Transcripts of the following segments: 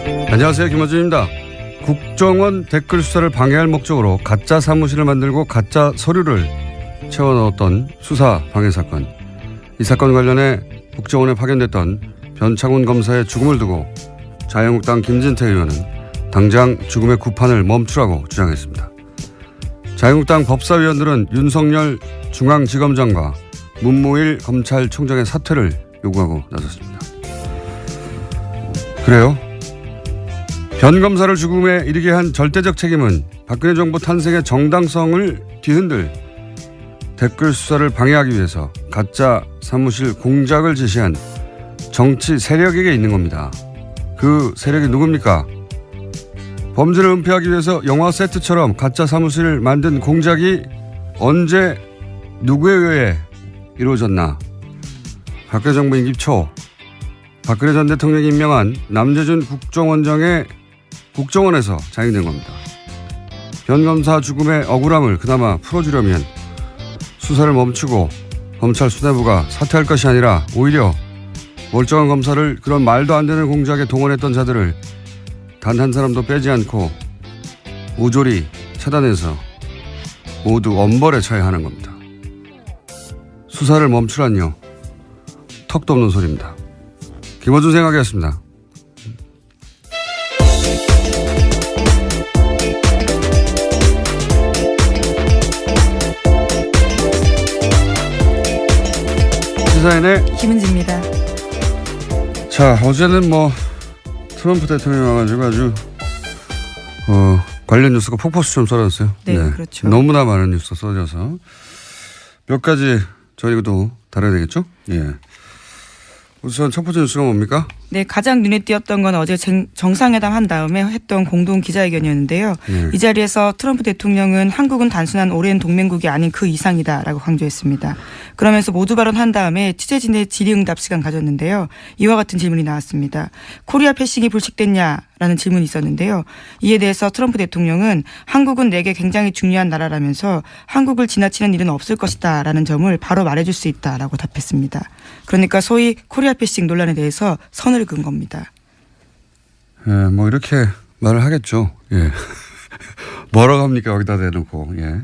안녕하세요, 김어준입니다. 국정원 댓글 수사를 방해할 목적으로 가짜 사무실을 만들고 가짜 서류를 채워 넣었던 수사 방해 사건. 이 사건 관련해 국정원에 파견됐던 변창훈 검사의 죽음을 두고 자유한국당 김진태 의원은 당장 죽음의 구판을 멈추라고 주장했습니다. 자유한국당 법사위원들은 윤석열 중앙지검장과 문무일 검찰총장의 사퇴를 요구하고 나섰습니다. 그래요? 변 검사를 죽음에 이르게 한 절대적 책임은 박근혜 정부 탄생의 정당성을 뒤흔들 댓글 수사를 방해하기 위해서 가짜 사무실 공작을 지시한 정치 세력에게 있는 겁니다. 그 세력이 누굽니까? 범죄를 은폐하기 위해서 영화 세트처럼 가짜 사무실을 만든 공작이 언제 누구에 의해 이루어졌나? 박근혜 정부 임기 초 박근혜 전 대통령이 임명한 남재준 국정원장의 국정원에서 자행된 겁니다. 변 검사 죽음의 억울함을 그나마 풀어주려면 수사를 멈추고 검찰 수뇌부가 사퇴할 것이 아니라 오히려 멀쩡한 검사를 그런 말도 안 되는 공작에 동원했던 자들을 단 한 사람도 빼지 않고 모조리 차단해서 모두 엄벌에 처해야 하는 겁니다. 수사를 멈추란요. 턱도 없는 소리입니다. 김어준 생각이었습니다. 시사인의 김은지입니다. 자, 어제는 트럼프 대통령이 와가지고 아주 관련 뉴스가 폭포수처럼 쏟아졌어요. 네, 그렇죠. 너무나 많은 뉴스가 쏟아져서 몇 가지 저희도 다뤄야 되겠죠? 예. 우선 첫 번째 뉴스가 뭡니까? 네, 가장 눈에 띄었던 건 어제 정상회담 한 다음에 했던 공동 기자회견이었는데요. 이 자리에서 트럼프 대통령은 한국은 단순한 오랜 동맹국이 아닌 그 이상이다라고 강조했습니다. 그러면서 모두 발언한 다음에 취재진의 질의응답 시간 가졌는데요. 이와 같은 질문이 나왔습니다. 코리아 패싱이 불식됐냐라는 질문이 있었는데요. 이에 대해서 트럼프 대통령은 한국은 내게 굉장히 중요한 나라라면서 한국을 지나치는 일은 없을 것이다라는 점을 바로 말해줄 수 있다라고 답했습니다. 그러니까 소위 코리아 패싱 논란에 대해서 선을 그은 겁니다. 예, 이렇게 말을 하겠죠. 예. 뭐라고 합니까? 여기다 대놓고. 예.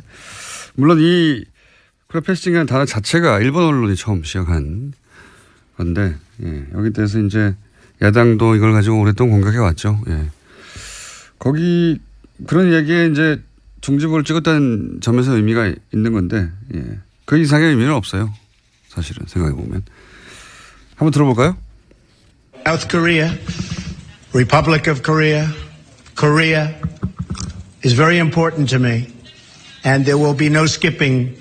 물론 이 코리아 패싱이라는 단어 자체가 일본 언론이 처음 시작한 건데, 예. 여기 대해서 이제 야당도 이걸 가지고 오랫동안 공격해 왔죠. 예. 거기 그런 얘기에 이제 중지부를 찍었다는 점에서 의미가 있는 건데, 예. 그 이상의 의미는 없어요. 사실은 생각해 보면. 한번 들어볼까요? South Korea, Republic of Korea, Korea is very important to me, and there will be no skipping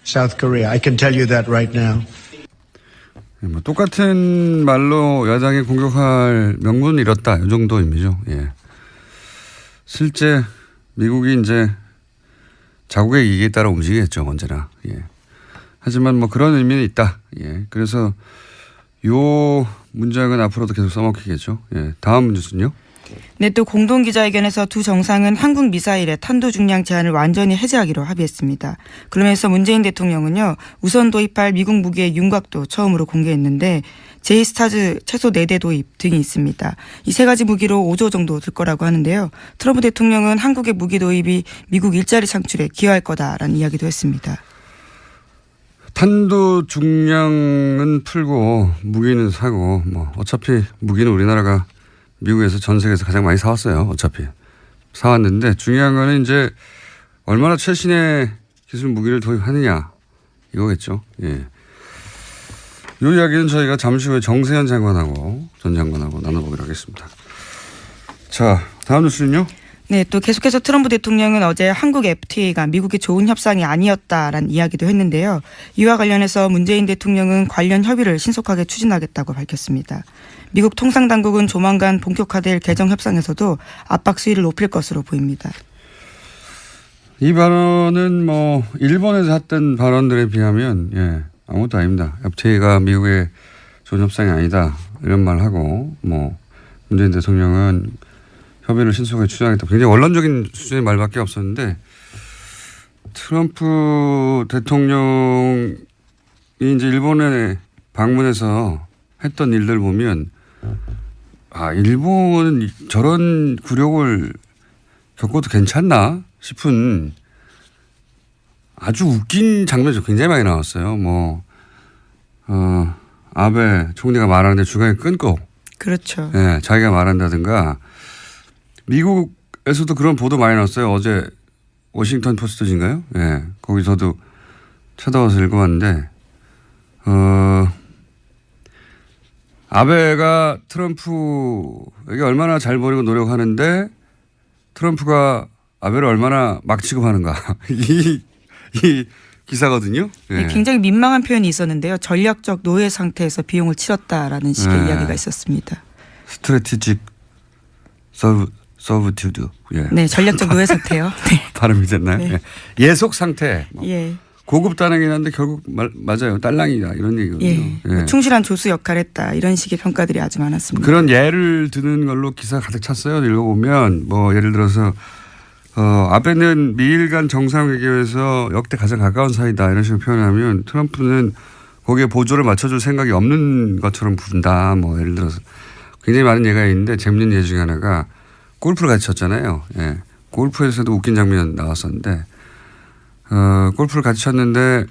South Korea. I can tell you that right now. 똑같은 말로 야당이 공격할 명분을 잃었다. 이 정도 의미죠. 예. 실제 미국이 이제 자국의 이익에 따라 움직이겠죠. 언제나. 예. 하지만 그런 의미는 있다. 예. 그래서 요 문장은 앞으로도 계속 써먹히겠죠. 예. 다음 뉴스는요. 네, 또 공동기자회견에서 두 정상은 한국 미사일의 탄도 중량 제한을 완전히 해제하기로 합의했습니다. 그러면서 문재인 대통령은요. 우선 도입할 미국 무기의 윤곽도 처음으로 공개했는데 제이스타즈 최소 4대 도입 등이 있습니다. 이 세 가지 무기로 5조 정도 들 거라고 하는데요. 트럼프 대통령은 한국의 무기 도입이 미국 일자리 창출에 기여할 거다라는 이야기도 했습니다. 탄도 중량은 풀고 무기는 사고 어차피 무기는 우리나라가 미국에서 전 세계에서 가장 많이 사왔어요. 어차피 사왔는데 중요한 거는 이제 얼마나 최신의 기술 무기를 도입하느냐 이거겠죠. 예. 이 이야기는 저희가 잠시 후에 정세현 장관하고 전 장관하고 나눠보기로 하겠습니다. 자, 다음 뉴스는요. 네, 또 계속해서 트럼프 대통령은 어제 한국 FTA가 미국의 좋은 협상이 아니었다라는 이야기도 했는데요. 이와 관련해서 문재인 대통령은 관련 협의를 신속하게 추진하겠다고 밝혔습니다. 미국 통상당국은 조만간 본격화될 개정 협상에서도 압박 수위를 높일 것으로 보입니다. 이 발언은 일본에서 했던 발언들에 비하면 아무것도 아닙니다. FTA가 미국의 좋은 협상이 아니다 이런 말을 하고 문재인 대통령은 협의를 신속하게 추진하겠다. 굉장히 원론적인 수준의 말밖에 없었는데 트럼프 대통령이 이제 일본에 방문해서 했던 일들 보면 일본은 저런 굴욕을 겪어도 괜찮나 싶은 아주 웃긴 장면이 굉장히 많이 나왔어요. 아베 총리가 말하는데 중간에 끊고. 그렇죠. 예, 자기가 말한다든가. 미국에서도 그런 보도 많이 나왔어요. 어제 워싱턴 포스트인가요? 예, 거기서도 찾아와서 읽어봤는데, 아베가 트럼프에게 얼마나 잘 보려고 노력하는데 트럼프가 아베를 얼마나 막 취급하는가. 이 기사거든요. 네, 굉장히 민망한 표현이 있었는데요. 전략적 노예 상태에서 비용을 치렀다라는 식의 이야기가 있었습니다. 스트래티직 서브튜드. 예. 네, 전략적 노예 상태요. 네. 발음이 됐나요? 네. 예속 상태. 예. 고급 단행이긴 한데 결국 맞아요. 딸랑이다 이런 얘기거든요. 예. 충실한 조수 역할을 했다. 이런 식의 평가들이 아주 많았습니다. 그런 예를 드는 걸로 기사가 가득 찼어요. 읽어보면 예를 들어서 아베는 미일 간 정상회담에서 역대 가장 가까운 사이다 이런 식으로 표현하면 트럼프는 거기에 보조를 맞춰줄 생각이 없는 것처럼 부른다. 예를 들어서 굉장히 많은 예가 있는데 재밌는 예 중에 하나가 골프를 같이 쳤잖아요. 예. 골프에서도 웃긴 장면 나왔었는데 골프를 같이 쳤는데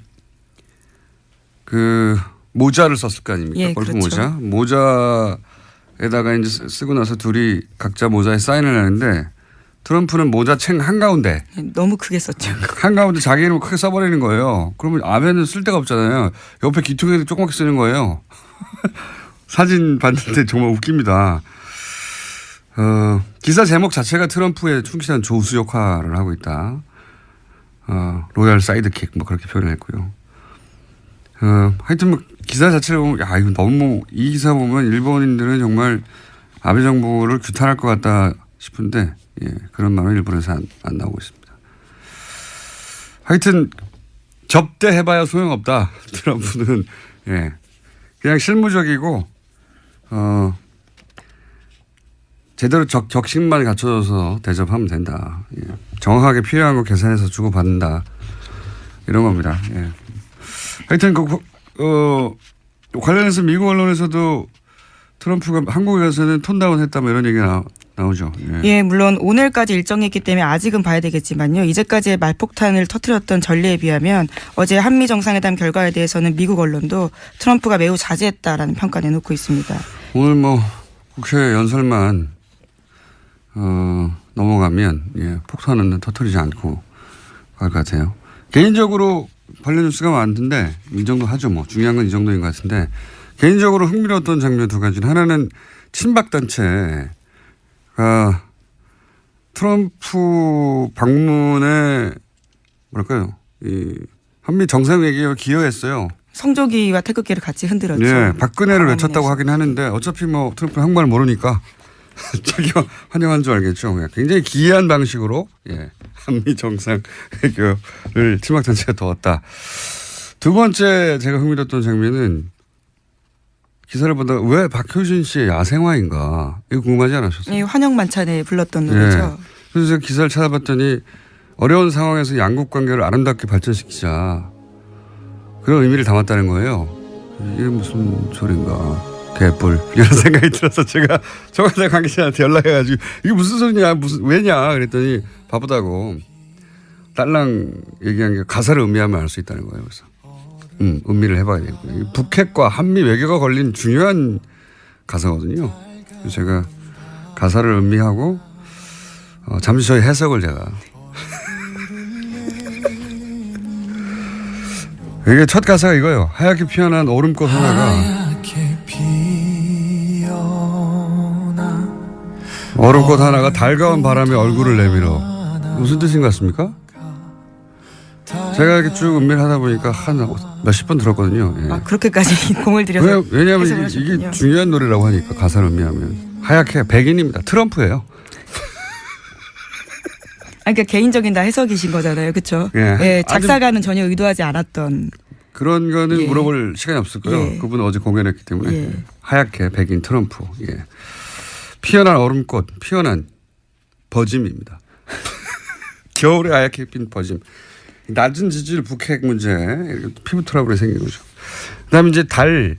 모자를 썼을 거 아닙니까? 예, 골프 그렇죠. 모자에다가 이제 쓰고 나서 둘이 각자 모자에 사인을 하는데 트럼프는 모자 챙 한가운데. 너무 크게 썼죠. 한가운데 자기 이름을 크게 써버리는 거예요. 그러면 아베는 쓸 데가 없잖아요. 옆에 귀퉁이도 조그맣게 쓰는 거예요. 사진 봤는데 정말 웃깁니다. 기사 제목 자체가 트럼프의 충실한 조수 역할을 하고 있다. 로얄 사이드킥 그렇게 표현을 했고요. 하여튼 기사 자체를 보면 이거 너무 이 기사 보면 일본인들은 정말 아베 정부를 규탄할 것 같다 싶은데 그런 말은 일본에서 안 나오고 있습니다. 하여튼 접대해봐야 소용없다. 트럼프는 그냥 실무적이고 제대로 적심만 갖춰져서 대접하면 된다. 정확하게 필요한 거 계산해서 주고받는다. 이런 겁니다. 하여튼 관련해서 미국 언론에서도 트럼프가 한국에 가서는 톤다운 했다 이런 얘기가 나오죠. 예, 물론 오늘까지 일정이 있기 때문에 아직은 봐야 되겠지만요. 이제까지의 말폭탄을 터뜨렸던 전례에 비하면 어제 한미 정상회담 결과에 대해서는 미국 언론도 트럼프가 매우 자제했다라는 평가 내놓고 있습니다. 오늘 국회 연설만 넘어가면 폭탄은 터뜨리지 않고 갈 것 같아요. 개인적으로 관련 뉴스가 많은데 이 정도 하죠. 중요한 건 이 정도인 것 같은데 개인적으로 흥미로웠던 장면 두 가지. 하나는 친박단체가 트럼프 방문에 이 한미 정상회담에 기여했어요. 성조기와 태극기를 같이 흔들었죠. 네, 박근혜를 외쳤다고 하긴 하는데 어차피 트럼프 한국말 모르니까 자기가 환영한 줄 알겠죠. 굉장히 기이한 방식으로 한미 정상회담을 친박단체가 도왔다. 두 번째 제가 흥미로웠던 장면은 기사를 보다가 왜 박효신 씨의 야생화인가 이거 궁금하지 않으셨어요? 이 환영 만찬에 불렀던 노래죠. 그래서 제가 기사를 찾아봤더니 어려운 상황에서 양국 관계를 아름답게 발전시키자 그런 의미를 담았다는 거예요. 이게 무슨 소린가. 개뿔 이런 생각이 들어서 제가 정화대 관계자한테 연락해가지고 이게 무슨 소리냐 왜냐 그랬더니 바쁘다고 딸랑 얘기한 게 가사를 음미하면 알 수 있다는 거예요. 그래서 음미를 해봐야 되고 북핵과 한미 외교가 걸린 중요한 가사거든요. 그래서 제가 가사를 음미하고 잠시 저희 해석을 제가 이게 첫 가사가 이거예요. 하얗게 피어난 오름꽃 하나가 얼음꽃 하나가 달가운 바람에 얼굴을 내밀어. 무슨 뜻인 것 같습니까? 제가 이렇게 쭉 음미를 하다 보니까 한 몇십 번 들었거든요. 그렇게까지 공을 들여서. 왜냐하면 이게 중요한 노래라고 하니까 가사를 음미하면. 하얗게 백인입니다. 트럼프예요. 그러니까 개인적인 다 해석이신 거잖아요. 그렇죠? 작사가는 전혀 의도하지 않았던. 그런 거는 물어볼 시간이 없을 거예요. 그분은 어제 공연했기 때문에. 하얗게 백인 트럼프. 피어난 얼음꽃, 피어난 버짐입니다. 겨울에 하얗게 핀 버짐. 낮은 지질 북핵 문제, 피부 트러블이 생긴 거죠. 그 다음에 이제 달이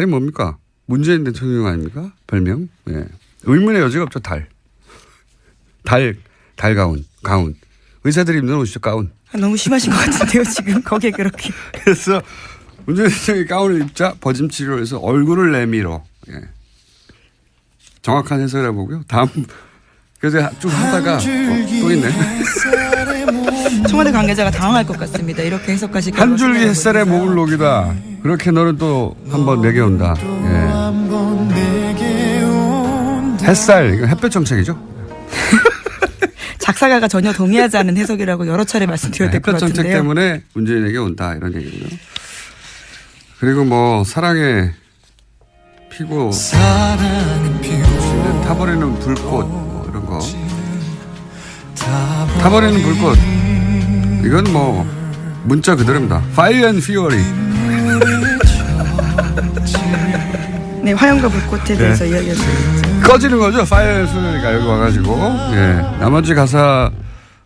뭡니까? 문재인 대통령 아닙니까? 별명. 예. 의문의 여지가 없죠. 가운. 의사들이 입는 옷이죠. 가운. 너무 심하신 것 같은데요. 지금 거기에 그렇게. 그래서 문재인 대통령이 가운을 입자 버짐 치료를 해서 얼굴을 내밀어. 예. 정확한 해석을 해보고요. 다음 그래서 쭉 하다가 또 있네. 청와대 관계자가 당황할 것 같습니다. 이렇게 해석까지. 한 줄기 햇살에 목을 녹이다. 그렇게 너는 또 한번 내게 온다. 예. 햇살, 이거 햇볕 정책이죠? 작사가가 전혀 동의하지 않은 해석이라고 여러 차례 말씀드려야 될 것 햇볕 같은데요. 정책 때문에 문재인에게 온다 이런 얘기고요. 그리고 뭐 사랑의 피고 타버리는 불꽃 뭐 이런 거. 타버리는 불꽃 이건 뭐 문자 그대로입니다. Fire and Fury. 네, 화염과 불꽃에 대해서 이야기했습니다. 꺼지는 거죠. Fire and Fury가 여기 와가지고. 예. 나머지 가사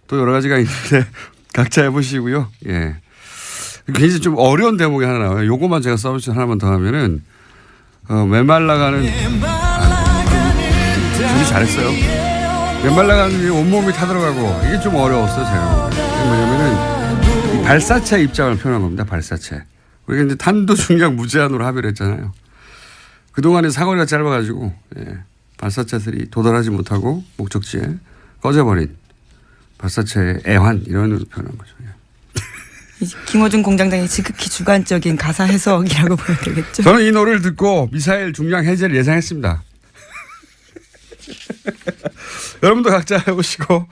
또 여러 가지가 있는데 각자 해보시고요. 예. 굉장히 좀 어려운 대목이 하나 나와요. 요거만 제가 서비스 하나만 더 하면은 메말라가는 준비 잘했어요. 메말라가는 온몸이 타들어가고 이게 좀 어려웠어요. 제가. 뭐냐면은 이 발사체 입장을 표현한 겁니다. 발사체. 우리가 이제 탄도 중량 무제한으로 합의를 했잖아요. 그동안에 사거리가 짧아가지고 발사체들이 도달하지 못하고 목적지에 꺼져버린 발사체의 애환 이런 으로 표현한 거죠. 김어준 공장장의 지극히 주관적인 가사 해석이라고 보면 되겠죠. 저는 이 노래를 듣고 미사일 중량 해제를 예상했습니다. 여러분도 각자 해보시고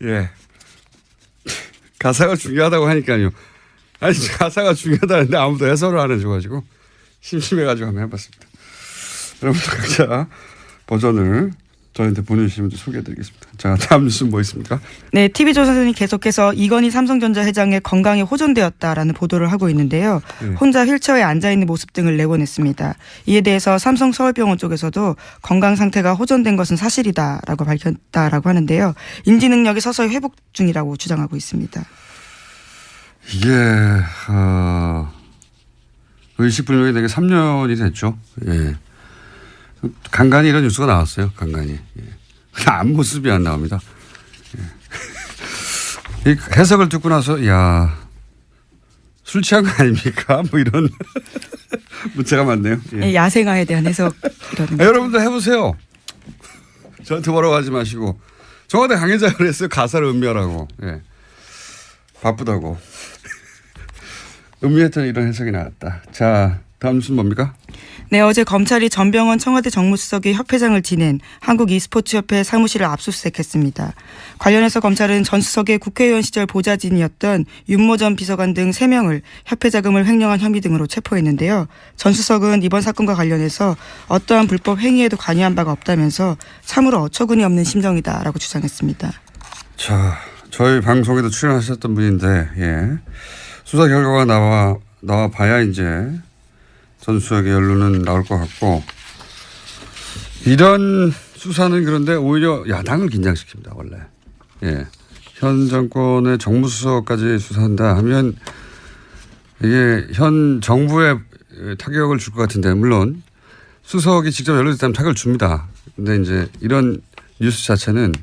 예 가사가 중요하다고 하니까요. 아니 가사가 중요하다는데 아무도 해설을 안 해줘가지고 심심해가지고 한번 해봤습니다. 여러분도 각자 버전을 저희한테 보내주시면 소개해드리겠습니다. 자, 다음 뉴스는 뭐 있습니까? 네, TV조선이 계속해서 이건희 삼성전자 회장의 건강이 호전되었다라는 보도를 하고 있는데요. 혼자 휠체어에 앉아있는 모습 등을 내보냈습니다. 이에 대해서 삼성 서울병원 쪽에서도 건강 상태가 호전된 것은 사실이다라고 밝혔다라고 하는데요. 인지 능력이 서서히 회복 중이라고 주장하고 있습니다. 이게 의식불명이 되게 3년이 됐죠. 예. 간간히 이런 뉴스가 나왔어요. 간간히. 예. 앞모습이 안 나옵니다. 예. 이 해석을 듣고 나서 야 술 취한 거 아닙니까? 뭐 이런 문자가 많네요. 예. 야생화에 대한 해석 이런. 여러분도 해보세요. 저한테 뭐라고 하지 마시고 청와대 관계자가 그랬어요. 가사를 음미하라고. 예. 바쁘다고. 음미했더니 이런 해석이 나왔다. 자, 다음 뉴스는 뭡니까? 네, 어제 검찰이 전병헌 청와대 정무수석이 협회장을 지낸 한국e스포츠협회 사무실을 압수수색했습니다. 관련해서 검찰은 전 수석의 국회의원 시절 보좌진이었던 윤모 전 비서관 등 3명을 협회 자금을 횡령한 혐의 등으로 체포했는데요. 전 수석은 이번 사건과 관련해서 어떠한 불법 행위에도 관여한 바가 없다면서 참으로 어처구니 없는 심정이다라고 주장했습니다. 자, 저희 방송에도 출연하셨던 분인데 예. 수사 결과가 나와 봐야 이제 전 수석의 연루는 나올 것 같고 이런 수사는 그런데 오히려 야당을 긴장시킵니다. 원래. 예. 현 정권의 정무수석까지 수사한다 하면 이게 현 정부에 타격을 줄 것 같은데 물론 수석이 직접 연루됐다면 타격을 줍니다. 근데 이제 이런 뉴스 자체는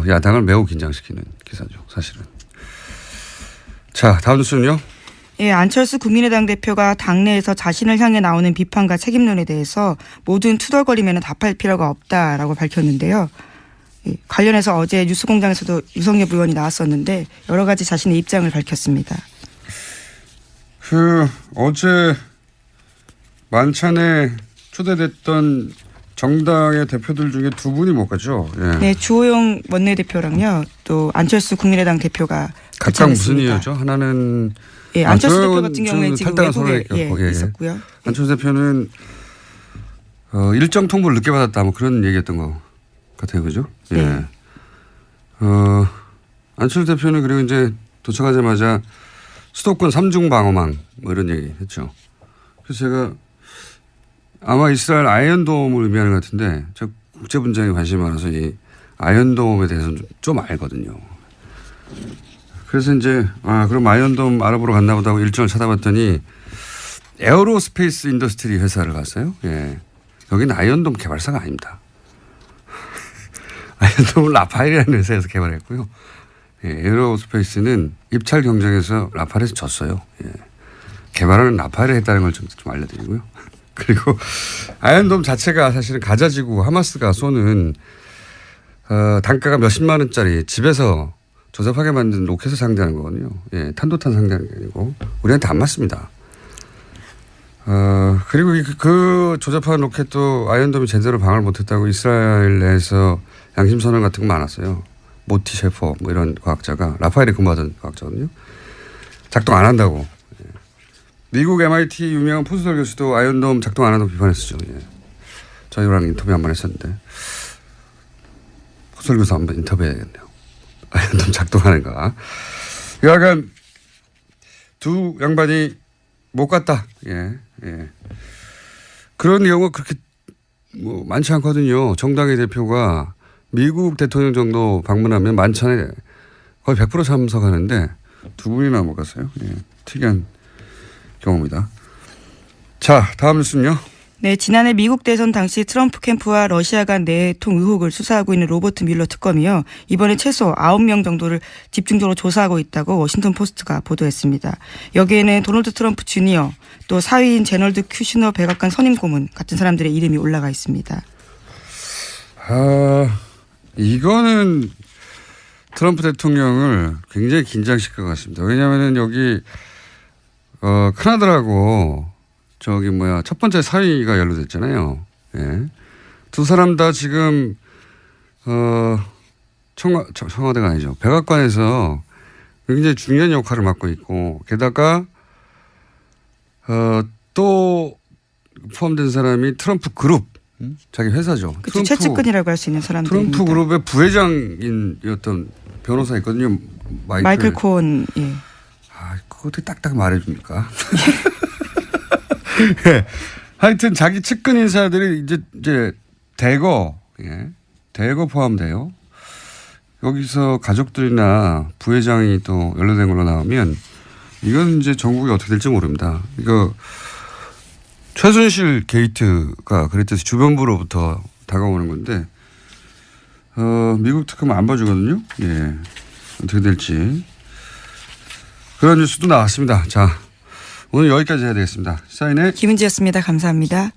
야당을 매우 긴장시키는 기사죠. 사실은. 자, 다음 뉴스는요. 예, 안철수 국민의당 대표가 당내에서 자신을 향해 나오는 비판과 책임론에 대해서 모든 투덜거리면 답할 필요가 없다라고 밝혔는데요. 예, 관련해서 어제 뉴스공장에서도 유성엽 의원이 나왔었는데 여러 가지 자신의 입장을 밝혔습니다. 어제 만찬에 초대됐던 정당의 대표들 중에 두 분이 못 갔죠. 예. 네, 주호영 원내대표랑요, 또 안철수 국민의당 대표가 각각 무슨 이유죠? 하나는 예, 안철수 대표 같은 경우에 지금 외국에 있었고요. 안철수 대표는 일정 통보를 늦게 받았다 뭐 그런 얘기였던 것 같아요. 그죠? 예. 네. 안철수 대표는 그리고 이제 도착하자마자 수도권 3중 방어망 뭐 이런 얘기 했죠. 그래서 제가 아마 이스라엘 아이언돔을 의미하는 것 같은데 저 국제 분쟁에 관심이 많아서 이 아이언돔에 대해서는 좀 알거든요. 그래서 이제 그럼 아이언돔 알아보러 갔나 보다 하고 일정을 찾아봤더니 에어로스페이스 인더스트리 회사를 갔어요. 예. 여기는 아이언돔 개발사가 아닙니다. 아이언돔은 라파엘이라는 회사에서 개발했고요. 예, 에어로스페이스는 입찰 경쟁에서 라파엘에서 졌어요. 예. 개발은 라파엘이 했다는 걸 좀 알려드리고요. 그리고 아이언돔 자체가 사실은 가자지구 하마스가 쏘는 단가가 몇십만 원짜리 집에서 조잡하게 만든 로켓을 상대하는 거거든요. 예, 탄도탄 상대하는 게 아니고 우리한테 안 맞습니다. 그리고 그 조잡한 로켓도 아이언돔이 제대로 방어를 못했다고 이스라엘 내에서 양심선언 같은 거 많았어요. 모티 셰퍼 뭐 이런 과학자가 라파엘에 근무하던 과학자거든요. 작동 안 한다고. 예. 미국 MIT 유명한 포스덜 교수도 아이언돔 작동 안 한다고 비판했었죠. 예. 저희랑 인터뷰 한 번 했었는데 포스덜 교수 한번 인터뷰해야겠네요. 아이언돔 작동하는가. 약간 두 양반이 못 갔다. 예, 예. 그런 경우가 그렇게 뭐 많지 않거든요. 정당의 대표가 미국 대통령 정도 방문하면 만찬에 거의 100% 참석하는데 두 분이나 못 갔어요. 예, 특이한 경우입니다. 자, 다음 뉴스는요. 네, 지난해 미국 대선 당시 트럼프 캠프와 러시아 간 내통 의혹을 수사하고 있는 로버트 뮬러 특검이요. 이번에 최소 9명 정도를 집중적으로 조사하고 있다고 워싱턴 포스트가 보도했습니다. 여기에는 도널드 트럼프 주니어 또 사위인 제널드 큐시너 백악관 선임 고문 같은 사람들의 이름이 올라가 있습니다. 이거는 트럼프 대통령을 굉장히 긴장시킬 것 같습니다. 왜냐하면 여기 큰아들하고 첫 번째 사위가 연루됐잖아요. 예. 두 사람 다 지금, 청와대가 아니죠. 백악관에서 굉장히 중요한 역할을 맡고 있고, 게다가, 또 포함된 사람이 트럼프 그룹, 자기 회사죠. 그렇죠. 최측근이라고 할 수 있는 사람들입니다. 트럼프 그룹의 부회장이었던 변호사 있거든요. 마이클 코온, 예. 그거 어떻게 딱딱 말해줍니까? 예. 하여튼 자기 측근 인사들이 이제 대거 포함돼요. 여기서 가족들이나 부회장이 또 연루된 걸로 나오면 이건 이제 전국이 어떻게 될지 모릅니다. 이거 최순실 게이트가 그랬듯이 주변부로부터 다가오는 건데 미국 특검은 안 봐주거든요. 예. 어떻게 될지 그런 뉴스도 나왔습니다. 자. 오늘 여기까지 해야 되겠습니다. 시사인의 김은지였습니다. 감사합니다.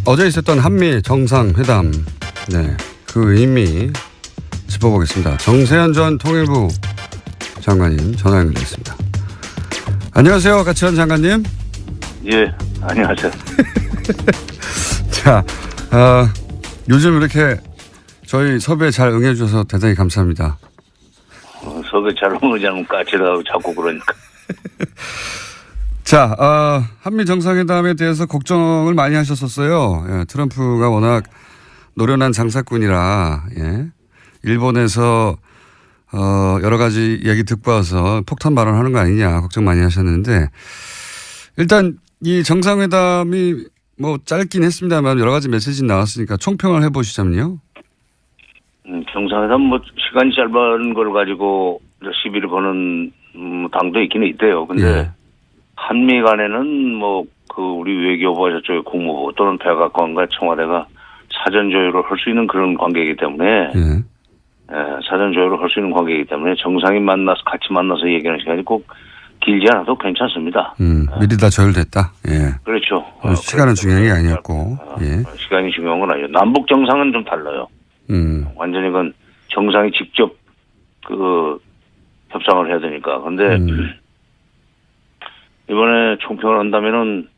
어제 있었던 한미 정상회담, 네, 그 의미 짚어보겠습니다. 정세현 전 통일부 장관님 전화 연결됐습니다. 안녕하세요, 가치원 장관님. 예, 안녕하세요. 자, 요즘 이렇게 저희 섭외 잘 응해주셔서 대단히 감사합니다. 섭외 잘 응하지 않으면 까칠하고 자꾸 그러니까. 자, 한미 정상회담에 대해서 걱정을 많이 하셨었어요. 예, 트럼프가 워낙 노련한 장사꾼이라, 예, 일본에서 여러 가지 얘기 듣고 와서 폭탄 발언하는 거 아니냐 걱정 많이 하셨는데 일단 이 정상회담이 뭐 짧긴 했습니다만 여러 가지 메시지 나왔으니까 총평을 해보시자면요. 정상회담 뭐 시간이 짧은 걸 가지고 시비를 거는 당도 있기는 있대요. 근데 예. 한미 간에는 뭐 그 우리 외교부와 저쪽의 국무부 또는 백악관과 청와대가 사전 조율을 할 수 있는 그런 관계이기 때문에 예. 사전 조율을 할 수 있는 관계이기 때문에 정상이 같이 만나서 얘기하는 시간이 꼭 길지 않아도 괜찮습니다. 미리 다 조율됐다. 예. 그렇죠. 시간은 중요한 게 아니었고. 예. 시간이 중요한 건 아니에요. 남북 정상은 좀 달라요. 완전히 그건 정상이 직접 그 협상을 해야 되니까. 근데 이번에 총평을 한다면은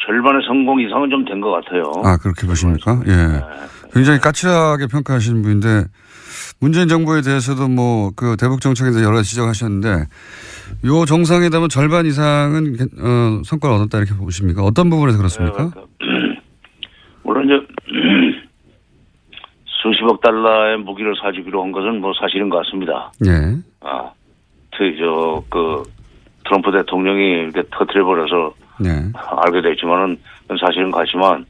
절반의 성공 이상은 좀 된 것 같아요. 아, 그렇게 보십니까? 예. 굉장히 까칠하게 평가하시는 분인데 문재인 정부에 대해서도 뭐 그 대북 정책에 대해서 여러 가지 지적하셨는데 요 정상회담은 절반 이상은 성과를 얻었다 이렇게 보십니까? 어떤 부분에서 그렇습니까? 물론 이제 수십억 달러의 무기를 사주기로 한 것은 뭐 사실인 것 같습니다. 예. 트럼프 대통령이 이렇게 터뜨려버려서 네. 알게 됐지만은 사실은 같지만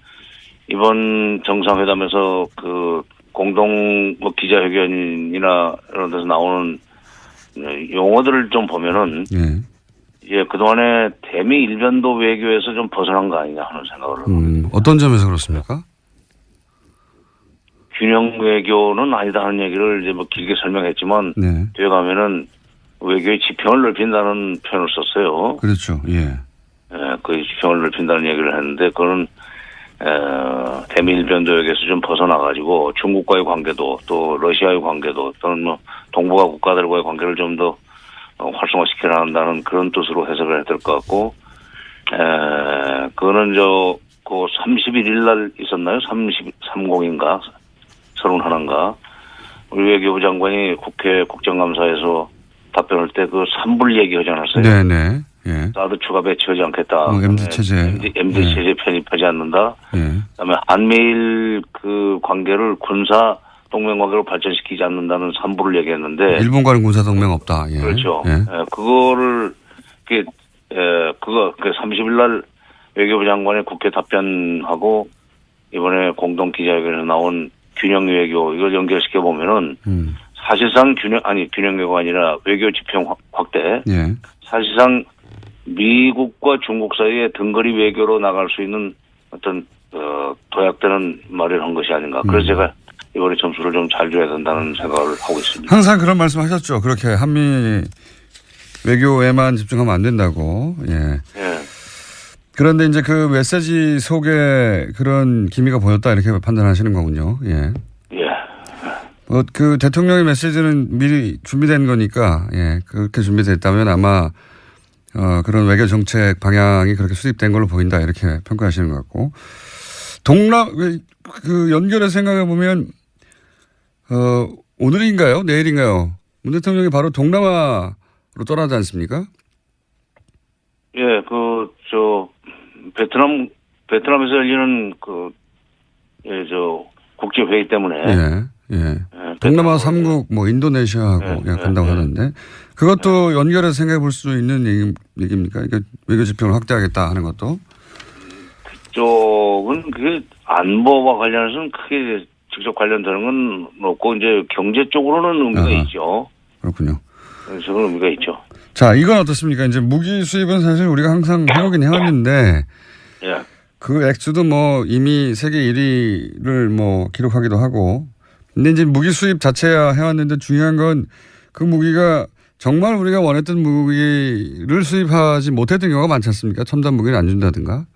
이번 정상회담에서 그 공동 뭐 기자회견이나 이런 데서 나오는 용어들을 좀 보면은 예, 그동안에 대미 일변도 외교에서 좀 벗어난 거 아니냐 하는 생각을 합니다. 어떤 점에서 그렇습니까? 균형 외교는 아니다 하는 얘기를 이제 뭐 길게 설명했지만 뒤에 가면은 외교의 지평을 넓힌다는 표현을 썼어요. 그렇죠. 예. 예, 그 지평을 넓힌다는 얘기를 했는데 그거는 대미일변도역에서 좀 벗어나가지고 중국과의 관계도 또 러시아의 관계도 또는 뭐 동북아 국가들과의 관계를 좀 더 활성화시켜 나간다는 그런 뜻으로 해석을 해야 될 것 같고, 그거는 그 31일 날 있었나요? 30인가? 31인가? 우리 외교부 장관이 국회 국정감사에서 답변할 때 그 3불 얘기하지 않았어요? 네네. 예. 사드 추가 배치하지 않겠다. MD체제. MD체제 편입하지 않는다. 예. 그다음에 한미일 그 관계를 군사 동맹 관계로 발전시키지 않는다는 3부를 얘기했는데. 일본과는 군사 동맹 없다. 예. 그렇죠. 예. 그거를 그 30일 날 외교부 장관의 국회 답변하고 이번에 공동 기자회견에서 나온 균형 외교 이걸 연결시켜 보면은 사실상 균형 외교가 아니라 외교 지평 확대. 예. 사실상 미국과 중국 사이에 등거리 외교로 나갈 수 있는 어떤 도약되는 말을 한 것이 아닌가. 그래서 제가 이번에 점수를 좀 잘 줘야 된다는 생각을 하고 있습니다. 항상 그런 말씀 하셨죠. 그렇게 한미 외교에만 집중하면 안 된다고. 예. 예. 그런데 이제 그 메시지 속에 그런 기미가 보였다 이렇게 판단하시는 거군요. 예. 예. 그 대통령의 메시지는 미리 준비된 거니까, 예. 그렇게 준비됐다면 아마 그런 외교 정책 방향이 그렇게 수립된 걸로 보인다 이렇게 평가하시는 것 같고, 그 연결해서 생각해 보면 오늘인가요, 내일인가요? 문 대통령이 바로 동남아로 떠나지 않습니까? 예, 베트남에서 열리는 국제 회의 때문에. 예. 동남아 3국 뭐 인도네시아하고 간다고 하는데 그것도 연결해서 생각해 볼 수 있는 얘기입니까? 그러니까 외교 지평을 확대하겠다 하는 것도. 그쪽은 그게 안보와 관련해서는 크게 직접 관련되는 건 없고 이제 경제 쪽으로는 의미가 있죠. 그렇군요. 저는 의미가 있죠. 자, 이건 어떻습니까? 이제 무기 수입은 사실 우리가 항상 해오긴 해왔는데 예. 그 액수도 뭐 이미 세계 1위를 뭐 기록하기도 하고, 근데 이제 무기 수입 자체야 해왔는데 중요한 건 그 무기가 정말 우리가 원했던 무기를 수입하지 못했던 경우가 많지 않습니까? 첨단 무기를 안 준다든가.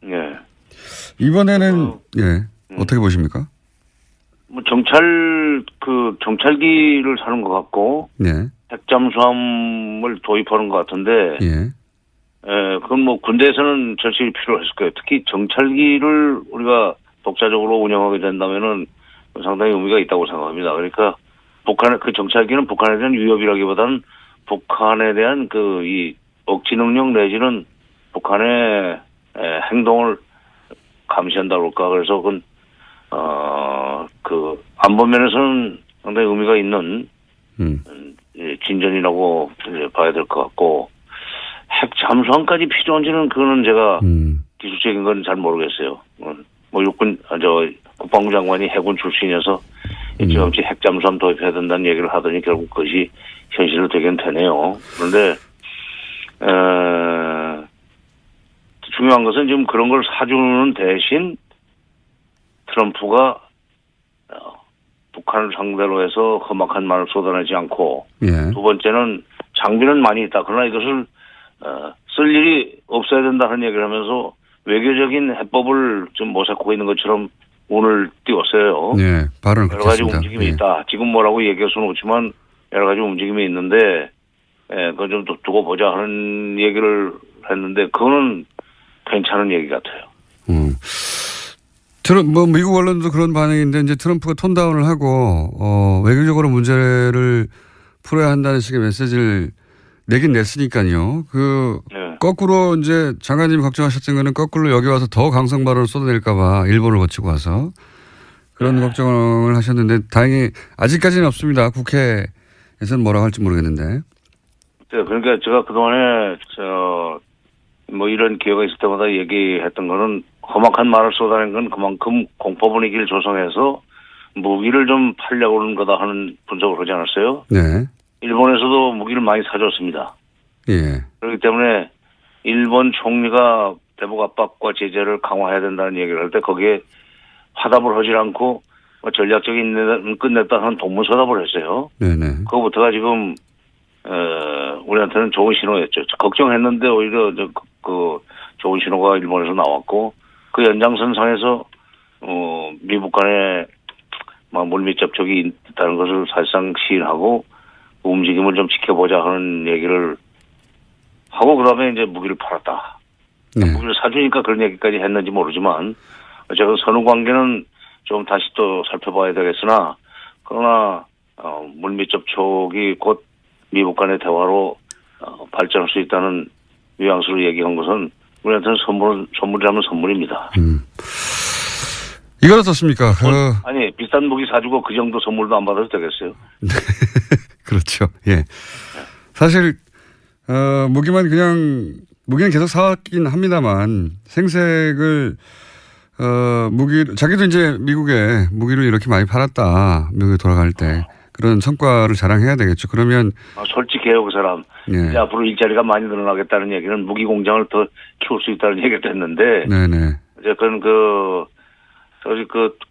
예. 이번에는 어떻게 보십니까? 뭐 정찰기를 사는 것 같고, 네. 핵잠수함을 도입하는 것 같은데, 예. 그건 뭐 군대에서는 절실히 필요했을 거예요. 특히 정찰기를 우리가 독자적으로 운영하게 된다면은 상당히 의미가 있다고 생각합니다. 그러니까 그 정찰기는 북한에 대한 위협이라기보다는 북한에 대한 이 억지 능력 내지는 북한의 행동을 감시한다고 할까. 그래서 그건 안보 면에서는 상당히 의미가 있는 진전이라고 봐야 될 것 같고, 핵 잠수함까지 필요한지는 그거는 제가 기술적인 건 잘 모르겠어요. 뭐 국방부 장관이 해군 출신이어서 일찌감치 핵 잠수함 도입해야 된다는 얘기를 하더니 결국 그것이 현실로 되긴 되네요. 그런데 중요한 것은 지금 그런 걸 사주는 대신 트럼프가 북한을 상대로 해서 험악한 말을 쏟아내지 않고, 두 번째는 장비는 많이 있다. 그러나 이것을 쓸 일이 없어야 된다는 얘기를 하면서 외교적인 해법을 좀 모색하고 있는 것처럼 오늘 띄웠어요. 네, 발언을 여러 가지 그렇게 움직임이 했습니다. 있다. 지금 뭐라고 얘기할 수는 없지만 여러 가지 움직임이 있는데, 그거 좀 두고 보자 하는 얘기를 했는데 그거는 괜찮은 얘기 같아요. 미국 언론도 그런 반응인데 이제 트럼프가 톤다운을 하고 외교적으로 문제를 풀어야 한다는 식의 메시지를 내긴 냈으니까요. 거꾸로 이제 장관님이 걱정하셨던 거는 거꾸로 여기 와서 더 강성 발언을 쏟아낼까 봐 일본을 거치고 와서 그런 걱정을 하셨는데 다행히 아직까지는 없습니다. 국회에서는 뭐라고 할지 모르겠는데. 네, 그러니까 제가 그동안에 뭐 이런 기회가 있을 때마다 얘기했던 거는 험악한 말을 쏟아낸 건 그만큼 공포 분위기를 조성해서 무기를 좀 팔려고 하는 거다 하는 분석을 하지 않았어요? 네. 일본에서도 무기를 많이 사줬습니다. 예. 그렇기 때문에 일본 총리가 대북 압박과 제재를 강화해야 된다는 얘기를 할 때 거기에 화답을 하지 않고 전략적인 끝냈다 하는 동문서답을 했어요. 네네. 그거부터가 지금 우리한테는 좋은 신호였죠. 걱정했는데 오히려 그 좋은 신호가 일본에서 나왔고 그 연장선상에서 미국 간에 물밑 접촉이 있다는 것을 사실상 시인하고 움직임을 좀 지켜보자 하는 얘기를 하고 그다음에 이제 무기를 팔았다. 네. 무기를 사주니까 그런 얘기까지 했는지 모르지만 어쨌든 선후 관계는 좀 다시 또 살펴봐야 되겠으나 그러나 물밑 접촉이 곧 미국 간의 대화로 발전할 수 있다는 뉘앙스로 얘기한 것은 우리한테는 선물이라면 선물입니다. 이건 어떻습니까? 아니 비싼 무기 사주고 그 정도 선물도 안 받아도 되겠어요? 그렇죠. 예. 사실 무기는 계속 사왔긴 합니다만 생색을 자기도 이제 미국에 무기를 이렇게 많이 팔았다. 미국에 돌아갈 때 그런 성과를 자랑해야 되겠죠. 그러면 솔직해요 그 사람. 예. 이제 앞으로 일자리가 많이 늘어나겠다는 얘기는 무기 공장을 더 키울 수 있다는 얘기가 됐는데. 네네. 어쨌든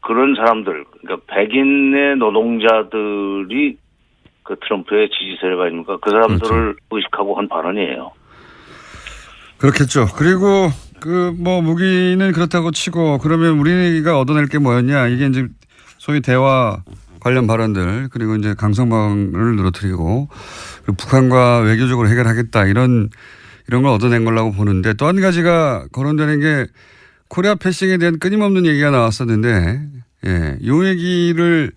그런 사람들, 그러니까 백인의 노동자들이 그 트럼프의 지지 세력 아닙니까? 그 사람들을 그렇죠. 의식하고 한 발언이에요. 그렇겠죠. 그리고 무기는 그렇다고 치고 그러면 우리가 얻어낼 게 뭐였냐? 이게 이제 소위 대화 관련 발언들 그리고 이제 강성방을 늘어뜨리고 그리고 북한과 외교적으로 해결하겠다 이런 걸 얻어낸 걸라고 보는데 또 한 가지가 거론되는 게 코리아 패싱에 대한 끊임없는 얘기가 나왔었는데 예, 이 얘기를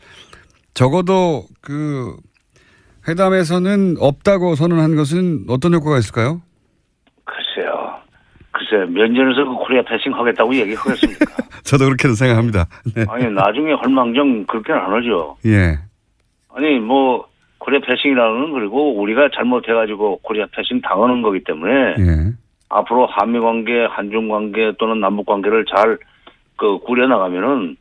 적어도 그 회담에서는 없다고 선언한 것은 어떤 효과가 있을까요? 글쎄 면전에서 그 코리아 패싱 하겠다고 얘기하겠습니까? 저도 그렇게 생각합니다. 네. 아니 나중에 헐망정 그렇게는 안 하죠. 예. 아니 코리아 패싱이라는 건 그리고 우리가 잘못해가지고 코리아 패싱 당하는 거기 때문에 예. 앞으로 한미 관계, 한중 관계 또는 남북 관계를 잘 꾸려 나가면은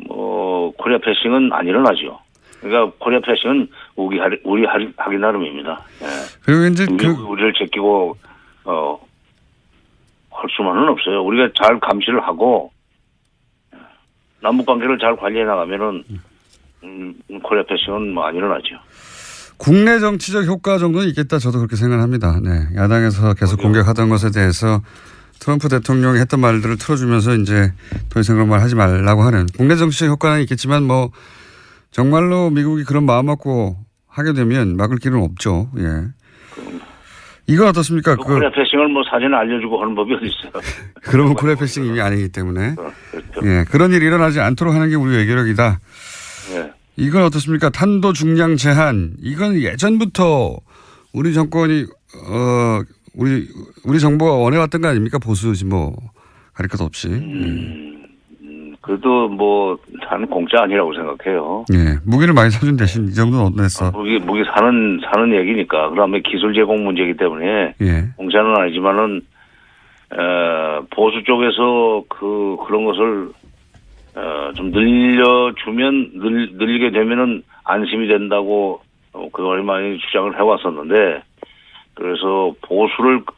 코리아 패싱은 안 일어나죠. 그러니까 코리아 패싱은 우리 하기 나름입니다. 예. 그리고 이제 우리를 제끼고 할 수만은 없어요. 우리가 잘 감시를 하고 남북 관계를 잘 관리해 나가면은 코리아 패싱은 안 일어나죠. 국내 정치적 효과 정도는 있겠다. 저도 그렇게 생각합니다. 네, 야당에서 계속 공격하던 것에 대해서 트럼프 대통령이 했던 말들을 틀어주면서 이제 더 이상 그런 말 하지 말라고 하는 국내 정치적 효과는 있겠지만 정말로 미국이 그런 마음 먹고 하게 되면 막을 길은 없죠. 예. 이건 어떻습니까? 코리아 패싱을 사전에 알려주고 하는 법이 어디 있어요? 그러면 코리아 패싱이 이미 아니기 때문에 그렇죠. 예, 그런 일이 일어나지 않도록 하는 게 우리 외교력이다. 예. 이건 어떻습니까? 탄도 중량 제한. 이건 예전부터 우리 정권이 우리 정부가 원해왔던 거 아닙니까? 보수지 가릴 것 없이. 그래도 나는 공짜 아니라고 생각해요. 예, 무기를 많이 사준 대신 이 정도는 얻어냈어. 무기 사는 얘기니까. 그다음에 기술 제공 문제이기 때문에 예. 공짜는 아니지만은 보수 쪽에서 그런 것을 좀 늘리게 되면은 안심이 된다고 그걸 많이 주장을 해왔었는데 그래서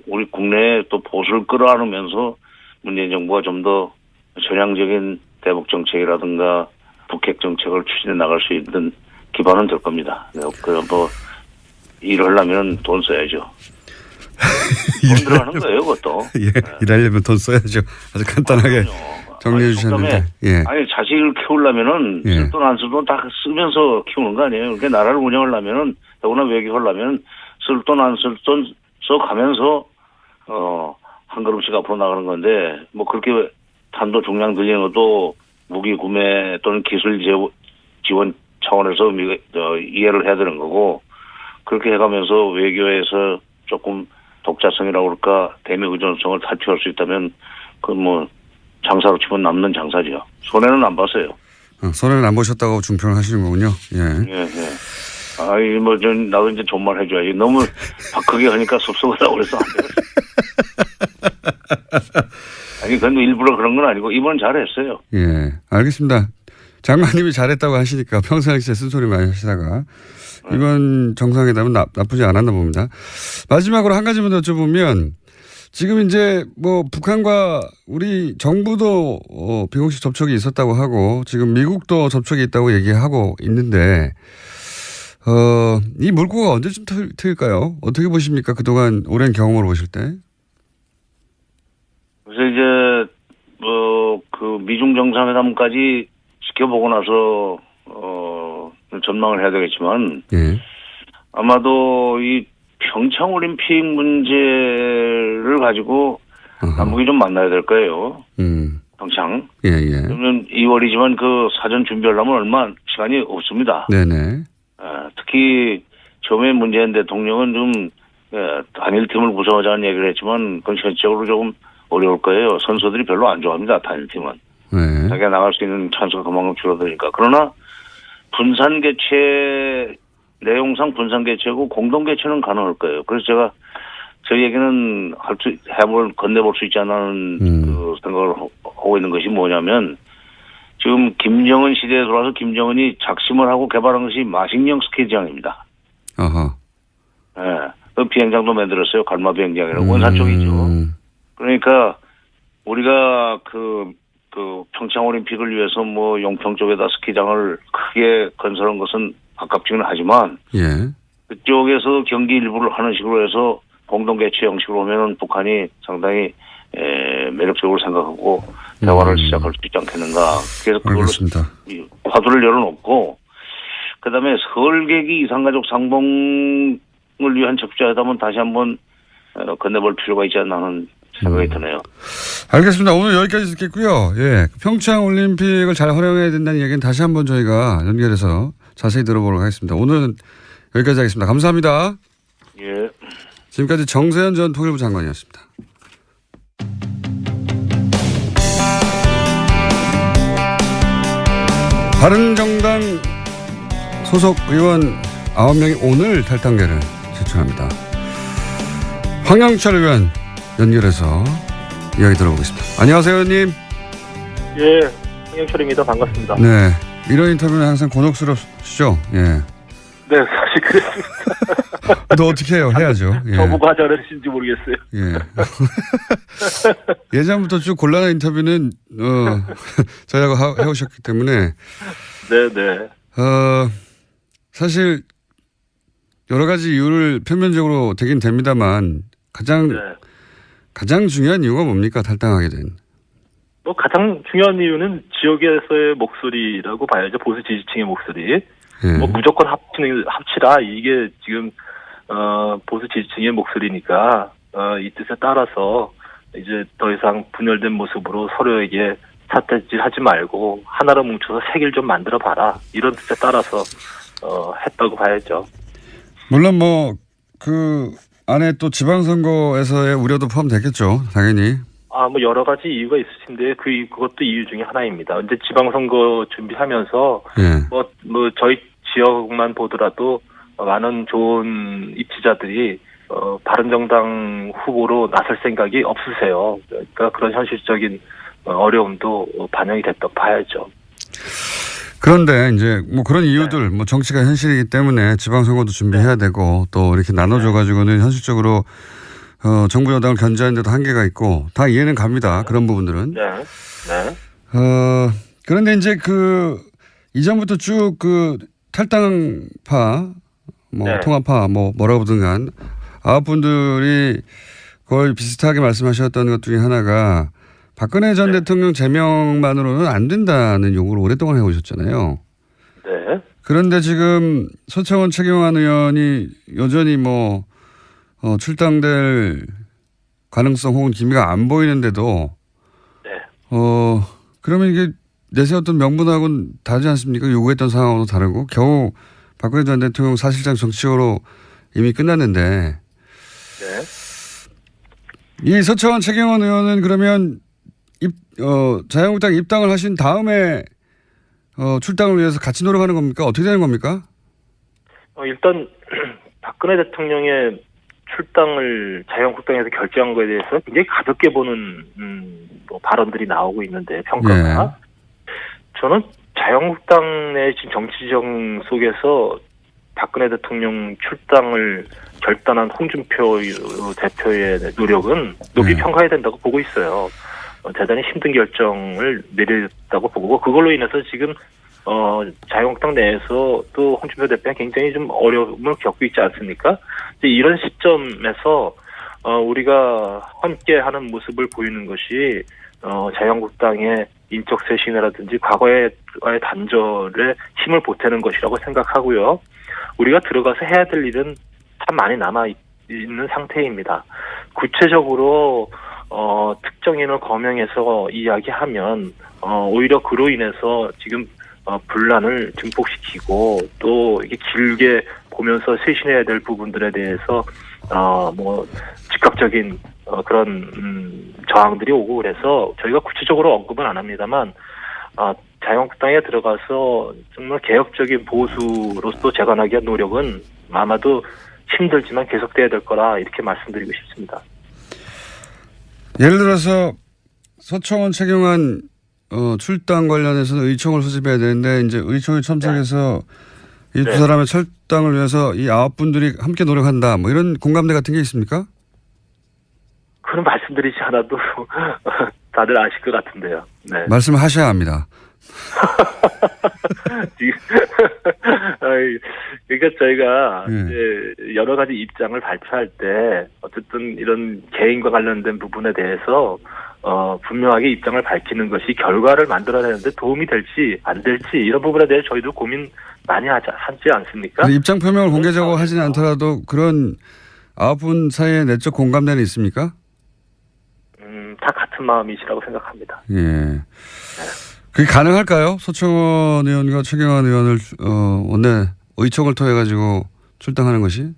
우리 국내에 또 보수를 끌어안으면서 문재인 정부가 좀 더 전향적인 대북 정책이라든가 북핵 정책을 추진해 나갈 수 있는 기반은 될 겁니다. 일하려면 돈 써야죠. 돈 들어가는 거예요, 그것도. 예, 일하려면 돈 써야죠. 아주 간단하게 정리해 주셨는데. 예. 아니, 자식을 키우려면은 쓸 돈 안 쓸 돈 다 쓰면서 키우는 거 아니에요. 그러니까 나라를 운영하려면은, 더구나 외교하려면 쓸 돈 안 쓸 돈 써가면서, 한 걸음씩 앞으로 나가는 건데, 그렇게 탄도 중량 늘리는 것도 무기 구매 또는 기술 지원 차원에서 이해를 해야 되는 거고, 그렇게 해가면서 외교에서 조금 독자성이라고 그럴까, 대미 의존성을 탈피할 수 있다면, 장사로 치면 남는 장사죠. 손해는 안 봤어요. 손해는 안 보셨다고 중평을 하시는 거군요. 예. 예. 나도 이제 존말 해줘야지. 너무 크게 하니까 섭섭하다고 그래서 안 돼요. 아니, 그건 일부러 그런 건 아니고 이번은 잘했어요. 예, 알겠습니다. 장관님이 잘했다고 하시니까 평상시에 쓴소리 많이 하시다가 이번 정상회담은 나쁘지 않았나 봅니다. 마지막으로 한 가지만 더 여쭤보면 지금 이제 뭐 북한과 우리 정부도 비공식 접촉이 있었다고 하고 지금 미국도 접촉이 있다고 얘기하고 있는데 이 물꼬가 언제쯤 트일까요? 어떻게 보십니까? 그동안 오랜 경험으로 보실 때. 그래서 이제 그 미중 정상회담까지 지켜보고 나서 전망을 해야 되겠지만 예. 아마도 이 평창 올림픽 문제를 가지고 남북이 좀 만나야 될 거예요. 평창. 예, 예. 그러면 2월이지만 그 사전 준비하려면 얼마 시간이 없습니다. 네네. 특히 처음에 문재인 대통령은 좀 단일팀을 구성하자는 얘기를 했지만 그건 현실적으로 조금 어려울 거예요. 선수들이 별로 안 좋아합니다. 단일팀은. 네. 자기가 나갈 수 있는 찬스가 그만큼 줄어드니까. 그러나 분산 개최 내용상 분산 개최고 공동 개최는 가능할 거예요. 그래서 제가 저희에게는 건네볼 수 있지 않은 그 생각을 하고 있는 것이 뭐냐면 지금 김정은 시대에 돌아서 김정은이 작심을 하고 개발한 것이 마식령 스키장입니다. 아하. 예. 그 비행장도 만들었어요. 갈마 비행장이라고 원산 쪽이죠. 그러니까 우리가 그 평창 올림픽을 위해서 뭐 용평 쪽에다 스키장을 크게 건설한 것은 아깝지는 하지만 예. 그쪽에서 경기 일부를 하는 식으로 해서 공동 개최 형식으로 하면은 북한이 상당히 매력적으로 생각하고 대화를 시작할 수 있지 않겠는가. 그래서 그걸로 알겠습니다. 화두를 열어놓고 그다음에 설계기 이산가족 상봉을 위한 적자회담은 다시 한번 건네볼 필요가 있지 않나 하는 생각이 드네요. 알겠습니다. 오늘 여기까지 듣겠고요. 예. 평창 올림픽을 잘 활용해야 된다는 얘기는 다시 한번 저희가 연결해서 자세히 들어보도록 하겠습니다. 오늘은 여기까지 하겠습니다. 감사합니다. 예. 지금까지 정세현 전 통일부 장관이었습니다. 바른정당 소속 의원 9명이 오늘 탈당계를 제출합니다. 황영철 의원 연결해서 이야기 들어보겠습니다. 안녕하세요, 의원님. 예, 황영철입니다. 반갑습니다. 네, 이런 인터뷰는 항상 곤혹스럽시죠? 예. 네, 사실 그랬습니다. 또 어떻게 해요? 해야죠. 예. 저보고 하자는지 모르겠어요. 예. 예전부터 쭉 곤란한 인터뷰는 저희하고 해오셨기 때문에 네네. 사실 여러 가지 이유를 표면적으로 되긴 됩니다만 가장 중요한 이유가 뭡니까? 탈당하게 된. 뭐 가장 중요한 이유는 지역에서의 목소리라고 봐야죠. 보수 지지층의 목소리. 예. 뭐 무조건 합치라 이게 지금 보수 지지층의 목소리니까 이 뜻에 따라서 이제 더 이상 분열된 모습으로 서로에게 삿대질하지 말고 하나로 뭉쳐서 색을 좀 만들어 봐라 이런 뜻에 따라서 했다고 봐야죠. 물론 뭐 그 안에 또 지방선거에서의 우려도 포함됐겠죠, 당연히. 뭐 여러 가지 이유가 있을 텐데 그것도 이유 중에 하나입니다. 이제 지방선거 준비하면서 예. 뭐 저희 지역만 보더라도 많은 좋은 입지자들이 바른정당 후보로 나설 생각이 없으세요. 그러니까 그런 현실적인 어려움도 반영이 됐다고 봐야죠. 그런데 이제 뭐 그런 이유들, 뭐 정치가 현실이기 때문에 지방선거도 준비해야 되고 또 이렇게 나눠줘가지고는 현실적으로 정부 여당을 견제하는데도 한계가 있고 다 이해는 갑니다. 그런 부분들은. 네. 그런데 이제 이전부터 쭉 탈당파, 네. 통합파, 뭐라고 보든 간 9분들이 거의 비슷하게 말씀하셨던 것 중에 하나가 박근혜 전 대통령 제명만으로는 안 된다는 요구를 오랫동안 해오셨잖아요. 네. 그런데 지금 서청원 최경환 의원이 여전히 출당될 가능성 혹은 기미가 안 보이는데도 네. 그러면 이게 내세웠던 명분하고는 다르지 않습니까? 요구했던 상황하고도 다르고 겨우 박근혜 전 대통령 사실상 정치적으로 이미 끝났는데 이 서청원 최경환 의원은 그러면 자유한국당 입당을 하신 다음에 출당을 위해서 같이 노력하는 겁니까? 어떻게 되는 겁니까? 일단 박근혜 대통령의 출당을 자유한국당에서 결정한 거에 대해서 굉장히 가볍게 보는 뭐 발언들이 나오고 있는데 평가가 저는 자유한국당의 지금 정치정 속에서 박근혜 대통령 출당을 결단한 홍준표 대표의 노력은 높이 평가해야 된다고 보고 있어요. 대단히 힘든 결정을 내렸다고 보고 그걸로 인해서 지금 자유한국당 내에서 또 홍준표 대표가 굉장히 좀 어려움을 겪고 있지 않습니까? 이제 이런 시점에서 우리가 함께하는 모습을 보이는 것이 자유한국당의 인적 쇄신이라든지 과거의 단절에 힘을 보태는 것이라고 생각하고요. 우리가 들어가서 해야 될 일은 참 많이 남아 있는 상태입니다. 구체적으로 특정인을 거명해서 이야기하면 오히려 그로 인해서 지금 분란을 증폭시키고 또 이게 길게 보면서 쇄신해야 될 부분들에 대해서 뭐 즉각적인 그런 저항들이 오고 그래서 저희가 구체적으로 언급은 안 합니다만 자유한국당에 들어가서 정말 개혁적인 보수로서 재건하기 위한 노력은 아마도 힘들지만 계속돼야 될 거라 이렇게 말씀드리고 싶습니다. 예를 들어서 서청원 최경환 출당 관련해서는 의총을 소집해야 되는데 이제 의총에 참석해서 이 두 사람의 철당을 위해서 이 9분들이 함께 노력한다. 뭐 이런 공감대 같은 게 있습니까? 그런 말씀드리지 않아도 다들 아실 것 같은데요. 네. 말씀하셔야 합니다. 그러니까 저희가 이제 여러 가지 입장을 발표할 때 어쨌든 이런 개인과 관련된 부분에 대해서 분명하게 입장을 밝히는 것이 결과를 만들어내는데 도움이 될지 안 될지 이런 부분에 대해 저희도 고민 많이 하지 않습니까? 입장 표명을 공개적으로 하지는 않더라도 그런 9분 사이에 내적 공감대는 있습니까? 다 같은 마음이시라고 생각합니다. 예. 그게 가능할까요? 서청원 의원과 최경환 의원을 원내 의총을 통해 가지고 출당하는 것이?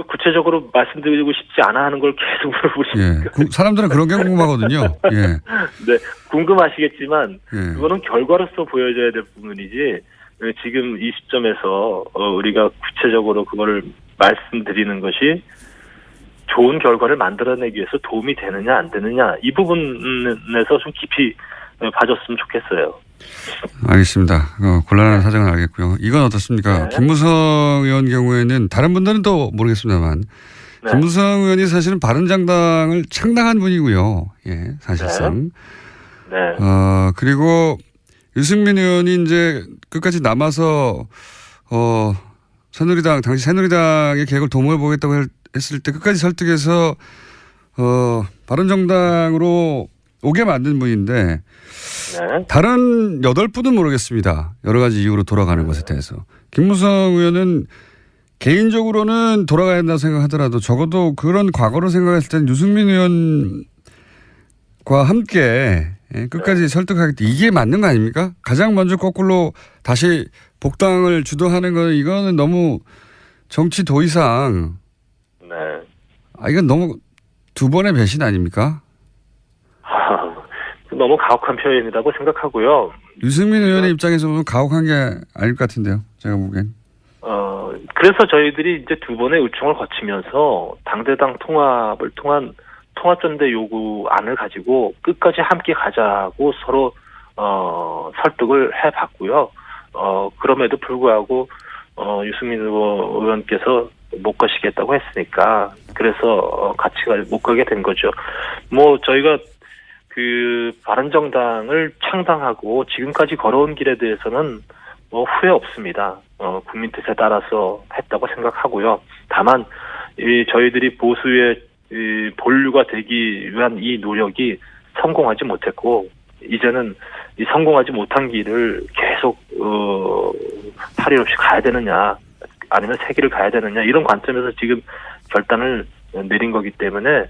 구체적으로 말씀드리고 싶지 않아 하는 걸 계속 물어보시니까. 예. 사람들은 그런 게 궁금하거든요. 예. 네, 궁금하시겠지만 예. 그거는 결과로서 보여져야 될 부분이지 지금 이 시점에서 우리가 구체적으로 그거를 말씀드리는 것이 좋은 결과를 만들어내기 위해서 도움이 되느냐 안 되느냐 이 부분에서 좀 깊이 봐줬으면 좋겠어요. 알겠습니다. 곤란한 사정은 알겠고요. 이건 어떻습니까? 네. 김무성 의원 경우에는 다른 분들은 또 모르겠습니다만 네. 김무성 의원이 사실은 바른정당을 창당한 분이고요. 예, 사실상. 네. 그리고 유승민 의원이 이제 끝까지 남아서 당시 새누리당의 계획을 도모해 보겠다고 했을 때 끝까지 설득해서 바른정당으로 오게 만든 분인데 네. 다른 8분은 모르겠습니다. 여러 가지 이유로 돌아가는 것에 대해서. 김무성 의원은 개인적으로는 돌아가야 한다고 생각하더라도 적어도 그런 과거로 생각했을 때는 유승민 의원과 함께 끝까지 설득하겠다. 이게 맞는 거 아닙니까? 가장 먼저 거꾸로 다시 복당을 주도하는 건 이거는 너무 정치 도의상 이건 너무 두 번의 배신 아닙니까? 너무 가혹한 표현이라고 생각하고요. 유승민 의원의 입장에서 보면 가혹한 게 아닐 것 같은데요. 제가 보기엔. 그래서 저희들이 이제 두 번의 의총을 거치면서 당대당 통합을 통한 통합전대 요구안을 가지고 끝까지 함께 가자고 서로 설득을 해봤고요. 그럼에도 불구하고 유승민 의원께서 못 가시겠다고 했으니까 그래서 같이 못 가게 된 거죠. 뭐 저희가 그 바른정당을 창당하고 지금까지 걸어온 길에 대해서는 뭐 후회 없습니다. 국민 뜻에 따라서 했다고 생각하고요. 다만 저희들이 보수의 본류가 되기 위한 이 노력이 성공하지 못했고 이제는 이 성공하지 못한 길을 계속 탈일 없이 가야 되느냐 아니면 새 길을 가야 되느냐 이런 관점에서 지금 결단을 내린 거기 때문에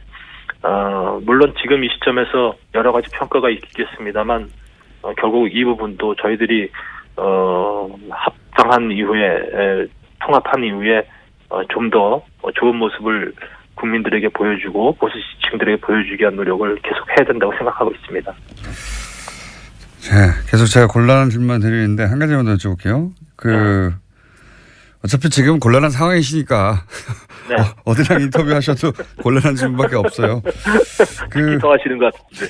물론 지금 이 시점에서 여러 가지 평가가 있겠습니다만 결국 이 부분도 저희들이 합당한 이후에 통합한 이후에 좀 더 좋은 모습을 국민들에게 보여주고 보수 지층들에게 보여주기 위한 노력을 계속 해야 된다고 생각하고 있습니다. 네, 계속 제가 곤란한 질문만 드리는데 한 가지만 더 여쭤볼게요. 어차피 지금 곤란한 상황이시니까 네. 어디랑 인터뷰하셔도 곤란한 질문밖에 없어요. 기뻐하시는 것 같은데.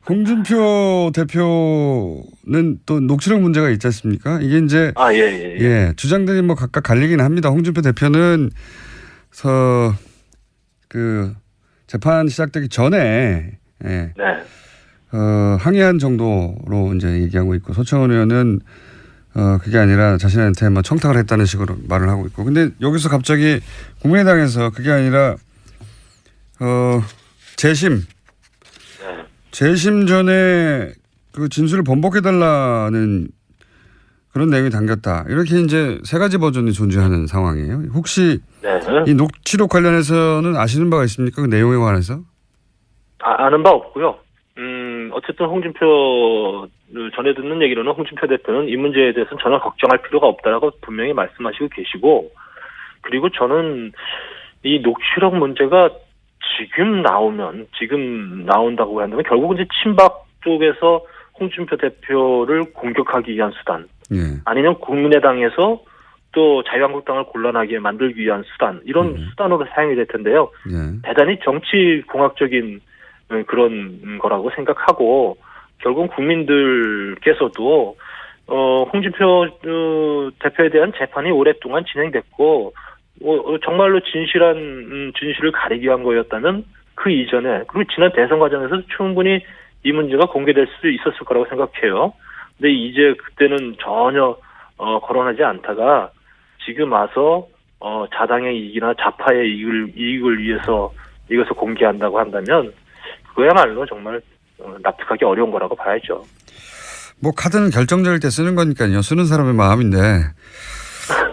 홍준표 대표는 또 녹취록 문제가 있지 않습니까? 이게 이제 예, 주장들이 뭐 각각 갈리긴 합니다. 홍준표 대표는 그 재판 시작되기 전에 예, 항의한 정도로 이제 얘기하고 있고 소청원 의원은 그게 아니라 자신한테 뭐 청탁을 했다는 식으로 말을 하고 있고. 근데 여기서 갑자기 국민의당에서 그게 아니라 재심 전에 그 진술을 번복해달라는 그런 내용이 담겼다. 이렇게 이제 세 가지 버전이 존재하는 상황이에요. 혹시 이 녹취록 관련해서는 아시는 바가 있습니까? 그 내용에 관해서? 아는 바 없고요. 어쨌든 홍준표를 전해 듣는 얘기로는 홍준표 대표는 이 문제에 대해서는 전혀 걱정할 필요가 없다라고 분명히 말씀하시고 계시고, 그리고 저는 이 녹취록 문제가 지금 나온다고 한다면 결국은 이제 친박 쪽에서 홍준표 대표를 공격하기 위한 수단, 아니면 국민의당에서 또 자유한국당을 곤란하게 만들기 위한 수단, 이런 수단으로 사용이 될 텐데요. 대단히 정치공학적인 그런 거라고 생각하고, 결국 국민들께서도 홍준표 대표에 대한 재판이 오랫동안 진행됐고 정말로 진실을 가리기 위한 거였다면 그 이전에, 그리고 지난 대선 과정에서 충분히 이 문제가 공개될 수 있었을 거라고 생각해요. 근데 이제 그때는 전혀 거론하지 않다가 지금 와서 자당의 이익이나 좌파의 이익을 위해서 이것을 공개한다고 한다면 그야말로 정말 납득하기 어려운 거라고 봐야죠. 뭐 카드는 결정적일 때 쓰는 거니까요. 쓰는 사람의 마음인데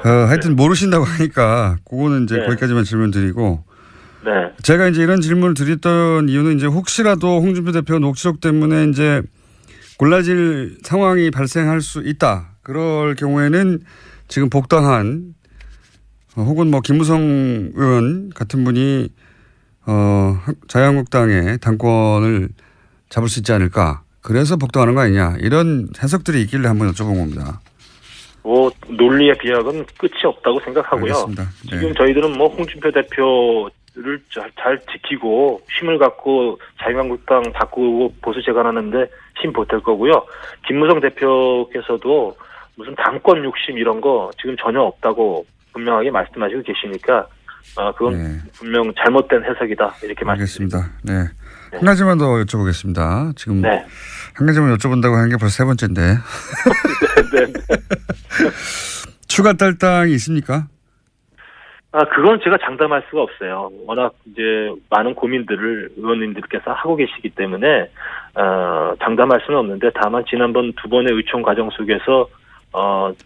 하여튼 모르신다고 하니까 그거는 이제 거기까지만 질문드리고, 제가 이제 이런 질문을 드렸던 이유는 이제 혹시라도 홍준표 대표 녹취록 때문에 이제 골라질 상황이 발생할 수 있다. 그럴 경우에는 지금 복당한 혹은 뭐 김무성 의원 같은 분이 자유한국당의 당권을 잡을 수 있지 않을까. 그래서 복당하는 거 아니냐. 이런 해석들이 있길래 한번 여쭤본 겁니다. 논리의 비약은 끝이 없다고 생각하고요. 알겠습니다. 지금 저희들은 뭐 홍준표 대표를 잘 지키고 힘을 갖고 자유한국당 바꾸고 보수 재건하는데 힘 보탤 거고요. 김무성 대표께서도 무슨 당권 욕심 이런 거 지금 전혀 없다고 분명하게 말씀하시고 계시니까 그건 분명 잘못된 해석이다 이렇게 말씀드립니다. 알겠습니다. 한 가지만 더 여쭤보겠습니다. 지금 한 가지만 여쭤본다고 하는 게 벌써 세 번째인데. 추가 탈당이 있습니까? 그건 제가 장담할 수가 없어요. 워낙 이제 많은 고민들을 의원님들께서 하고 계시기 때문에 장담할 수는 없는데, 다만 지난번 두 번의 의총 과정 속에서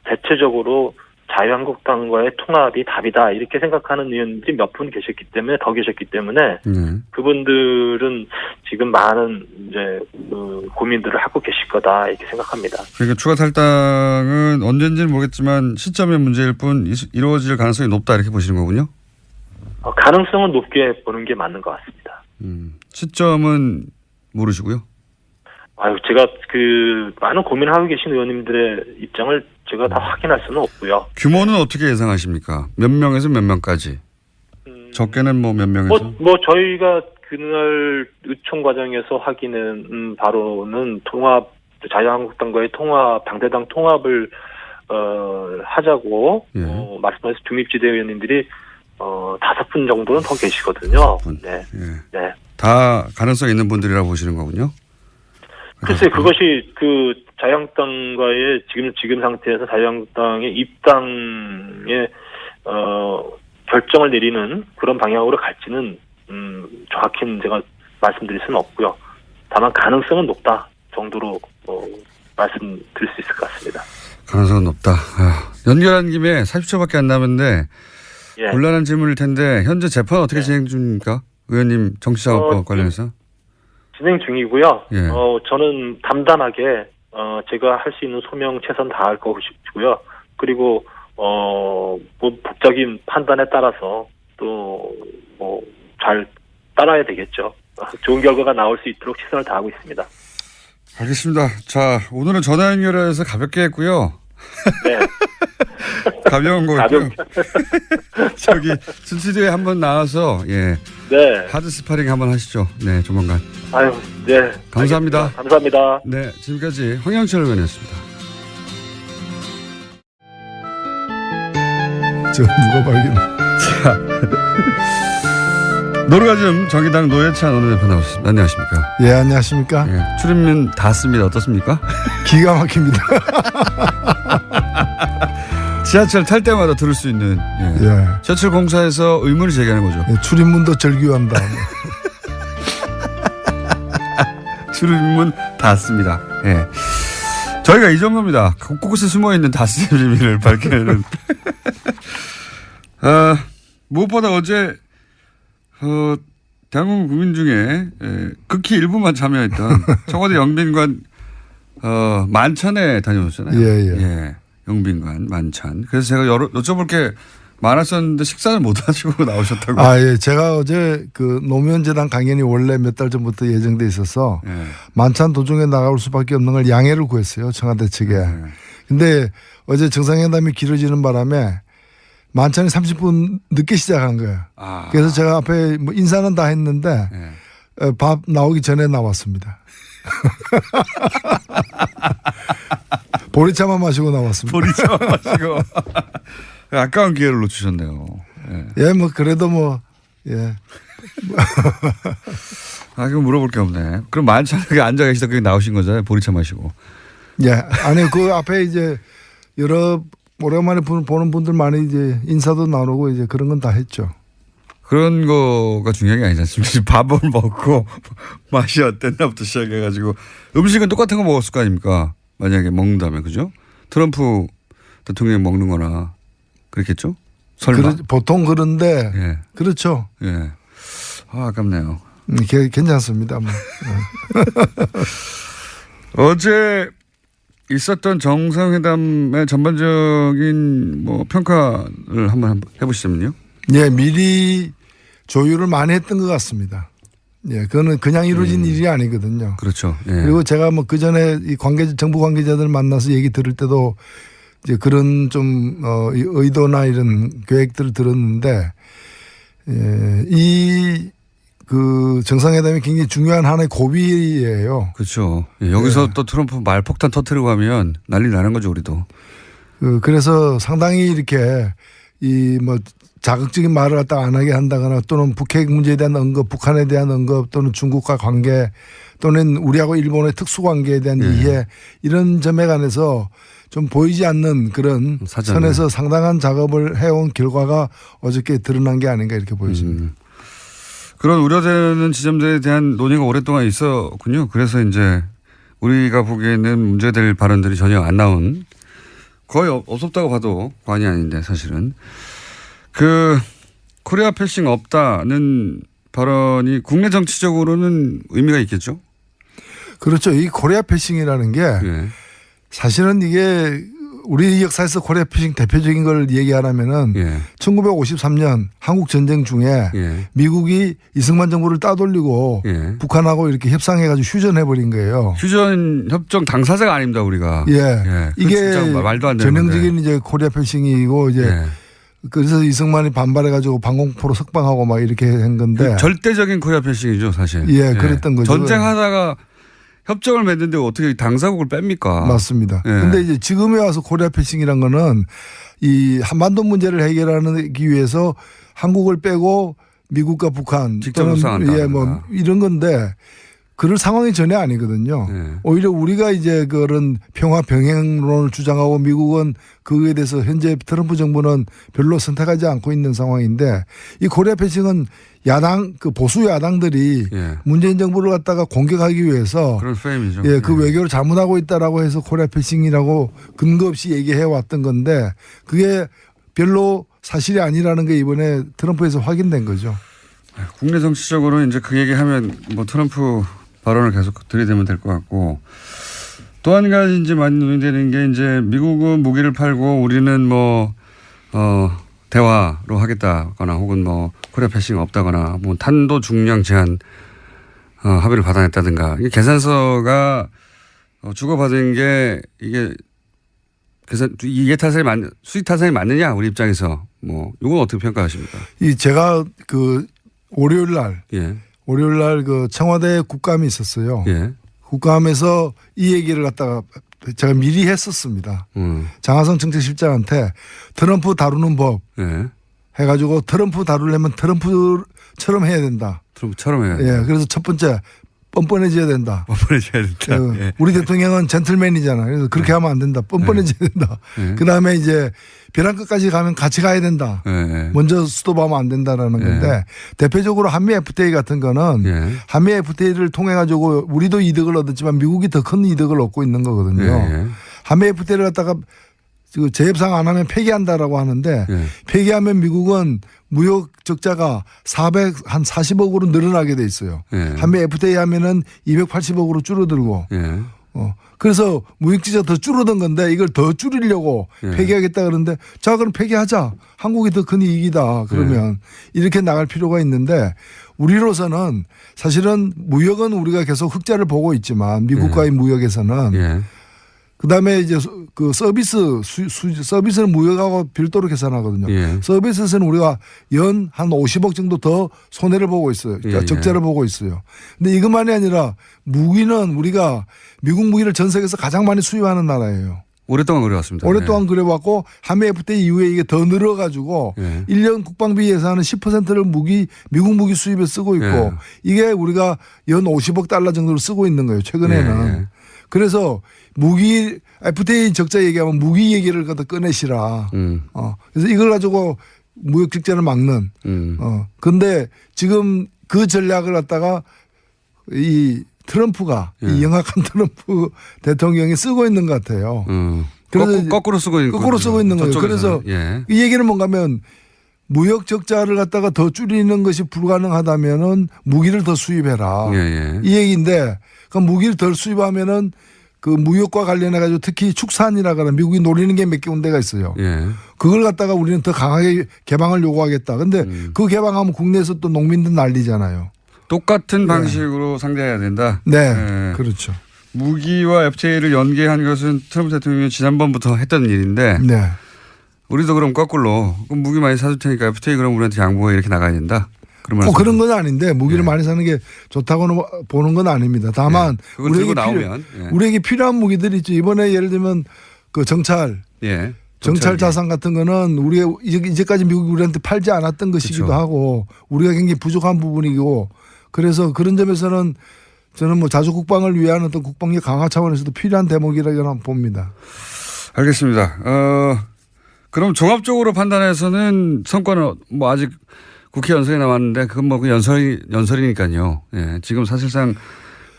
대체적으로 자유한국당과의 통합이 답이다 이렇게 생각하는 의원들이 몇 분 계셨기 때문에 그분들은 지금 많은 이제 고민들을 하고 계실 거다 이렇게 생각합니다. 그러니까 추가 탈당은 언제인지는 모르겠지만 시점의 문제일 뿐 이루어질 가능성이 높다 이렇게 보시는 거군요. 가능성은 높게 보는 게 맞는 것 같습니다. 시점은 모르시고요. 제가 많은 고민을 하고 계신 의원님들의 입장을 제가 다 확인할 수는 없고요. 규모는 어떻게 예상하십니까? 몇 명에서 몇 명까지? 적게는 뭐 몇 명에서? 저희가 그날 의총 과정에서 확인한 바로는 자유한국당과의 당대당 통합을 하자고 말씀하신 중립지대 의원님들이 5분 정도는 더 계시거든요. 5분. 다 가능성 있는 분들이라고 보시는 거군요. 글쎄, 그것이 자유한국당과의 지금 상태에서 자유한국당의 입당의 결정을 내리는 그런 방향으로 갈지는 정확히는 제가 말씀드릴 수는 없고요. 다만 가능성은 높다 정도로 말씀드릴 수 있을 것 같습니다. 가능성은 높다. 연결한 김에 40초밖에 안 남았는데 곤란한 질문일 텐데 현재 재판 어떻게 진행 중입니까? 의원님 정치자금법 관련해서? 진행 중이고요. 저는 담담하게 제가 할 수 있는 소명 최선 다할 것이고요. 그리고 법적인 판단에 따라서 또 잘 따라야 되겠죠. 좋은 결과가 나올 수 있도록 최선을 다하고 있습니다. 알겠습니다. 자, 오늘은 전화 연결해서 가볍게 했고요. 가벼운 거고요. 저기 스튜디오에 한번 나와서 예. 네. 하드 스파링 한번 하시죠. 네, 조만간. 아유, 네. 감사합니다. 알겠습니다. 감사합니다. 네, 지금까지 황영철 의원이었습니다. 저 누가 발견? 자, 노르가즘 정의당 노회찬 원내대표 나오셨습니다. 안녕하십니까? 예, 안녕하십니까? 예, 출입문 닫습니다. 어떻습니까? 기가 막힙니다. 지하철 탈 때마다 들을 수 있는 예. 예. 지하철 공사에서 의문을 제기하는 거죠. 예, 출입문도 절규한다. 출입문 닫습니다. 예. 저희가 이 정도입니다. 곳곳에 숨어있는 닫스의 비밀을 밝혀내는. 무엇보다 어제 대한민국 국민 중에 극히 일부만 참여했던 청와대 영빈관 만찬에 다녀오셨잖아요. 예. 영빈관 만찬. 그래서 제가 여쭤볼 게 많았었는데 식사를 못 하시고 나오셨다고. 아, 예. 제가 어제 그 노무현재단 강연이 원래 몇 달 전부터 예정돼 있어서 예. 만찬 도중에 나갈 수밖에 없는 걸 양해를 구했어요. 청와대 측에. 근데 어제 정상회담이 길어지는 바람에 만찬이 30분 늦게 시작한 거예요. 아. 그래서 제가 앞에 뭐 인사는 다 했는데 밥 나오기 전에 나왔습니다. 보리차만 마시고 나왔습니다. 보리차 마시고. 아까운 기회를 놓치셨네요. 예, 뭐 그래도 뭐 예. 아, 그럼 물어볼 게 없네. 그럼 만찬에 앉아 계시다 그게 나오신 거잖아요. 보리차 마시고. 예, 아니 그 앞에 이제 여러 오랜만에 보는 분들 많이 이제 인사도 나누고 이제 그런 건 다 했죠. 그런 거가 중요한 게 아니지 않습니까? 밥을 먹고 맛이 어땠나부터 시작해가지고 음식은 똑같은 거 먹었을 거 아닙니까? 만약에 먹는다면 그죠? 트럼프 대통령이 먹는 거나 그렇겠죠? 설마? 보통 그런데 예. 그렇죠. 예. 아, 아깝네요. 괜찮습니다. 뭐. 어제 있었던 정상회담의 전반적인 뭐 평가를 한번 해보시면요. 예, 미리 조율을 많이 했던 것 같습니다. 예, 그거는 그냥 이루어진 일이 아니거든요. 그렇죠. 예. 그리고 제가 뭐 그 전에 이 정부 관계자들 만나서 얘기 들을 때도 이제 그런 좀 의도나 이런 계획들을 들었는데 이 그 정상회담이 굉장히 중요한 하나의 고비예요. 그렇죠. 예, 여기서 또 트럼프 말폭탄 터뜨리고 하면 난리 나는 거죠, 우리도. 그래서 상당히 이렇게 이 뭐 자극적인 말을 갖다 안 하게 한다거나 또는 북핵 문제에 대한 언급, 북한에 대한 언급 또는 중국과 관계 또는 우리하고 일본의 특수관계에 대한 이해 이런 점에 관해서 좀 보이지 않는 그런 사전에. 선에서 상당한 작업을 해온 결과가 어저께 드러난 게 아닌가 이렇게 보여집니다. 그런 우려되는 지점들에 대한 논의가 오랫동안 있었군요. 그래서 이제 우리가 보기에는 문제될 발언들이 전혀 안 나온 거의 없었다고 봐도 과언이 아닌데 사실은 그 코리아 패싱 없다는 발언이 국내 정치적으로는 의미가 있겠죠? 그렇죠. 이 코리아 패싱이라는 게 사실은 이게 우리 역사에서 코리아 패싱 대표적인 걸 얘기하라면은 1953년 한국 전쟁 중에 미국이 이승만 정부를 따돌리고 북한하고 이렇게 협상해가지고 휴전해버린 거예요. 휴전 협정 당사자가 아닙니다 우리가. 이게 말도 안 되는 전형적인 건데. 이제 코리아 패싱이고 이제 그래서 이승만이 반발해가지고 방공포로 석방하고 막 이렇게 한 건데. 그 절대적인 코리아 패싱이죠 사실. 그랬던 거죠. 전쟁하다가 협정을 맺는데 어떻게 당사국을 뺍니까? 맞습니다. 그런데 이제 지금에 와서 코리아 패싱이란 거는 이 한반도 문제를 해결하기 위해서 한국을 빼고 미국과 북한 직접 협상한다. 뭐 이런 건데 그럴 상황이 전혀 아니거든요. 오히려 우리가 이제 그런 평화 병행론을 주장하고 미국은 그거에 대해서 현재 트럼프 정부는 별로 선택하지 않고 있는 상황인데 이 코리아 패싱은 야당 그 보수 야당들이 문재인 정부를 갖다가 공격하기 위해서 그런 프레임이죠. 그 외교를 잘못하고 있다라고 해서 코리아 패싱이라고 근거 없이 얘기해 왔던 건데 그게 별로 사실이 아니라는 게 이번에 트럼프에서 확인된 거죠. 국내 정치적으로 이제 그 얘기하면 뭐 트럼프 발언을 계속 들이대면 될 것 같고 또 한 가지 이제 많이 논의되는 게 이제 미국은 무기를 팔고 우리는 뭐 대화로 하겠다거나 혹은 뭐 코리아 패싱 없다거나 뭐 탄도 중량 제한 합의를 받아냈다든가 이게 계산서가 주고받은 게 이게 그래서 이게 수익 타산이 맞느냐 우리 입장에서 뭐 이건 어떻게 평가하십니까? 제가 그 월요일 날 예. 그 청와대 국감이 있었어요. 예. 국감에서 이 얘기를 갖다가 제가 미리 했었습니다. 장하성 정책실장한테 트럼프 다루는 법 예. 해가지고 트럼프 다루려면 트럼프처럼 해야 된다. 트럼프처럼 해야 된다. 예. 그래서 첫 번째 뻔뻔해져야 된다. 뻔뻔해져야 된다. 예. 우리 대통령은 젠틀맨이잖아. 그래서 그렇게 하면 안 된다. 뻔뻔해져야 된다. 그 다음에 이제 벼랑 끝까지 가면 같이 가야 된다. 먼저 스톱하면 안 된다라는 건데 대표적으로 한미 FTA 같은 거는 한미 FTA를 통해 가지고 우리도 이득을 얻었지만 미국이 더 큰 이득을 얻고 있는 거거든요. 한미 FTA를 갖다가 재협상 안 하면 폐기한다라고 하는데 폐기하면 미국은 무역 적자가 40억으로 늘어나게 돼 있어요. 한미 FTA 하면은 280억으로 줄어들고. 그래서 무역지가 더 줄어든 건데 이걸 더 줄이려고 폐기하겠다 그러는데 자 그럼 폐기하자. 한국이 더 큰 이익이다. 그러면 이렇게 나갈 필요가 있는데 우리로서는 사실은 무역은 우리가 계속 흑자를 보고 있지만 미국과의 무역에서는 그다음에 이제 그 서비스는 무역하고 별도로 계산하거든요. 서비스에서는 우리가 연 한 50억 정도 더 손해를 보고 있어요. 그러니까 적자를 보고 있어요. 근데 이것만이 아니라 무기는 우리가 미국 무기를 전 세계에서 가장 많이 수입하는 나라예요. 오랫동안 그래왔습니다. 오랫동안 그래왔고 한미 FTA 이후에 이게 더 늘어가지고 1년 국방비 예산은 10%를 미국 무기 수입에 쓰고 있고 이게 우리가 연 50억 달러 정도를 쓰고 있는 거예요. 최근에는. 그래서 무기 FTA 적자 얘기하면 무기 얘기를 갖다 꺼내시라. 그래서 이걸 가지고 무역 적자를 막는. 근데 지금 그 전략을 갖다가 이 트럼프가 이 영악한 트럼프 대통령이 쓰고 있는 것 같아요. 그래서 거꾸로 쓰고 있는 거예요. 그래서 이 얘기는 뭔가 하면 무역 적자를 갖다가 더 줄이는 것이 불가능하다면은 무기를 더 수입해라. 이 얘기인데 그 무기를 덜 수입하면은 그 무역과 관련해 가지고 특히 축산이라거나 미국이 노리는 게 몇 개 군데가 있어요. 그걸 갖다가 우리는 더 강하게 개방을 요구하겠다. 근데 그 개방하면 국내에서 또 농민들 난리잖아요. 똑같은 방식으로 상대해야 된다. 네. 그렇죠. 무기와 FTA를 연계한 것은 트럼프 대통령이 지난번부터 했던 일인데 우리도 그럼 거꾸로 그럼 무기 많이 사줄 테니까 FTA 그럼 우리한테 양보해 이렇게 나가야 된다. 그런 건 아닌데 무기를 많이 사는 게 좋다고는 보는 건 아닙니다. 다만 우리에게 필요한 무기들이 있죠. 이번에 예를 들면 그 정찰 자산 같은 거는 우리가 이제까지 미국이 우리한테 팔지 않았던 것이기도 하고 우리가 굉장히 부족한 부분이고 그래서 그런 점에서는 저는 뭐 자주 국방을 위한 어떤 국방력 강화 차원에서도 필요한 대목이라고 봅니다. 알겠습니다. 그럼 종합적으로 판단해서는 성과는 뭐 아직 국회 연설이 남았는데 그건 뭐 연설이니까요. 지금 사실상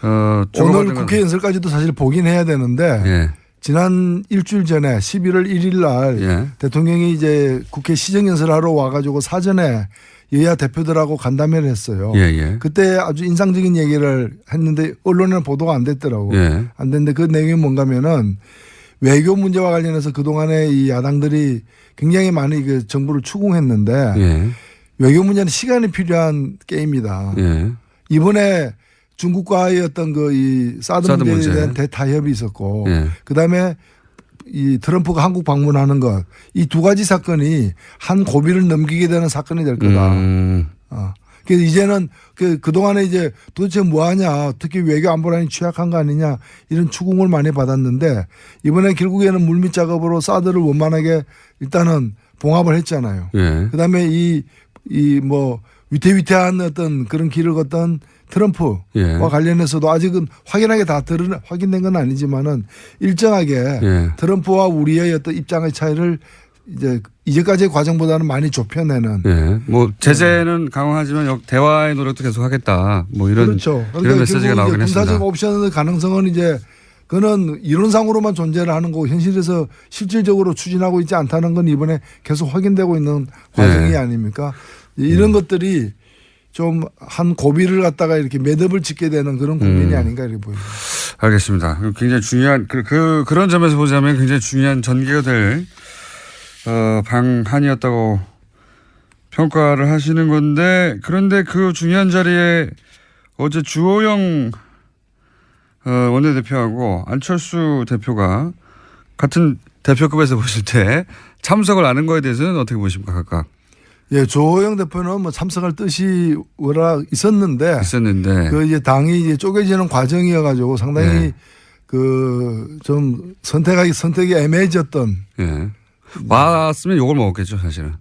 오늘 국회 연설까지도 사실 보긴 해야 되는데 지난 일주일 전에 11월 1일 날 대통령이 이제 국회 시정연설하러 와가지고 사전에 여야 대표들하고 간담회를 했어요. 그때 아주 인상적인 얘기를 했는데 언론에는 보도가 안 됐더라고요. 안 됐는데 그 내용이 뭔가면은 외교 문제와 관련해서 그동안에 이 야당들이 굉장히 많이 그 정부를 추궁했는데 외교 문제는 시간이 필요한 게임이다. 이번에 중국과의 어떤 이 사드 문제에 대한 대타협이 있었고 그다음에 이 트럼프가 한국 방문하는 것 이 두 가지 사건이 한 고비를 넘기게 되는 사건이 될 거다. 그래서 이제는 그동안에 이제 도대체 뭐 하냐 특히 외교 안보란이 취약한 거 아니냐 이런 추궁을 많이 받았는데 이번에 결국에는 물밑 작업으로 사드를 원만하게 일단은 봉합을 했잖아요. 그다음에 이 뭐 위태위태한 어떤 그런 길을 걷던 트럼프와 관련해서도 아직은 확연하게 다 확인된 건 아니지만은 일정하게 트럼프와 우리의 어떤 입장의 차이를 이제까지의 과정보다는 많이 좁혀내는. 뭐 제재는 강화하지만 대화의 노력도 계속하겠다. 뭐 이런 그렇죠. 이런 메시지가 나오긴 했습니다. 군사적 옵션의 가능성은 이제 그거는 이론상으로만 존재를 하는 거고 현실에서 실질적으로 추진하고 있지 않다는 건 이번에 계속 확인되고 있는 과정이 아닙니까? 이런 것들이 좀 한 고비를 갖다가 이렇게 매듭을 짓게 되는 그런 국면이 아닌가 이렇게 보입니다. 알겠습니다. 굉장히 중요한 그런 점에서 보자면 굉장히 중요한 전개가 될 방한이었다고 평가를 하시는 건데 그런데 그 중요한 자리에 어제 주호영 원내대표하고 안철수 대표가 같은 대표급에서 보실 때 참석을 안 한 거에 대해서는 어떻게 보십니까 각각? 예, 조호영 대표는 뭐 참석할 뜻이 워낙 있었는데 그 이제 당이 이제 쪼개지는 과정이어가지고 상당히 네. 그 좀 선택이 애매해졌던. 예. 왔으면 욕을 먹었겠죠 사실은.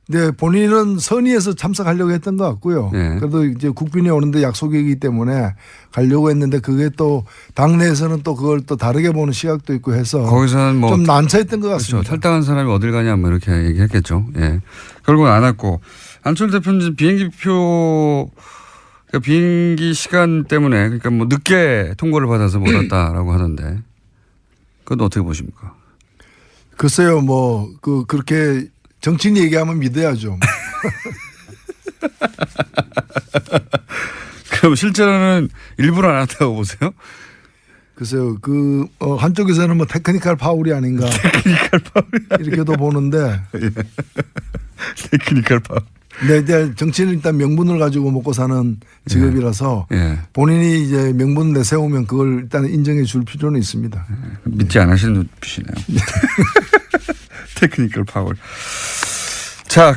네, 본인은 선의에서 참석하려고 했던 것 같고요. 네. 그래도 이제 국빈이 오는데 약속이기 때문에 가려고 했는데 그게 또 당내에서는 또 그걸 또 다르게 보는 시각도 있고 해서 거기서는 뭐 좀 난처했던 것 같습니다. 그렇죠. 탈당한 사람이 어딜 가냐 뭐 이렇게 얘기했겠죠. 예. 결국은 안 왔고 안철 대표는 비행기표 그러니까 비행기 시간 때문에 그러니까 뭐 늦게 통보를 받아서 못 왔다라고 하는데 그건 어떻게 보십니까? 글쎄요, 뭐 그렇게 정치인 얘기하면 믿어야죠. 그럼 실제로는 일부러 안 왔다고 보세요? 글쎄요, 한쪽에서는 뭐 테크니컬 파울이 아닌가. 테크니컬 파울이 이렇게도 보는데. 예. 테크니컬 파울. 네, 이제 정치는 일단 명분을 가지고 먹고 사는 직업이라서 예. 본인이 이제 명분 내세우면 그걸 일단 인정해 줄 필요는 있습니다. 믿지 않으시는 눈빛이네요. 테크니컬 파울. 자,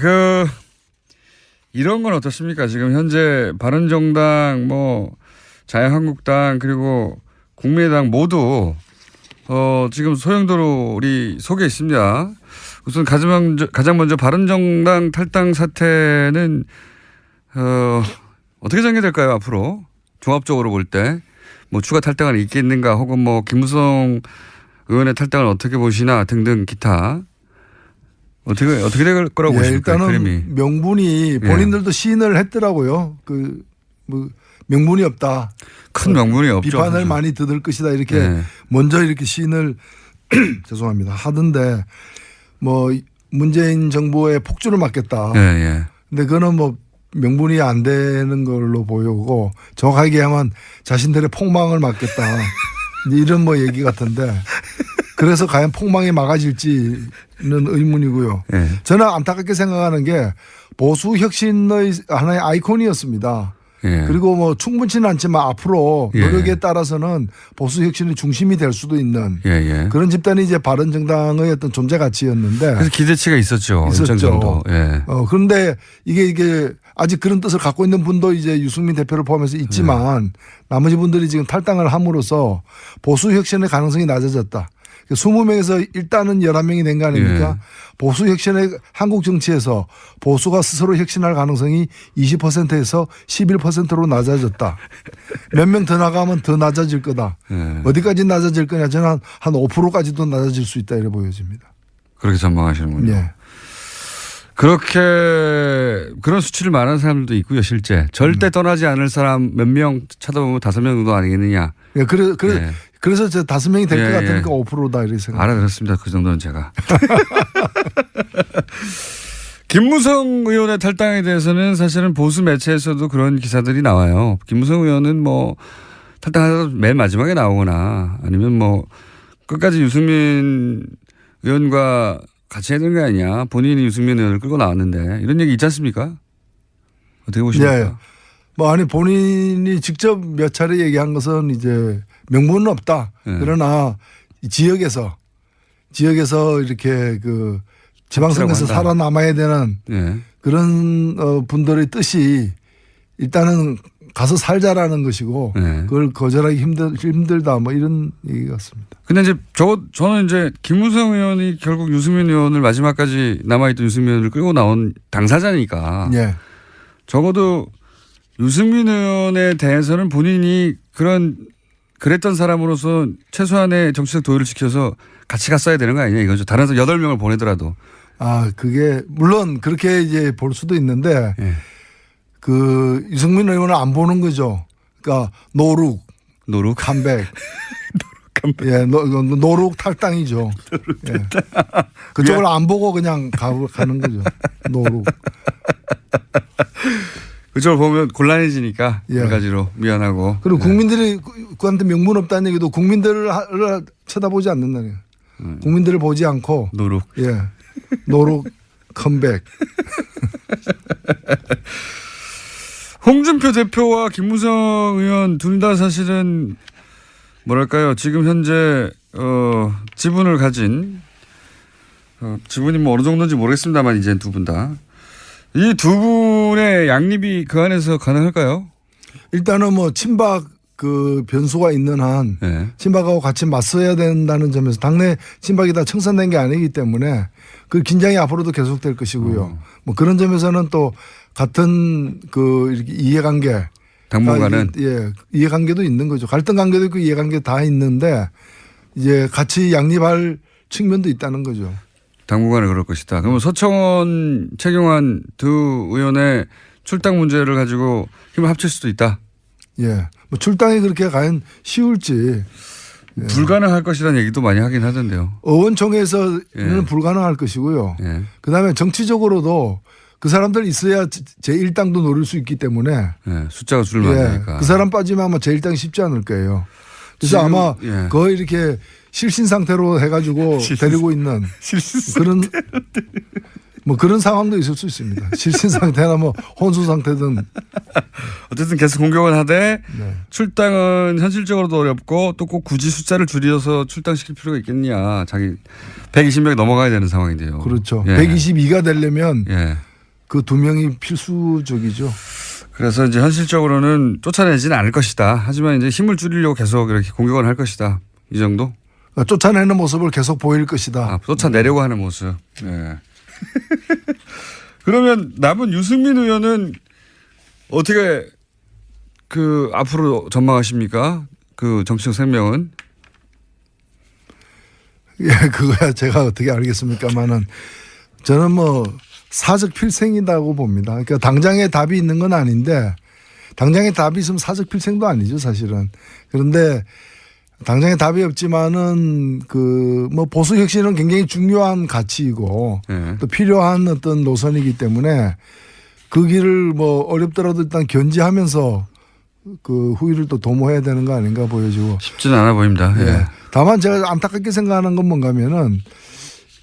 이런 건 어떻습니까? 지금 현재 바른정당, 뭐 자유한국당 그리고 국민의당 모두 지금 소용돌이 속에 있습니다. 우선 가장 먼저 바른정당 탈당 사태는 어떻게 전개될까요? 앞으로 종합적으로 볼 때 뭐 추가 탈당은 있겠는가 혹은 뭐 김무성 의원의 탈당을 어떻게 보시나 등등 기타 어떻게 될 거라고 보십니까? 일단은 그림이. 명분이 본인들도 시인을 했더라고요. 뭐 명분이 없다. 큰 명분이 없죠. 비판을 사실. 많이 듣을 것이다. 이렇게 먼저 이렇게 시인을 죄송합니다. 하던데 뭐 문재인 정부의 폭주를 막겠다. 근데 그거는 뭐 명분이 안 되는 걸로 보이고 정확하게 하면 자신들의 폭망을 막겠다. 이런 뭐 얘기 같은데 그래서 과연 폭망이 막아질지는 의문이고요. 저는 안타깝게 생각하는 게 보수 혁신의 하나의 아이콘이었습니다. 그리고 뭐 충분치는 않지만 앞으로 노력에 따라서는 보수 혁신의 중심이 될 수도 있는 그런 집단이 이제 바른정당의 어떤 존재 가치였는데 그래서 기대치가 있었죠. 있었죠. 그런데 이게 아직 그런 뜻을 갖고 있는 분도 이제 유승민 대표를 포함해서 있지만 나머지 분들이 지금 탈당을 함으로써 보수 혁신의 가능성이 낮아졌다. 20명에서 일단은 11명이 된 거 아닙니까? 보수 혁신의 한국 정치에서 보수가 스스로 혁신할 가능성이 20%에서 11%로 낮아졌다. 몇 명 더 나가면 더 낮아질 거다. 어디까지 낮아질 거냐? 저는 한 5%까지도 낮아질 수 있다 이렇게 보여집니다. 그렇게 전망하시는군요. 그렇게 그런 수치를 말하는 사람들도 있고요. 실제 절대 떠나지 않을 사람 몇 명 찾아보면 5명 정도 아니겠느냐. 그래서 저 5명이 될 것 같으니까 5%다 이렇게 생각합니다. 알아들었습니다. 그 정도는 제가. 김무성 의원의 탈당에 대해서는 사실은 보수 매체에서도 그런 기사들이 나와요. 김무성 의원은 뭐 탈당하다 맨 마지막에 나오거나 아니면 뭐 끝까지 유승민 의원과 같이 해야 되는 거 아니냐. 본인이 유승민 의원을 끌고 나왔는데 이런 얘기 있지 않습니까? 어떻게 보십니까? 뭐 아니 본인이 직접 몇 차례 얘기한 것은 이제 명분은 없다. 그러나 지역에서 이렇게 그 지방선거에서 살아남아야 되는 그런 분들의 뜻이 일단은 가서 살자라는 것이고 그걸 거절하기 힘들다 뭐 이런 얘기 같습니다. 근데 이제 저는 이제 김무성 의원이 결국 유승민 의원을 마지막까지 남아있던 유승민 의원을 끌고 나온 당사자니까 적어도 유승민 의원에 대해서는 본인이 그랬던 사람으로서 최소한의 정치적 도의를 지켜서 같이 갔어야 되는 거 아니냐 이거죠. 다른 사람 8명을 보내더라도. 그게 물론 그렇게 이제 볼 수도 있는데 그 유승민 의원을 안 보는 거죠. 그러니까 노룩 컴백. 노룩 탈당이죠. 그쪽을 안 보고 그냥 가는 거죠. 노룩. 그쪽을 보면 곤란해지니까 여러 가지로 미안하고. 그리고 국민들이 그한테 명분 없다는 얘기도 국민들을 쳐다보지 않는다는 거예요. 국민들을 보지 않고. 노룩. 노룩 컴백. 홍준표 대표와 김무성 의원 둘 다 사실은 뭐랄까요. 지금 현재 지분을 가진 지분이 뭐 어느 정도인지 모르겠습니다만 이제 두 분 다. 이 두 분의 양립이 그 안에서 가능할까요? 일단은 뭐 친박 그 변수가 있는 한 네. 친박하고 같이 맞서야 된다는 점에서 당내 친박이 다 청산된 게 아니기 때문에 그 긴장이 앞으로도 계속될 것이고요. 뭐 그런 점에서는 또 같은 그 이렇게 이해관계 당분간은 예, 이해관계도 있는 거죠. 갈등 관계도 있고 이해관계 다 있는데 이제 같이 양립할 측면도 있다는 거죠. 당분간은 그럴 것이다. 그러면 서청원, 최경환 두 의원의 출당 문제를 가지고 힘을 합칠 수도 있다. 예, 뭐 출당이 그렇게 과연 쉬울지 불가능할 것이라는 얘기도 많이 하긴 하던데요. 의원총회에서는 예. 불가능할 것이고요. 예. 그다음에 정치적으로도 그 사람들 있어야 제1당도 노릴 수 있기 때문에 예. 숫자가 줄면 안 되니까. 그 사람 빠지면 아마 제1당이 쉽지 않을 거예요. 그래서 지금, 아마 예. 거의 이렇게 실신 상태로 해가지고 데리고 있는 그런 뭐 그런 상황도 있을 수 있습니다. 실신 상태나 뭐 혼수 상태든. 어쨌든 계속 공격은 하되 네. 출당은 현실적으로도 어렵고 또 꼭 굳이 숫자를 줄여서 출당시킬 필요가 있겠냐. 자기 120명이 넘어가야 되는 상황인데요. 그렇죠. 예. 122가 되려면 예. 그 두 명이 필수적이죠. 그래서 이제 현실적으로는 쫓아내지는 않을 것이다. 하지만 이제 힘을 줄이려고 계속 이렇게 공격을 할 것이다. 이 정도? 그러니까 쫓아내는 모습을 계속 보일 것이다. 아, 쫓아내려고 하는 모습. 네. 그러면 남은 유승민 의원은 어떻게 그 앞으로 전망하십니까? 그 정치적 생명은? 예, 그거야 제가 어떻게 알겠습니까만은 저는 뭐 사적 필생이라고 봅니다. 그러니까 당장에 답이 있는 건 아닌데 당장에 답이 있으면 사적 필생도 아니죠, 사실은. 그런데 당장에 답이 없지만은 그 뭐 보수 혁신은 굉장히 중요한 가치이고 네. 또 필요한 어떤 노선이기 때문에 그 길을 뭐 어렵더라도 일단 견지하면서 그 후위를 또 도모해야 되는 거 아닌가 보여지고 쉽지는 않아 보입니다. 예. 예. 다만 제가 안타깝게 생각하는 건 뭔가면은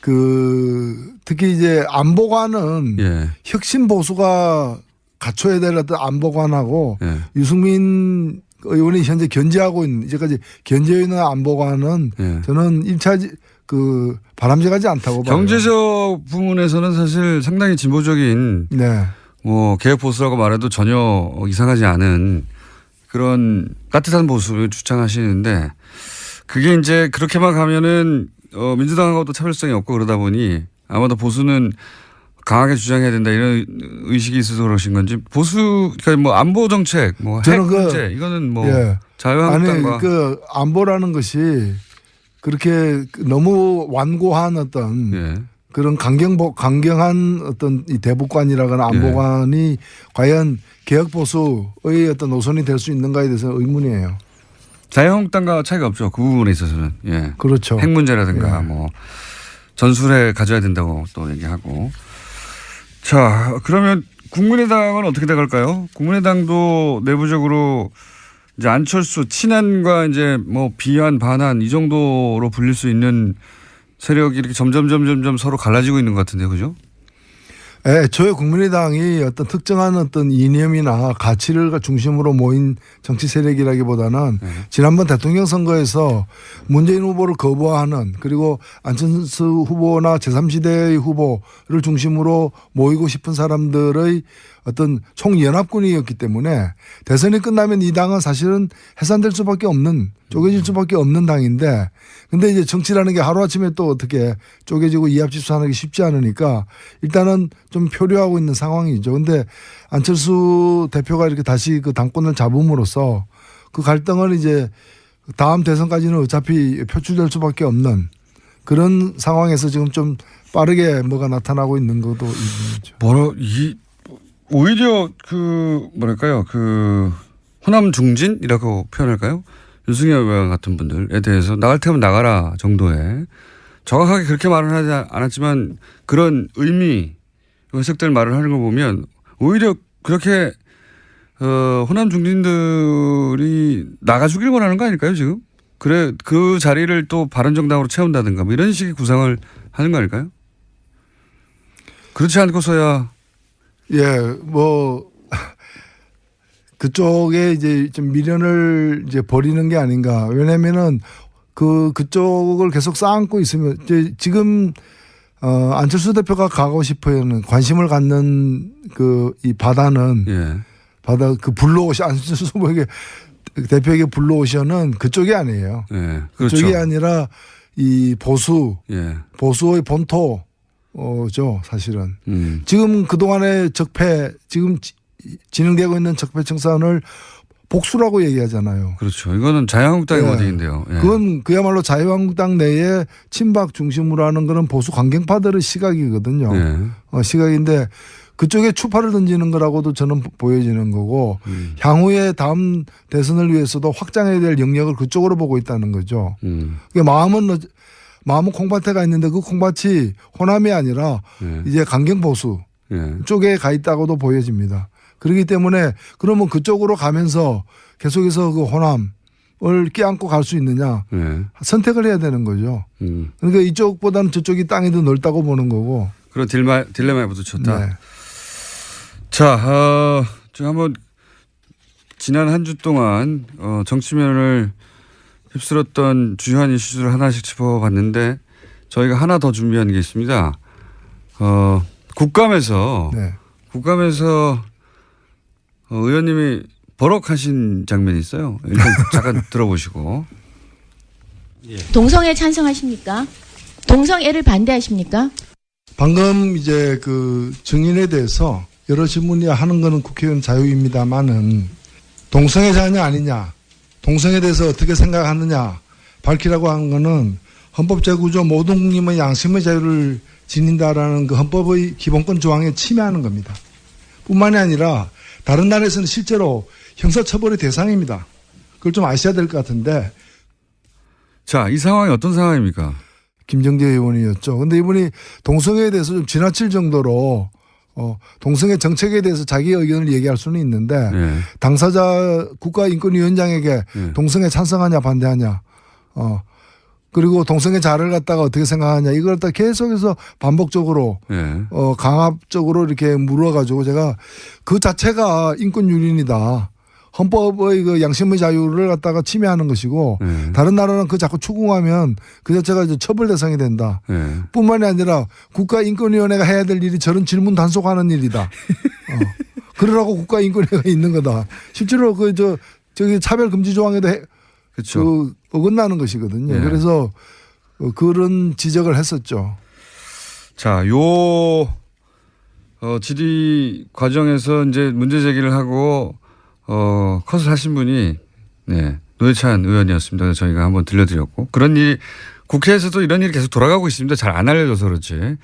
그 특히 이제 안보관은 예. 혁신 보수가 갖춰야 될 어떤 안보관하고 예. 유승민 의원이 현재 견제하고 있는 이제까지 견제해 있는 안보관은 예. 저는 1차 그 바람직하지 않다고 봐요. 경제적 부분에서는 사실 상당히 진보적인 네. 뭐 개혁 보수라고 말해도 전혀 이상하지 않은 그런 따뜻한 보수를 주창하시는데 그게 이제 그렇게만 가면은 민주당하고도 차별성이 없고 그러다 보니 아마도 보수는 강하게 주장해야 된다 이런 의식이 있어서 그러신 건지 보수 그러니까 뭐 안보 정책 뭐 핵 문제 이거는 뭐 예. 자유한국당과 아니 그 안보라는 것이 그렇게 너무 완고한 어떤 예. 그런 강경한 어떤 이 대북관이라거나 안보관이 과연 개혁 보수의 어떤 노선이 될 수 있는가에 대해서 의문이에요. 자유한국당과 차이가 없죠. 그 부분에 있어서는. 예. 그렇죠. 핵 문제라든가 예. 뭐 전술에 가져야 된다고 또 얘기하고. 자, 그러면 국민의당은 어떻게 돼갈까요? 국민의당도 내부적으로 이제 안철수 친한과 이제 뭐 비한 반한 이 정도로 불릴 수 있는 세력이 이렇게 점점 서로 갈라지고 있는 것 같은데요. 그죠? 예, 저희 국민의당이 어떤 특정한 어떤 이념이나 가치를 중심으로 모인 정치 세력이라기보다는 지난번 대통령 선거에서 문재인 후보를 거부하는 그리고 안철수 후보나 제3지대의 후보를 중심으로 모이고 싶은 사람들의 어떤 총연합군이었기 때문에 대선이 끝나면 이 당은 사실은 해산될 수밖에 없는 쪼개질 수밖에 없는 당인데 근데 이제 정치라는 게 하루아침에 또 어떻게 쪼개지고 이합집산하기 쉽지 않으니까 일단은 좀 표류하고 있는 상황이죠. 근데 안철수 대표가 이렇게 다시 그 당권을 잡음으로써 그 갈등을 이제 다음 대선까지는 어차피 표출될 수밖에 없는 그런 상황에서 지금 좀 빠르게 뭐가 나타나고 있는 것도 있는 거죠. 오히려 그 뭐랄까요 그 호남 중진이라고 표현할까요? 유승열 의원 같은 분들에 대해서 나갈 테면 나가라 정도의 정확하게 그렇게 말은 하지 않았지만 그런 의미 해석될 말을 하는 걸 보면 오히려 그렇게 호남 중진들이 나가주길 원하는 거 아닐까요 지금? 그래 그 자리를 또 바른정당으로 채운다든가 뭐 이런 식의 구상을 하는 거 아닐까요? 그렇지 않고서야 예, 뭐 그쪽에 이제 좀 미련을 이제 버리는 게 아닌가. 왜냐면은 그쪽을 계속 쌓고 있으면 이제 지금 안철수 대표가 가고 싶어하는 관심을 갖는 이 바다는 예. 바다 그 블루오션 안철수 후보에게 대표에게 블루오션은 그쪽이 아니에요. 예. 그렇죠. 그쪽이 아니라 이 보수의 본토죠 사실은. 지금 그동안의 적폐 지금 진행되고 있는 적폐 청산을 복수라고 얘기하잖아요. 그렇죠. 이거는 자유한국당의 원인인데요. 예. 그건 그야말로 자유한국당 내에 친박 중심으로 하는 거는 보수 강경파들의 시각이거든요. 예. 시각인데 그쪽에 추파를 던지는 거라고도 저는 보여지는 거고 향후에 다음 대선을 위해서도 확장해야 될 영역을 그쪽으로 보고 있다는 거죠. 그러니까 마음은 콩밭에가 있는데 그 콩밭이 호남이 아니라 이제 강경보수 쪽에 가 있다고도 보여집니다. 그렇기 때문에 그러면 그쪽으로 가면서 계속해서 그 호남을 끼안고 갈 수 있느냐 선택을 해야 되는 거죠. 그러니까 이쪽보다는 저쪽이 땅이 더 넓다고 보는 거고. 그런 딜레마에 부딪혔다. 네. 자, 좀 한번 지난 한 주 동안 정치면을 휩쓸었던 주요한 이슈들을 하나씩 짚어봤는데 저희가 하나 더 준비한 게 있습니다. 국감에서 의원님이 버럭하신 장면이 있어요. 일단 잠깐 들어보시고. 동성애 찬성하십니까? 동성애를 반대하십니까? 방금 이제 그 증인에 대해서 여러 질문이 하는 거는 국회의원 자유입니다만은 동성애 자녀 아니냐, 동성애에 대해서 어떻게 생각하느냐 밝히라고 한 거는 헌법제구조 모든 국민의 양심의 자유를 지닌다라는 그 헌법의 기본권 조항에 침해하는 겁니다. 뿐만이 아니라 다른 나라에서는 실제로 형사처벌의 대상입니다. 그걸 좀 아셔야 될 것 같은데. 자, 이 상황이 어떤 상황입니까? 김정재 의원이었죠. 근데 이분이 동성애에 대해서 좀 지나칠 정도로 동성애 정책에 대해서 자기 의견을 얘기할 수는 있는데 당사자 국가인권위원장에게 동성애 찬성하냐 반대하냐 그리고 동성애 자를 갖다가 어떻게 생각하냐 이걸 갖다 계속해서 반복적으로 강압적으로 이렇게 물어가지고 제가 그 자체가 인권유린이다. 헌법의 그 양심의 자유를 갖다가 침해하는 것이고 다른 나라는 그 자꾸 추궁하면 그 자체가 이제 처벌 대상이 된다. 뿐만이 아니라 국가인권위원회가 해야 될 일이 저런 질문 단속하는 일이다. 그러라고 국가인권위원회가 있는 거다. 실제로 저기 차별금지 조항에도 그렇죠. 어긋나는 것이거든요. 그래서 그런 지적을 했었죠. 자, 질의 과정에서 이제 문제 제기를 하고 컷을 하신 분이 노회찬 의원이었습니다. 그래서 저희가 한번 들려드렸고 그런 일이 국회에서도 이런 일이 계속 돌아가고 있습니다. 잘 안 알려져서 그렇지. 안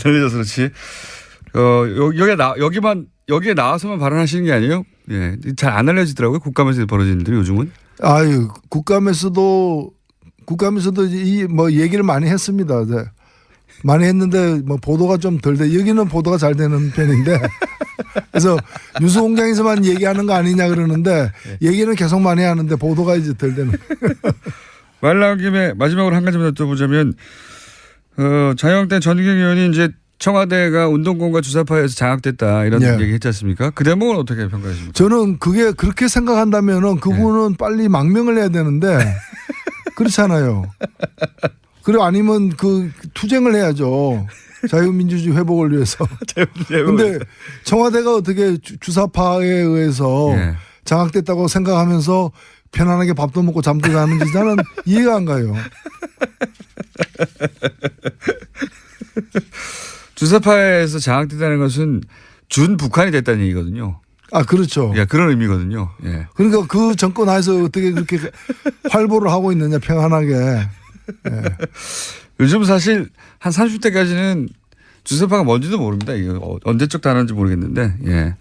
알려져서 그렇지. 여기에 나와서만 발언하시는 게 아니에요? 예. 잘 안 알려지더라고요. 국감에서 벌어지는 일들이 요즘은. 아유, 국감에서도 얘기를 많이 했습니다. 네. 많이 했는데 보도가 좀 덜 돼. 여기는 보도가 잘 되는 편인데. 그래서 뉴스공장에서만 얘기하는 거 아니냐 그러는데 얘기는 계속 많이 하는데 보도가 이제 덜 되는. 말 나온 김에 마지막으로 한 가지만 더 보자면 자유한국당 전희경 의원이 이제 청와대가 운동권과 주사파에서 장악됐다 이런 얘기 했지 않습니까? 그 대목은 어떻게 평가하십니까? 저는 그게 그렇게 생각한다면은 그분은 빨리 망명을 해야 되는데 그렇잖아요. 그리고 아니면 그 투쟁을 해야죠. 자유민주주의 회복을 위해서. 그런데 청와대가 어떻게 주사파에 의해서 장악됐다고 생각하면서 편안하게 밥도 먹고 잠도 자는지 저는 이해가 안 가요. 주사파에서 장악됐다는 것은 준 북한이 됐다는 얘기거든요. 아, 그렇죠. 예, 그런 의미거든요. 예. 그러니까 그 정권 하에서 어떻게 그렇게 활보를 하고 있느냐, 평안하게. 예. 요즘 사실 한 30대까지는 주사파가 뭔지도 모릅니다. 이게 언제적 단어인지 모르겠는데, 예.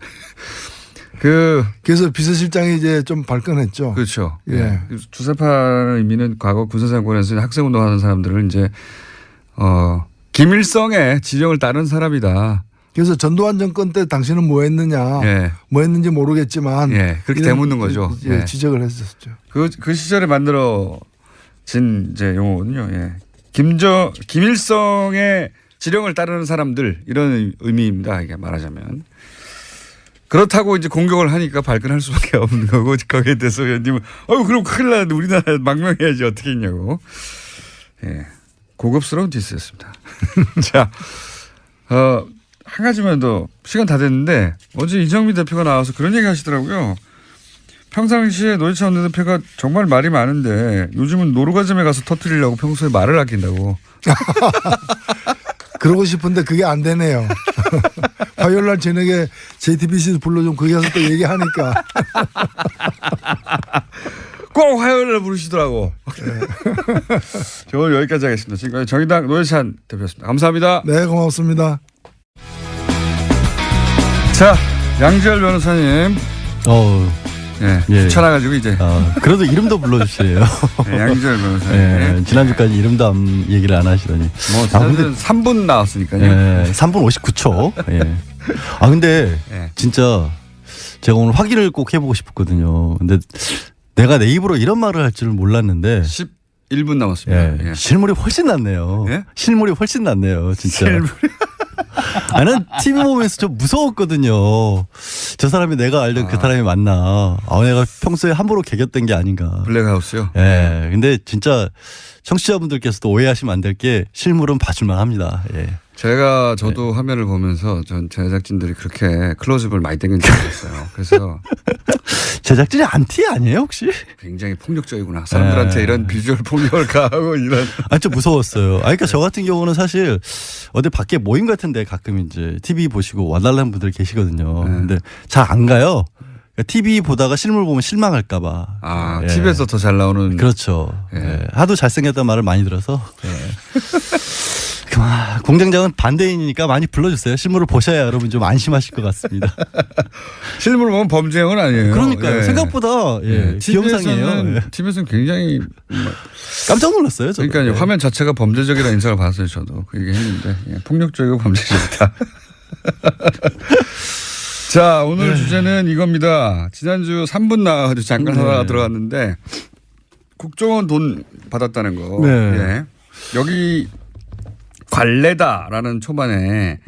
그래서 비서실장이 이제 좀 발끈했죠. 그렇죠. 예. 주사파의 의미는 과거 군사정권에서 학생운동하는 사람들을 이제, 김일성의 지령을 따른 사람이다. 그래서 전두환 정권 때 당신은 뭐 했느냐. 뭐 했는지 모르겠지만. 그렇게 되묻는 거죠. 지적을 했었죠. 그 시절에 만들어진 이제 용어거든요. 예. 김일성의 지령을 따르는 사람들 이런 의미입니다. 이게 말하자면. 그렇다고 이제 공격을 하니까 발끈할 수밖에 없는 거고 거기에 대해서 의원님은 그럼 큰일 나는데 우리나라 망명해야지 어떻게 했냐고. 예. 고급스러운 디스였습니다. 자, 한 가지만 더 시간 다 됐는데 어제 이정미 대표가 나와서 그런 얘기 하시더라고요. 평상시에 노회찬 원내대표가 정말 말이 많은데 요즘은 노루가점에 가서 터뜨리려고 평소에 말을 아낀다고. 그러고 싶은데 그게 안 되네요. 화요일 날 저녁에 JTBC에서 불러좀 거기 가서 또 얘기하니까. 꼭 화요일 날 부르시더라고. 네. 저 오늘 여기까지 하겠습니다. 지금까지 정의당 노회찬 대표였습니다. 감사합니다. 네, 고맙습니다. 자, 양지열 변호사님. 네, 예. 추천해가지고 이제. 그래도 이름도 불러주세요. 네, 양지열 변호사님. 예, 지난주까지 이름도 얘기를 안 하시더니. 뭐, 지난주는 3분 나왔으니까요. 예, 3분 59초. 예. 근데 예. 진짜 제가 오늘 확인을 꼭 해보고 싶었거든요. 근데 내가 내 입으로 이런 말을 할 줄은 몰랐는데. 11분 남았습니다. 예. 실물이 훨씬 낫네요. 예? 실물이 훨씬 낫네요. 진짜. 나는 TV 보면서 좀 무서웠거든요. 저 사람이 내가 알던 그 사람이 맞나. 내가 평소에 함부로 개겼던 게 아닌가. 블랙하우스요? 예. 근데 진짜 청취자분들께서도 오해하시면 안 될 게 실물은 봐줄만 합니다. 예. 저도 화면을 보면서 전 제작진들이 그렇게 클로즈업을 많이 당긴 적이 있어요. 그래서 제작진이 안티 아니에요 혹시? 굉장히 폭력적이구나. 사람들한테 이런 비주얼 폭력을 가하고 이런. 좀 무서웠어요. 그러니까 저 같은 경우는 사실 어디 밖에 모임 같은데 가끔 이제 TV 보시고 와달라는 분들 계시거든요. 근데 잘 안 가요. TV 보다가 실물 보면 실망할까봐. 예. TV에서 더 잘 나오는. 그렇죠. 예. 예. 하도 잘생겼다는 말을 많이 들어서. 예. 공장장은 반대인이니까 많이 불러주세요. 실물을 보셔야 여러분 좀 안심하실 것 같습니다. 실물을 보면 범죄형은 아니에요. 그러니까요. 예. 생각보다 비영상이에요. TV에서는 굉장히 깜짝 놀랐어요. 저도. 그러니까 화면 자체가 범죄적이라는 인상을 받았어요. 저도 그 얘기 했는데 폭력적이고 범죄적이다. 자, 오늘 주제는 이겁니다. 지난주 3분 나와가지고 잠깐 하다가 들어갔는데 국정원 돈 받았다는 거. 네. 예. 여기 관례다라는 초반에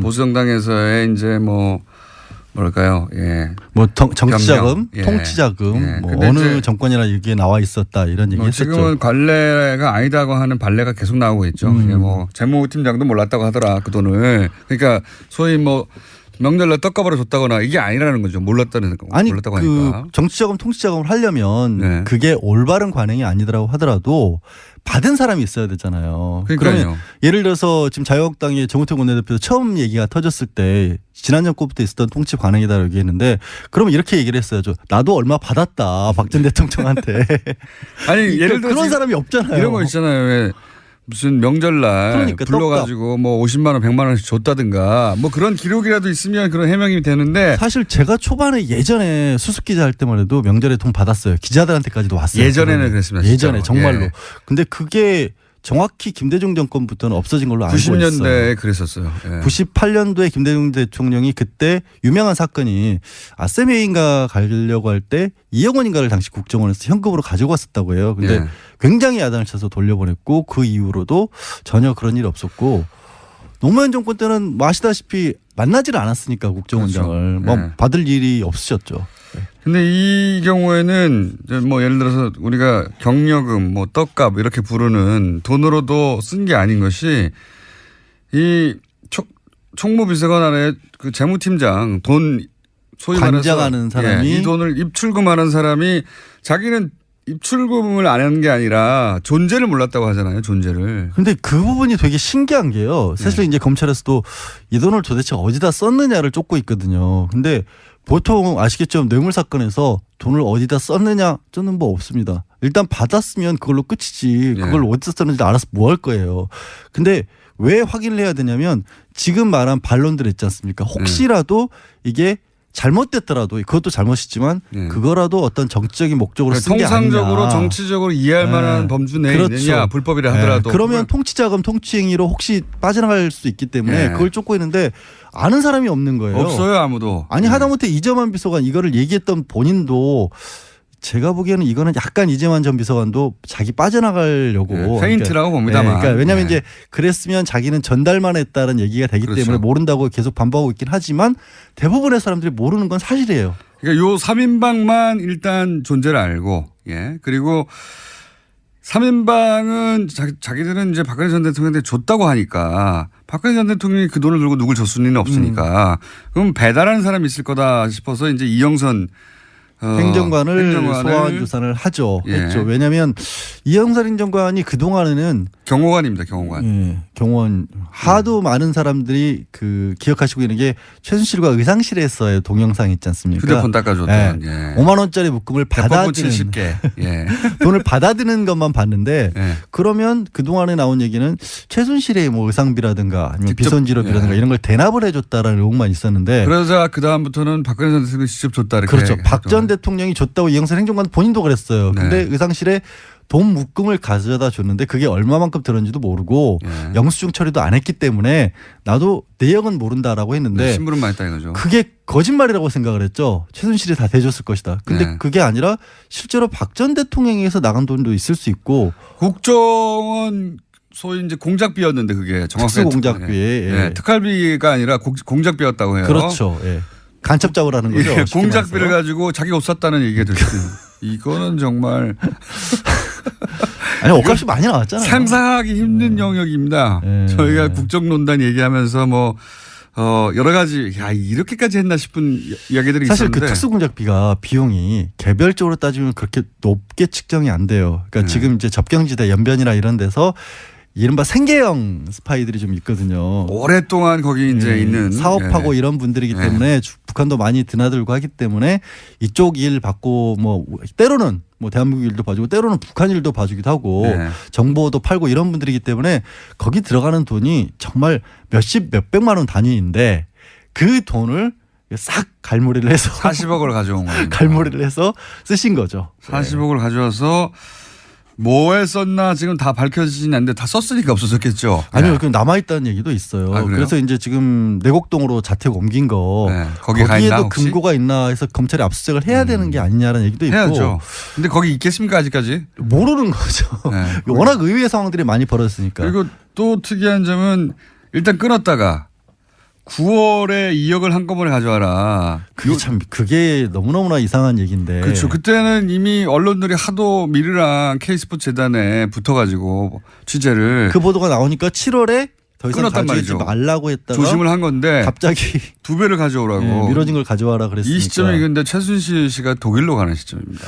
보수정당에서의 이제 뭐랄까요? 예. 정치자금, 예. 통치자금, 예. 어느 정권이나 여기에 나와 있었다 이런 얘기 했었죠. 지금은 관례가 아니다고 하는 반례가 계속 나오고 있죠. 재무팀장도 몰랐다고 하더라 그 돈을. 그러니까 소위 명절날 떡값으로 줬다거나 이게 아니라는 거죠. 몰랐다고 하니까. 정치자금, 통치자금을 하려면 그게 올바른 관행이 아니더라고 하더라도 받은 사람이 있어야 되잖아요. 그러면 예를 들어서 지금 자유한국당의 정우택 원내대표 처음 얘기가 터졌을 때 지난 정권부터 있었던 통치 관행이다라고 얘기했는데 그러면 이렇게 얘기를 했어야죠. 나도 얼마 받았다. 박 전 대통령한테. 아니 예를 들어 그런 사람이 없잖아요. 이런 거 있잖아요. 왜 무슨 명절날 불러가지고 50만 원, 100만 원씩 줬다든가 그런 기록이라도 있으면 그런 해명이 되는데 사실 제가 초반에 예전에 수습기자 할 때만 해도 명절에 돈 받았어요. 기자들한테까지도 왔어요. 예전에는 그랬습니다. 예전에 정말로. 예. 근데 그게 정확히 김대중 정권부터는 없어진 걸로 알고 있어요. 90년대에 그랬었어요. 예. 98년도에 김대중 대통령이 그때 유명한 사건이 세메인가 가려고 할 때 2억 원인가를 당시 국정원에서 현금으로 가지고 왔었다고 해요. 근데 굉장히 야단을 쳐서 돌려보냈고 그 이후로도 전혀 그런 일이 없었고 노무현 정권 때는 아시다시피 만나질 않았으니까 국정원장을 그렇죠. 받을 일이 없으셨죠. 근데 이 경우에는 예를 들어서 우리가 경력금, 떡값 이렇게 부르는 돈으로도 쓴 게 아닌 것이 이 총무비서관 안에 그 재무팀장 돈 소위 관장하는 사람이 이 돈을 입출금하는 사람이 자기는 입출금을 안 하는 게 아니라 존재를 몰랐다고 하잖아요. 존재를. 근데 그 부분이 되게 신기한 게요. 사실 이제 검찰에서도 이 돈을 도대체 어디다 썼느냐를 쫓고 있거든요. 근데 보통 아시겠죠? 뇌물 사건에서 돈을 어디다 썼느냐 저는 없습니다. 일단 받았으면 그걸로 끝이지. 그걸 어디다 썼는지 알아서 뭐 할 거예요. 근데 왜 확인을 해야 되냐면 지금 말한 반론들 있지 않습니까? 혹시라도 이게 잘못됐더라도 그것도 잘못이지만 그거라도 어떤 정치적인 목적으로 쓴 게 아니냐. 통상적으로 정치적으로 이해할 만한 범주 내에 있느냐. 불법이라 하더라도. 그러면 통치자금 통치행위로 혹시 빠져나갈 수 있기 때문에 그걸 쫓고 있는데 아는 사람이 없는 거예요. 없어요 아무도. 아니 하다못해 이재만 비서관 이거를 얘기했던 본인도 제가 보기에는 이거는 약간 이재만 전 비서관도 자기 빠져나가려고 페인트라고 봅니다만. 그러니까 왜냐하면 이제 그랬으면 자기는 전달만 했다는 얘기가 되기 그렇죠. 때문에 모른다고 계속 반복하고 있긴 하지만 대부분의 사람들이 모르는 건 사실이에요. 그러니까 요 3인방만 일단 존재를 알고, 예. 그리고 3인방은 자기들은 이제 박근혜 전 대통령한테 줬다고 하니까 박근혜 전 대통령이 그 돈을 들고 누굴 줬을 리는 없으니까 그럼 배달하는 사람이 있을 거다 싶어서 이제 이영선 행정관을 소환 조사를 하죠. 예. 했죠. 왜냐하면 이영선 행정관이 그 동안에는 경호관입니다. 경호관. 예, 경호원 하도 많은 사람들이 그 기억하시고 있는 게 최순실과 의상실에서의 동영상 있지 않습니까? 휴대폰 닦아줬던. 예. 예. 5만 원짜리 묶음을 받아드는 70개. 예. 돈을 받아드는 것만 봤는데 예. 그러면 그 동안에 나온 얘기는 최순실의 뭐 의상비라든가 아니면 직접, 비선지료비라든가 예. 이런 걸 대납을 해줬다라는 의혹만 있었는데. 그러자 그 다음부터는 박근혜 전 대통령이 직접 줬다 이렇게. 그렇죠. 박 전 대통령이 줬다고 이영선 행정관 본인도 그랬어요. 근데 네. 의상실에 돈 묶음을 가져다 줬는데 그게 얼마만큼 들었는지도 모르고 예. 영수증 처리도 안 했기 때문에 나도 내역은 모른다라고 했는데 네, 심부름만 했다 이거죠. 그게 거짓말이라고 생각을 했죠. 최순실이 다 대줬을 것이다. 근데 네. 그게 아니라 실제로 박 전 대통령에게서 나간 돈도 있을 수 있고 국정원 소위 이제 공작비였는데 그게 정확하게 특수공작비에 예. 특활비가 아니라 공작비였다고 해요. 그렇죠. 예. 간첩 작업을 하는 거죠. 예. 쉽게 공작비를 말해서. 가지고 자기가 옷 샀다는 얘기가 들었어요. 이거는 정말 아니 옷값이 많이 나왔잖아요. 상상하기 힘든 영역입니다. 예. 저희가 국정농단 얘기하면서 뭐 여러 가지 야 이렇게까지 했나 싶은 이야기들이 사실 있었는데 그 특수공작비가 비용이 개별적으로 따지면 그렇게 높게 측정이 안 돼요. 그러니까 지금 이제 접경지대 연변이나 이런 데서 이른바 생계형 스파이들이 좀 있거든요. 오랫동안 거기 이제 있는 사업하고 예. 이런 분들이기 때문에 북한도 많이 드나들고 하기 때문에 이쪽 일 받고 뭐 때로는 뭐 대한민국 일도 봐주고 때로는 북한 일도 봐주기도 하고 네. 정보도 팔고 이런 분들이기 때문에 거기 들어가는 돈이 정말 몇백만 원 단위인데 그 돈을 싹 갈무리를 해서 40억을 가져온 거예요. 갈무리를 해서 쓰신 거죠. 40억을 가져와서 뭐에 썼나 지금 다 밝혀지진 않는데 다 썼으니까 없어졌겠죠. 아니요, 네. 그 남아있다는 얘기도 있어요. 아, 그래요? 그래서 이제 지금 내곡동으로 자택 옮긴 거 네. 거기 가 있나, 거기에도 혹시? 근거가 있나 해서 검찰이 압수수색을 해야 되는 게 아니냐라는 얘기도 있고 해야죠. 근데 거기 있겠습니까 아직까지? 모르는 거죠. 네. 워낙 의외의 상황들이 많이 벌어졌으니까. 그리고 또 특이한 점은 일단 끊었다가 9월에 2억을 한꺼번에 가져와라. 그게 너무너무나 이상한 얘기인데. 그렇죠. 그때는 이미 언론들이 하도 미르랑 K스포츠 재단에 붙어가지고 취재를 그 보도가 나오니까 7월에 더 이상 끊었단 가져오지 말이죠. 말라고 했다가 조심을 한 건데 갑자기 2배를 가져오라고. 네, 미뤄진 걸 가져와라 그랬으니까. 이 시점이 근데 최순실 씨가 독일로 가는 시점입니다.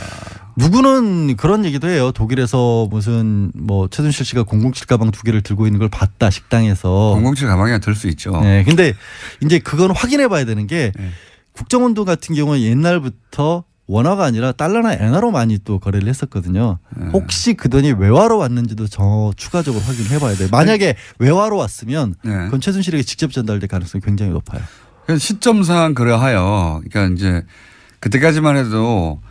누구는 그런 얘기도 해요. 독일에서 무슨 뭐 최순실 씨가 007 가방 2개를 들고 있는 걸 봤다 식당에서. 007 가방이야 들 수 있죠. 네, 근데 이제 그건 확인해 봐야 되는 게 네. 국정원도 같은 경우는 옛날부터 원화가 아니라 달러나 엔화로 많이 또 거래를 했었거든요. 혹시 그 돈이 외화로 왔는지도 추가적으로 확인해 봐야 돼요. 만약에 외화로 왔으면 그건 최순실에게 직접 전달될 가능성이 굉장히 높아요. 시점상 그러하여 그러니까 이제 그때까지만 해도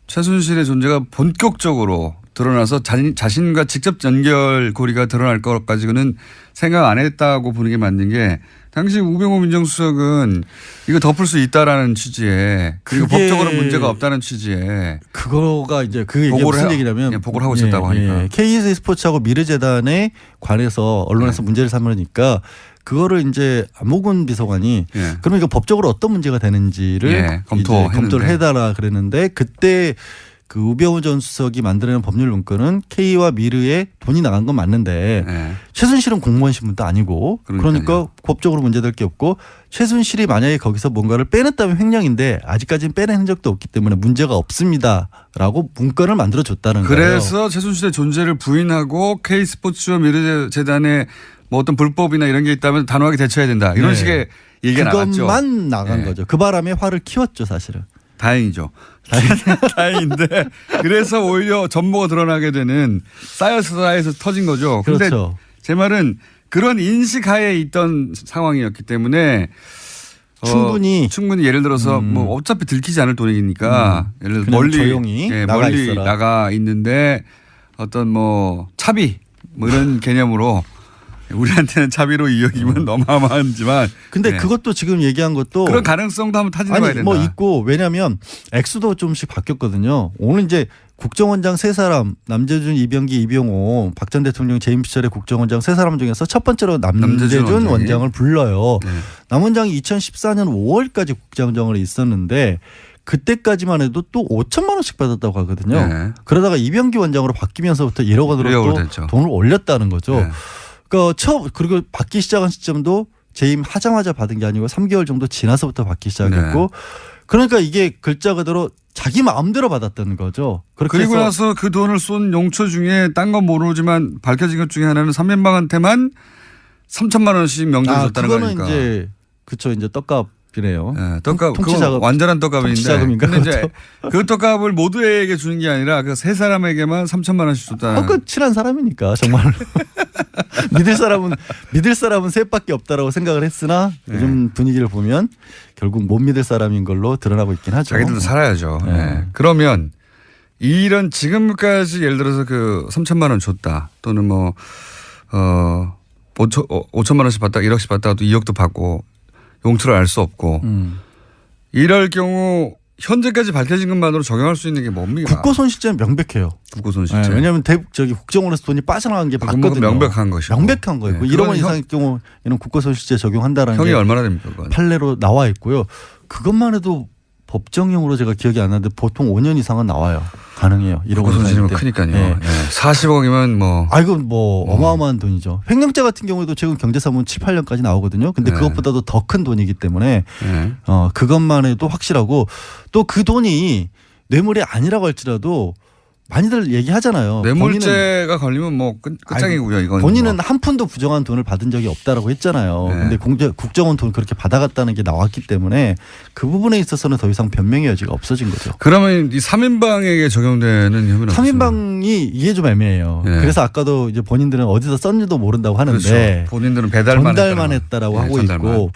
최순실의 존재가 본격적으로 드러나서 자신과 직접 연결고리가 드러날 것까지는 생각 안 했다고 보는 게 맞는 게 당시 우병우 민정수석은 이거 덮을 수 있다라는 취지에 그리고 법적으로 문제가 없다는 취지에 그거가 이제 그 얘기가 무슨 얘기냐면 보고를 하고 있었다고 하니까 KS 스포츠하고 미르재단에 관해서 언론에서 문제를 삼으니까 그거를 이제 안목은 비서관이 그러면 이거 법적으로 어떤 문제가 되는지를 검토를 해달라 그랬는데 그때 그 우병우 전 수석이 만들어낸 법률 문건은 K와 미르에 돈이 나간 건 맞는데 최순실은 공무원 신분도 아니고 그러니까 법적으로 문제될 게 없고 최순실이 만약에 거기서 뭔가를 빼냈다면 횡령인데 아직까지는 빼낸 적도 없기 때문에 문제가 없습니다라고 문건을 만들어줬다는 거예요. 그래서 최순실의 존재를 부인하고 K스포츠와 미르재단에 뭐 어떤 불법이나 이런 게 있다면 단호하게 대처해야 된다. 이런 식의 얘기가 나갔죠. 그것만 나간 거죠. 그 바람에 화를 키웠죠 사실은. 다행이죠. 다행인데 그래서 오히려 전모가 드러나게 되는 쌓여서 터진 거죠. 그런데 그렇죠. 제 말은 그런 인식하에 있던 상황이었기 때문에 충분히 예를 들어서 뭐 어차피 들키지 않을 돈이니까 예를 들어 멀리 조용히 멀리 나가 있는데 어떤 뭐 차비 뭐 이런 개념으로 우리한테는 차비로 이용이면 너무하지만. 근데 네. 그것도 지금 얘기한 것도 그런 가능성도 한번 타진해봐야 된다. 뭐 있고 왜냐하면 액수도 좀씩 바뀌었거든요. 오늘 이제 국정원장 세 사람 남재준, 이병기, 이병호 박 전 대통령 재임 시절의 국정원장 세 사람 중에서 첫 번째로 남재준 원장을 불러요. 네. 남 원장이 2014년 5월까지 국정원장으로 있었는데 그때까지만 해도 또 5천만 원씩 받았다고 하거든요. 네. 그러다가 이병기 원장으로 바뀌면서부터 1억 원으로 또 돈을 올렸다는 거죠. 네. 그러니까 그리고 받기 시작한 시점도 재임 하자마자 받은 게 아니고 3개월 정도 지나서부터 받기 시작했고 네. 그러니까 이게 글자 그대로 자기 마음대로 받았다는 거죠. 그리고 나서 그 돈을 쏜 용처 중에 딴 건 모르지만 밝혀진 것 중에 하나는 3인방한테만 3천만 원씩 명절을 줬다는 거니까. 그거는 이제 그쵸 이제 떡값이네요. 네, 떡값. 그건 완전한 떡값인데. 근데 이제 그 떡값을 모두에게 주는 게 아니라 그 세 사람에게만 3천만 원씩 줬다는. 그 친한 사람이니까 정말. 믿을 사람은 셋밖에 없다라고 생각을 했으나 네. 요즘 분위기를 보면 결국 못 믿을 사람인 걸로 드러나고 있긴 하죠. 자기들도 살아야죠. 네. 네. 그러면 이런 지금까지 예를 들어서 그 3천만 원 줬다 또는 뭐 5천만 원씩 받다 1억씩 받다가 또 2억도 받고 용처를 알 수 없고 이럴 경우 현재까지 밝혀진 것만으로 적용할 수 있는 게 뭡니까? 국고손실죄는 명백해요. 국고손실죄. 네, 왜냐하면 국정원에서 돈이 빠져나간 게 맞거든요. 명백한 것이고. 명백한 거예요. 네, 1억 원 이상의 경우에는 국고손실죄 적용한다라는 형이 게 얼마나 됩니까? 그건? 판례로 나와 있고요. 그것만 해도 법정형으로 제가 기억이 안 나는데 보통 5년 이상은 나와요. 가능해요. 1억 원 손실이면 크니까요. 네. 네. 40억이면 뭐. 이건 뭐 어마어마한 돈이죠. 횡령죄 같은 경우에도 최근 경제사무는 7, 8년까지 나오거든요. 근데 네. 그것보다도 더 큰 돈이기 때문에 네. 그것만 해도 확실하고 또 그 돈이 뇌물이 아니라고 할지라도 많이들 얘기하잖아요. 뇌물죄가 걸리면 뭐 끝장이고요. 이건 본인은 뭐. 한 푼도 부정한 돈을 받은 적이 없다라고 했잖아요. 네. 근데 국정원 돈 그렇게 받아갔다는 게 나왔기 때문에 그 부분에 있어서는 더 이상 변명의 여지가 없어진 거죠. 그러면 이 3인방에게 적용되는 혐의는 3인방이 이게 좀 애매해요. 네. 그래서 아까도 이제 본인들은 어디서 썼는지도 모른다고 하는데 그렇죠. 본인들은 전달만 했다라고 하고 있고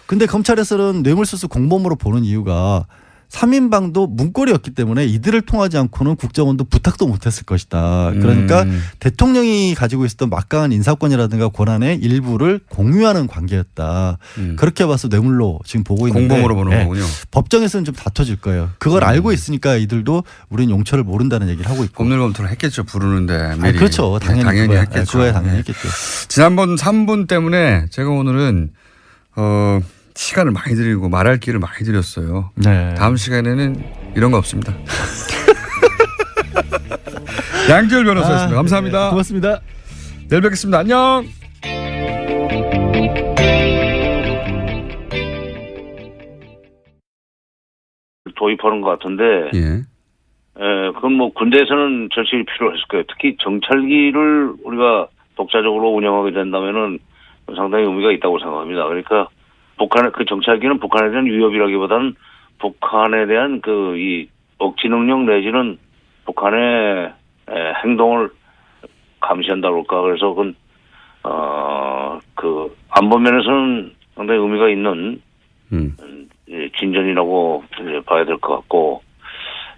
근데 검찰에서는 뇌물수수 공범으로 보는 이유가 3인방도 문고리였기 때문에 이들을 통하지 않고는 국정원도 부탁도 못했을 것이다. 그러니까 대통령이 가지고 있었던 막강한 인사권이라든가 권한의 일부를 공유하는 관계였다. 그렇게 봐서 뇌물로 지금 보고 있는데 공범으로 보는 거군요. 법정에서는 좀 다퉈질 거예요. 그걸 알고 있으니까 이들도 우리는 용처를 모른다는 얘기를 하고 있고. 법률 검토를 했겠죠. 부르는데 미리. 그렇죠. 당연히 했겠죠. 그거야 당연히 했겠죠. 지난번 3분 때문에 제가 오늘은 시간을 많이 드리고 말할 기회를 많이 드렸어요. 네. 다음 시간에는 이런 거 없습니다. 양지열 변호사였습니다. 감사합니다. 네. 고맙습니다. 내일 뵙겠습니다. 안녕. 도입하는 것 같은데 그건 뭐 군대에서는 절실히 필요했을 거예요. 특히 정찰기를 우리가 독자적으로 운영하게 된다면은 상당히 의미가 있다고 생각합니다. 그러니까 북한의 그 정찰기는 북한에 대한 위협이라기보다는 북한에 대한 이 억지 능력 내지는 북한의 행동을 감시한다고 할까. 그래서 그건 그 안보면에서는 상당히 의미가 있는 진전이라고 봐야 될 것 같고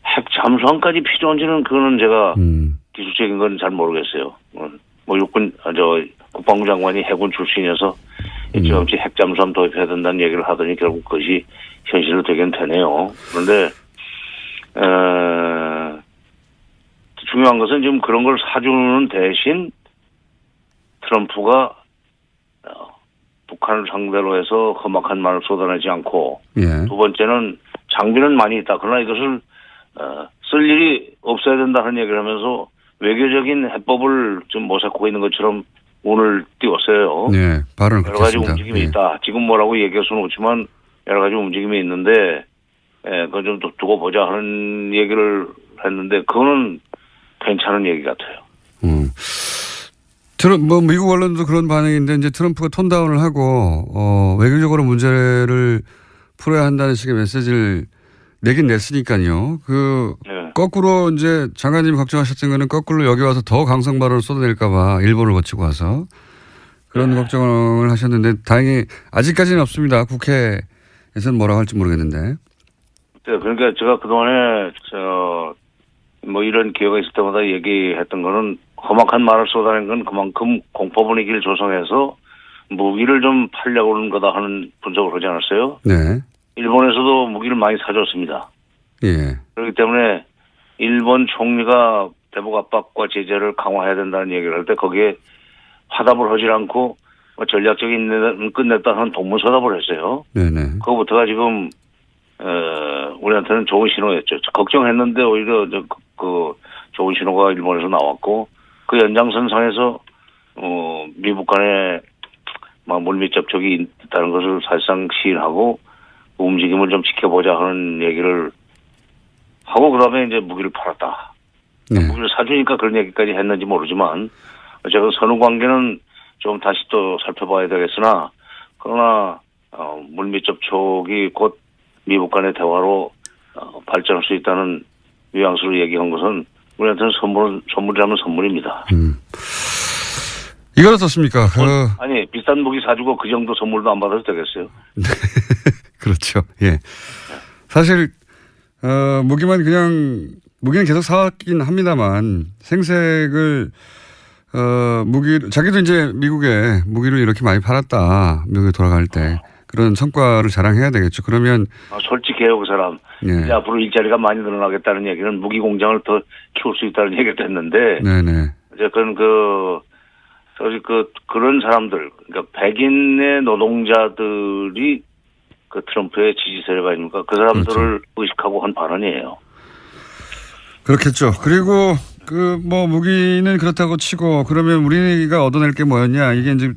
핵 잠수함까지 필요한지는 그거는 제가 기술적인 건 잘 모르겠어요. 뭐 국방부 장관이 해군 출신이어서 일찌감치 핵 잠수함 도입해야 된다는 얘기를 하더니 결국 그것이 현실로 되긴 되네요. 그런데 중요한 것은 지금 그런 걸 사주는 대신 트럼프가 북한을 상대로 해서 험악한 말을 쏟아내지 않고 두 번째는 장비는 많이 있다. 그러나 이것을 쓸 일이 없어야 된다는 얘기를 하면서 외교적인 해법을 좀 모색하고 있는 것처럼 오늘 띄웠어요. 네, 발언을 여러 가지 움직임이 있다. 지금 뭐라고 얘기할 수는 없지만 여러 가지 움직임이 있는데 그건 좀 두고 보자 하는 얘기를 했는데 그거는 괜찮은 얘기 같아요. 뭐 미국 언론도 그런 반응인데 이제 트럼프가 톤다운을 하고 외교적으로 문제를 풀어야 한다는 식의 메시지를 내긴 냈으니까요. 거꾸로 이제 장관님이 걱정하셨던 거는 거꾸로 여기 와서 더 강성 발언을 쏟아낼까 봐 일본을 거치고 와서 그런 걱정을 하셨는데 다행히 아직까지는 없습니다. 국회에서는 뭐라고 할지 모르겠는데. 네, 그러니까 제가 그동안에 뭐 이런 기회가 있을 때마다 얘기했던 거는 험악한 말을 쏟아낸 건 그만큼 공포 분위기를 조성해서 무기를 좀 팔려고 하는 거다 하는 분석을 하지 않았어요? 네. 일본에서도 무기를 많이 사줬습니다. 예. 그렇기 때문에 일본 총리가 대북 압박과 제재를 강화해야 된다는 얘기를 할 때 거기에 화답을 하지 않고 전략적인 끝냈다는 동문서답을 했어요. 네네. 그거부터가 지금 우리한테는 좋은 신호였죠. 걱정했는데 오히려 그 좋은 신호가 일본에서 나왔고 그 연장선상에서 미국 간에 막 물밑 접촉이 있다는 것을 사실상 시인하고 그 움직임을 좀 지켜보자 하는 얘기를 하고 그다음에 이제 무기를 팔았다. 네. 무기를 사주니까 그런 얘기까지 했는지 모르지만 어쨌든 선후 관계는 좀 다시 또 살펴봐야 되겠으나 그러나 물밑 접촉이 곧 미국 간의 대화로 발전할 수 있다는 뉘앙스로 얘기한 것은 우리한테는 선물이라면 선물입니다. 이건 어떻습니까? 아니 비싼 무기 사주고 그 정도 선물도 안 받아도 되겠어요? 그렇죠. 예. 사실 무기는 계속 사왔긴 합니다만 생색을 자기도 이제 미국에 무기를 이렇게 많이 팔았다. 미국에 돌아갈 때 그런 성과를 자랑해야 되겠죠. 그러면 솔직해요, 그 사람. 예. 이제 앞으로 일자리가 많이 늘어나겠다는 얘기는 무기 공장을 더 키울 수 있다는 얘기를 했는데, 네네. 어쨌든 그런 사람들, 그러니까 백인의 노동자들이 그 트럼프의 지지 세력 아닙니까? 그 사람들을 그렇죠. 의식하고 한 발언이에요. 그렇겠죠. 그리고 무기는 그렇다고 치고 그러면 우리가 얻어낼 게 뭐였냐? 이게 이제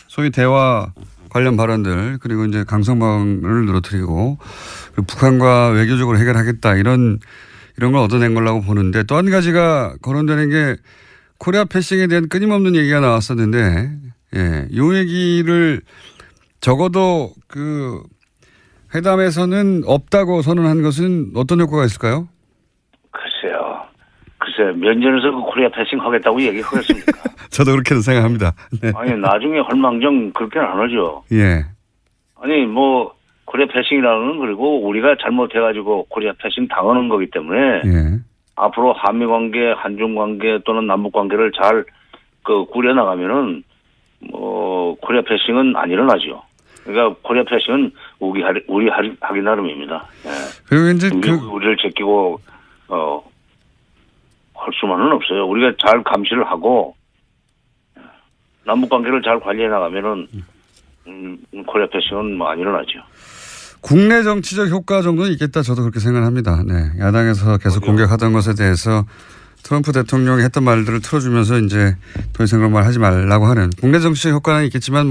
소위 대화 관련 발언들 그리고 이제 강성방을 늘어뜨리고 북한과 외교적으로 해결하겠다 이런 걸 얻어낸 거라고 보는데 또 한 가지가 거론되는 게 코리아 패싱에 대한 끊임없는 얘기가 나왔었는데 예, 이 얘기를 적어도 그 회담에서는 없다고 선언한 것은 어떤 효과가 있을까요? 글쎄 면전에서 그 코리아 패싱 하겠다고 얘기하겠습니까? 저도 그렇게 생각합니다. 네. 아니 나중에 헐망정 그렇게는 안 하죠. 예. 아니 코리아 패싱이라는 건 그리고 우리가 잘못해가지고 코리아 패싱 당하는 거기 때문에 예. 앞으로 한미 관계, 한중 관계 또는 남북 관계를 잘 꾸려 나가면은 코리아 패싱은 안 일어나죠. 그러니까 코리아 패싱은 우리 하기 나름입니다. 예. 그리고 이제 우리를 제끼고 할 수만은 없어요. 우리가 잘 감시를 하고 남북 관계를 잘 관리해 나가면은 코리아 패싱은 안 일어나죠. 국내 정치적 효과 정도는 있겠다. 저도 그렇게 생각합니다. 네, 야당에서 계속 공격하던 것에 대해서 트럼프 대통령이 했던 말들을 틀어주면서 이제 더 이상 그런 말 하지 말라고 하는 국내 정치적 효과는 있겠지만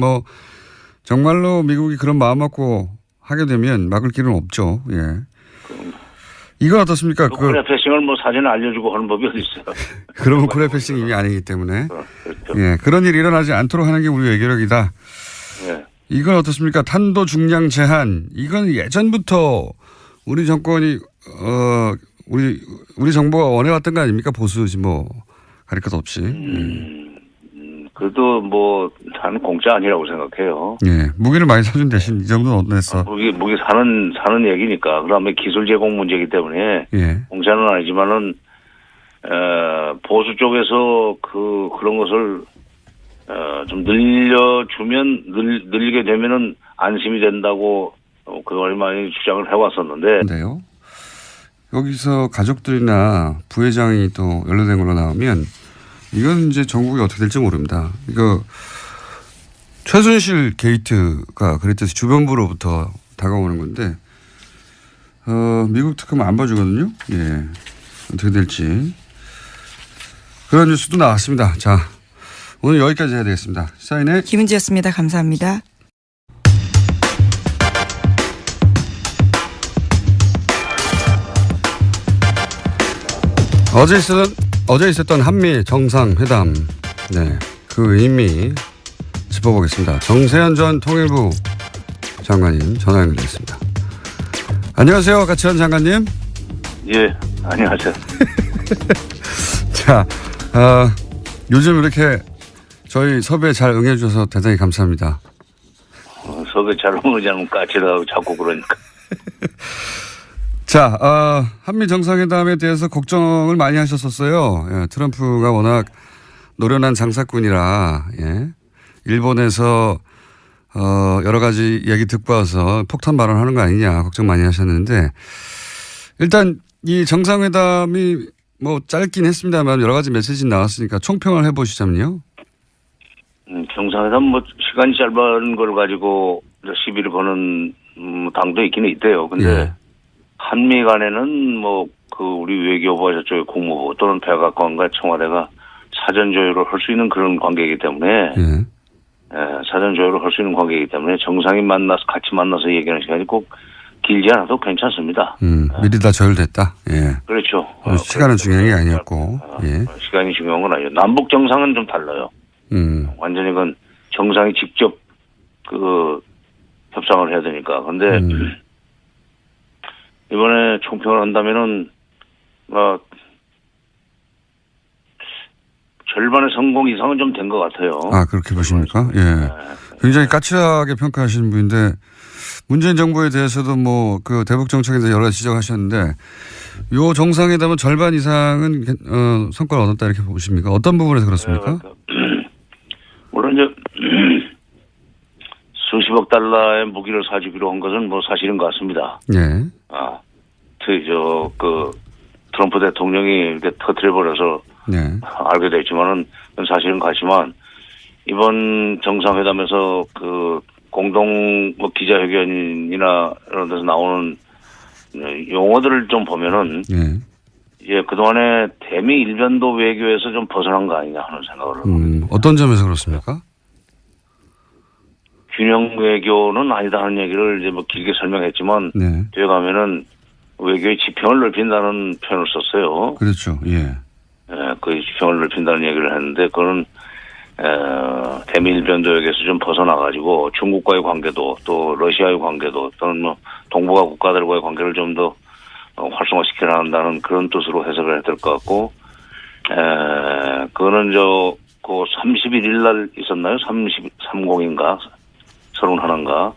정말로 미국이 그런 마음 먹고 하게 되면 막을 길은 없죠. 예. 이건 어떻습니까? 코리아 패싱을 사전에 알려주고 하는 법이 어디 있어요? 그러면 코리아 패싱이 이미 아니기 때문에 그렇죠. 예, 그런 일이 일어나지 않도록 하는 게 우리 외교력이다. 예. 이건 어떻습니까? 탄도 중량 제한. 이건 예전부터 우리 정권이 우리 정부가 원해왔던 거 아닙니까? 보수지 가릴 것 없이. 그래도 나는 공짜 아니라고 생각해요. 예, 무기를 많이 사준 대신 이 정도는 얻어냈어. 무기 사는 얘기니까. 그다음에 기술 제공 문제이기 때문에 예. 공짜는 아니지만은 보수 쪽에서 그런 것을 좀 늘리게 되면은 안심이 된다고 그걸 많이 주장을 해왔었는데. 근데요. 여기서 가족들이나 부회장이 또 연루된 걸로 나오면 이건 이제 전국이 어떻게 될지 모릅니다. 이거 최순실 게이트가 그랬듯이 주변부로부터 다가오는 건데 미국 특검 안 봐주거든요. 예, 어떻게 될지 그런 뉴스도 나왔습니다. 자, 오늘 여기까지 해야 되겠습니다. 사인의 김은지였습니다. 감사합니다. 어제 있었던 한미 정상회담, 네, 그 의미 짚어보겠습니다. 정세현 전 통일부 장관님 전화 연결됐습니다. 안녕하세요, 가치현 장관님. 예, 안녕하세요. 자, 요즘 이렇게 저희 섭외 잘 응해주셔서 대단히 감사합니다. 섭외 잘 응하지 않으면 까칠하고 자꾸 그러니까. 자, 한미 정상회담에 대해서 걱정을 많이 하셨었어요. 예, 트럼프가 워낙 노련한 장사꾼이라 예. 일본에서 여러 가지 얘기 듣고 와서 폭탄 발언하는 거 아니냐 걱정 많이 하셨는데 일단 이 정상회담이 뭐 짧긴 했습니다만 여러 가지 메시지 나왔으니까 총평을 해보시자면요. 정상회담 뭐 시간이 짧은 걸 가지고 시비를 거는 당도 있기는 있대요. 근데 예. 한미 간에는 뭐 그 우리 외교부와 저쪽의 국무부 또는 백악관과 청와대가 사전 조율을 할 수 있는 그런 관계이기 때문에 예. 사전 조율을 할 수 있는 관계이기 때문에 정상이 같이 만나서 얘기하는 시간이 꼭 길지 않아도 괜찮습니다. 미리 다 조율됐다. 예. 그렇죠. 시간은 중요한 게 아니었고. 예. 시간이 중요한 건 아니에요. 남북 정상은 좀 달라요. 완전히 그건 정상이 직접 그 협상을 해야 되니까. 근데 이번에 총평을 한다면은 절반의 성공 이상은 좀 된 것 같아요. 아, 그렇게 보십니까? 예. 굉장히 까칠하게 평가하시는 분인데 문재인 정부에 대해서도 뭐 그 대북 정책에 대해서 여러 가지 지적하셨는데 요 정상회담은 절반 이상은 성과를 얻었다 이렇게 보십니까? 어떤 부분에서 그렇습니까? 물론 이제 수십억 달러의 무기를 사주기로 한 것은 뭐 사실인 것 같습니다. 예. 트럼프 대통령이 이렇게 터뜨려버려서 네. 알게 됐지만은 사실은 같지만 이번 정상회담에서 그 공동 뭐 기자회견이나 이런 데서 나오는 용어들을 좀 보면은 예, 그동안에 대미 일변도 외교에서 좀 벗어난 거 아니냐 하는 생각을 합니다. 어떤 점에서 그렇습니까? 균형 외교는 아니다 하는 얘기를 이제 뭐 길게 설명했지만 네. 뒤에 가면은 외교의 지평을 넓힌다는 표현을 썼어요. 그렇죠. 예. 그 지평을 넓힌다는 얘기를 했는데 그거는 대미일변도역에서 좀 벗어나가지고 중국과의 관계도 또 러시아의 관계도 또는 뭐 동북아 국가들과의 관계를 좀 더 활성화시켜 나간다는 그런 뜻으로 해석을 해야 될 것 같고 그거는 그 31일 날 있었나요? 30인가 31인가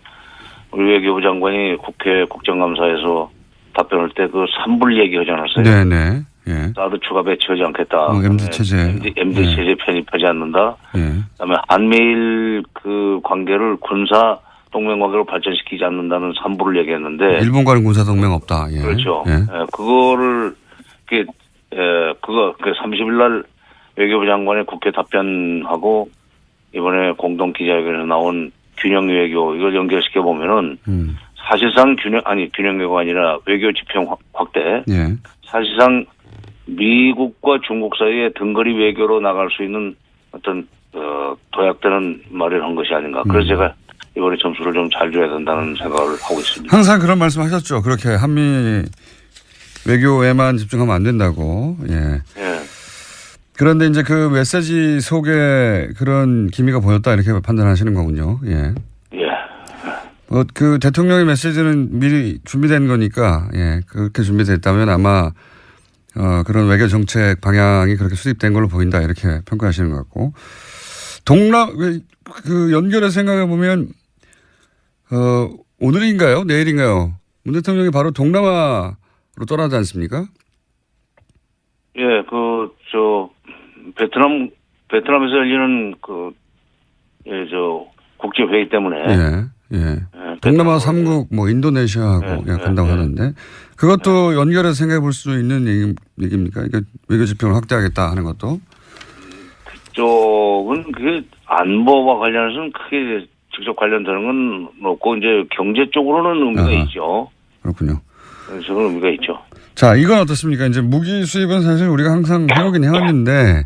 우리 외교부 장관이 국회 국정감사에서 답변할 때 그 3불 얘기하지 않았어요? 네네. 예. 사드 추가 배치하지 않겠다. MD 체제. MD 체제 편입하지 않는다. 예. 그다음에 한미일 그 관계를 군사 동맹 관계로 발전시키지 않는다는 3부를 얘기했는데. 일본과는 군사 동맹 없다. 예. 그렇죠. 예. 그거를 그 30일 날 외교부 장관의 국회 답변하고 이번에 공동 기자회견에서 나온 균형 외교 이걸 연결시켜 보면은 사실상 균형 외교가 아니라 외교 지평 확대. 예. 사실상 미국과 중국 사이에 등거리 외교로 나갈 수 있는 어떤 도약되는 말을 한 것이 아닌가. 그래서 제가 이번에 점수를 좀 잘 줘야 된다는 생각을 하고 있습니다. 항상 그런 말씀 하셨죠. 그렇게 한미 외교에만 집중하면 안 된다고. 예. 예. 그런데 이제 그 메시지 속에 그런 기미가 보였다 이렇게 판단하시는 거군요. 예. 예. 그 대통령의 메시지는 미리 준비된 거니까 예. 그렇게 준비됐다면 아마 그런 외교 정책 방향이 그렇게 수립된 걸로 보인다 이렇게 평가하시는 것 같고 그 연결해서 생각해 보면 오늘인가요 내일인가요 문 대통령이 바로 동남아로 떠나지 않습니까? 예, 베트남에서 열리는 국제 회의 때문에 예. 동남아 3국 뭐 인도네시아하고 간다고 하는데 그것도 연결해서 생각해 볼 수 있는 얘기입니까? 그러니까 외교 지평을 확대하겠다 하는 것도. 그쪽은 그게 안보와 관련해서는 크게 직접 관련되는 건 없고 이제 경제 쪽으로는 의미가 있죠. 그렇군요. 저는 의미가 있죠. 자, 이건 어떻습니까? 이제 무기 수입은 사실 우리가 항상 해오긴 해왔는데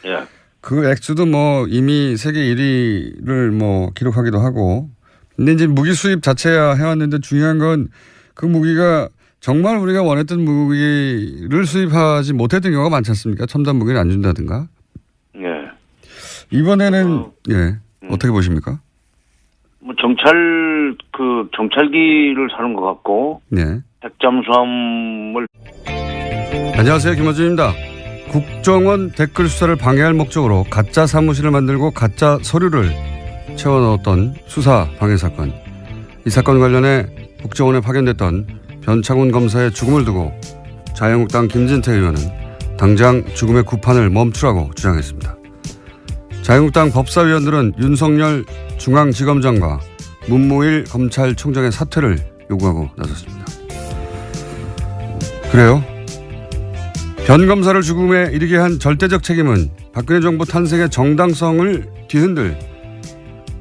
예. 그 액수도 뭐 이미 세계 1위를 뭐 기록하기도 하고 근데 이제 무기 수입 자체야 해왔는데 중요한 건 그 무기가 정말 우리가 원했던 무기를 수입하지 못했던 경우가 많지 않습니까? 첨단 무기를 안 준다든가. 예. 이번에는 어떻게 보십니까? 뭐 정찰기를 사는 것 같고. 네. 핵잠수함을. 안녕하세요, 김어준입니다. 국정원 댓글 수사를 방해할 목적으로 가짜 사무실을 만들고 가짜 서류를 채워 넣었던 수사 방해 사건. 이 사건 관련해 국정원에 파견됐던 변창훈 검사의 죽음을 두고 자유한국당 김진태 의원은 당장 죽음의 구판을 멈추라고 주장했습니다. 자유한국당 법사위원들은 윤석열 중앙지검장과 문무일 검찰총장의 사퇴를 요구하고 나섰습니다. 그래요? 변검사를 죽음에 이르게 한 절대적 책임은 박근혜 정부 탄생의 정당성을 뒤흔들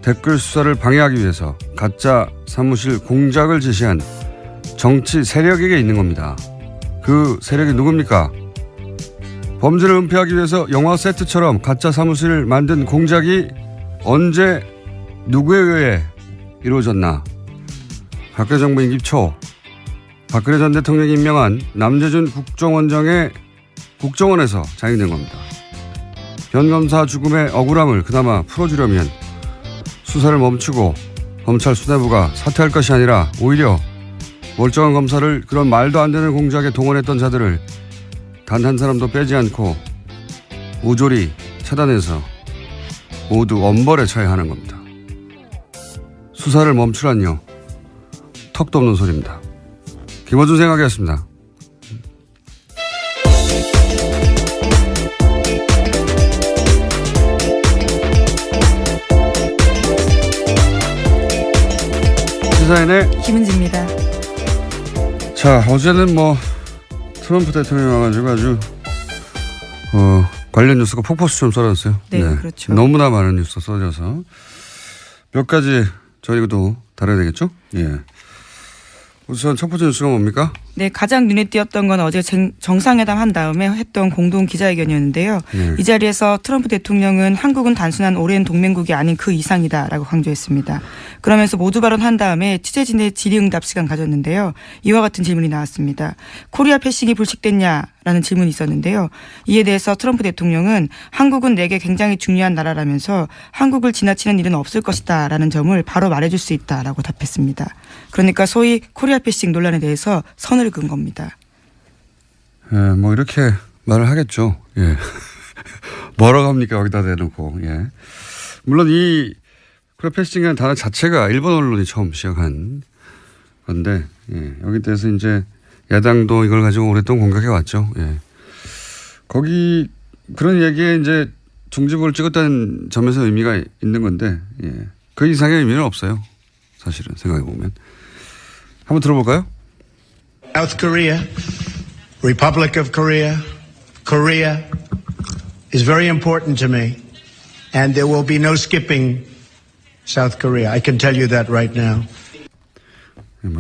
댓글 수사를 방해하기 위해서 가짜 사무실 공작을 지시한 정치 세력에게 있는 겁니다. 그 세력이 누굽니까? 범죄를 은폐하기 위해서 영화 세트처럼 가짜 사무실을 만든 공작이 언제 누구에 의해 이루어졌나? 박근혜 정부 임기 초 박근혜 전 대통령이 임명한 남재준 국정원장의 국정원에서 자행된 겁니다. 변검사 죽음의 억울함을 그나마 풀어주려면 수사를 멈추고 검찰 수뇌부가 사퇴할 것이 아니라 오히려 멀쩡한 검사를 그런 말도 안 되는 공작에 동원했던 자들을 단 한 사람도 빼지 않고 모조리 차단해서 모두 엄벌에 처해야 하는 겁니다. 수사를 멈추란요. 턱도 없는 소리입니다. 김어준 생각이었습니다. 시사인의 김은지입니다. 자, 어제는 트럼프 대통령이 와가지고 아주 관련 뉴스가 폭포수처럼 쏟아졌어요. 네, 그렇죠. 너무나 많은 뉴스 쏟아져서 몇 가지 저희도 다뤄야 되겠죠? 예. 우선 첫 번째 뉴스가 뭡니까? 네, 가장 눈에 띄었던 건 어제 정상회담 한 다음에 했던 공동 기자회견이었는데요. 네. 이 자리에서 트럼프 대통령은 한국은 단순한 오랜 동맹국이 아닌 그 이상이다라고 강조했습니다. 그러면서 모두 발언한 다음에 취재진의 질의응답 시간 가졌는데요. 이와 같은 질문이 나왔습니다. 코리아 패싱이 불식됐냐라는 질문이 있었는데요. 이에 대해서 트럼프 대통령은 한국은 내게 굉장히 중요한 나라라면서 한국을 지나치는 일은 없을 것이다라는 점을 바로 말해줄 수 있다라고 답했습니다. 그러니까 소위 코리아 패싱 논란에 대해서 선을 그은 겁니다. 예, 이렇게 말을 하겠죠. 예. 뭐라고 합니까? 여기다 대놓고. 예. 물론 이 코리아 패싱이라는 단어 자체가 일본 언론이 처음 시작한 건데, 예. 여기 대해서 이제 야당도 이걸 가지고 오랫동안 공격해 왔죠. 예. 거기 그런 얘기에 이제 중지부를 찍었다는 점에서 의미가 있는 건데, 예. 그 이상의 의미는 없어요. 사실은 생각해 보면. 한번 들어볼까요? South Korea, Republic of Korea, Korea is very important to me, and there will be no skipping South Korea. I can tell you that right now.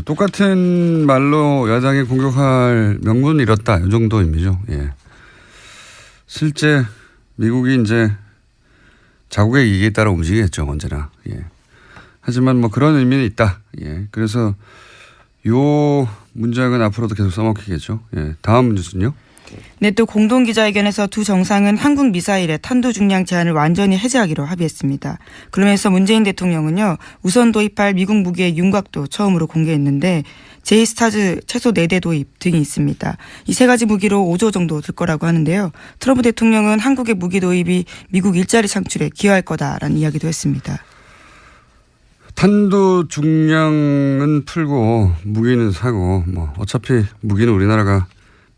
똑같은 말로 야당이 공격할 명분을 잃었다. 이 정도 의미죠. 예. 실제 미국이 이제 자국의 이익에 따라 움직이겠죠. 언제나. 예. 하지만 그런 의미는 있다. 예. 그래서 요 문장은 앞으로도 계속 써먹히겠죠. 예. 다음 뉴스는요. 네, 또 공동 기자회견에서 두 정상은 한국 미사일의 탄도 중량 제한을 완전히 해제하기로 합의했습니다. 그러면서 문재인 대통령은요, 우선 도입할 미국 무기의 윤곽도 처음으로 공개했는데 제이스타즈 최소 4대 도입 등이 있습니다. 이 세 가지 무기로 5조 정도 들 거라고 하는데요. 트럼프 대통령은 한국의 무기 도입이 미국 일자리 창출에 기여할 거다라는 이야기도 했습니다. 탄도 중량은 풀고 무기는 사고 어차피 무기는 우리나라가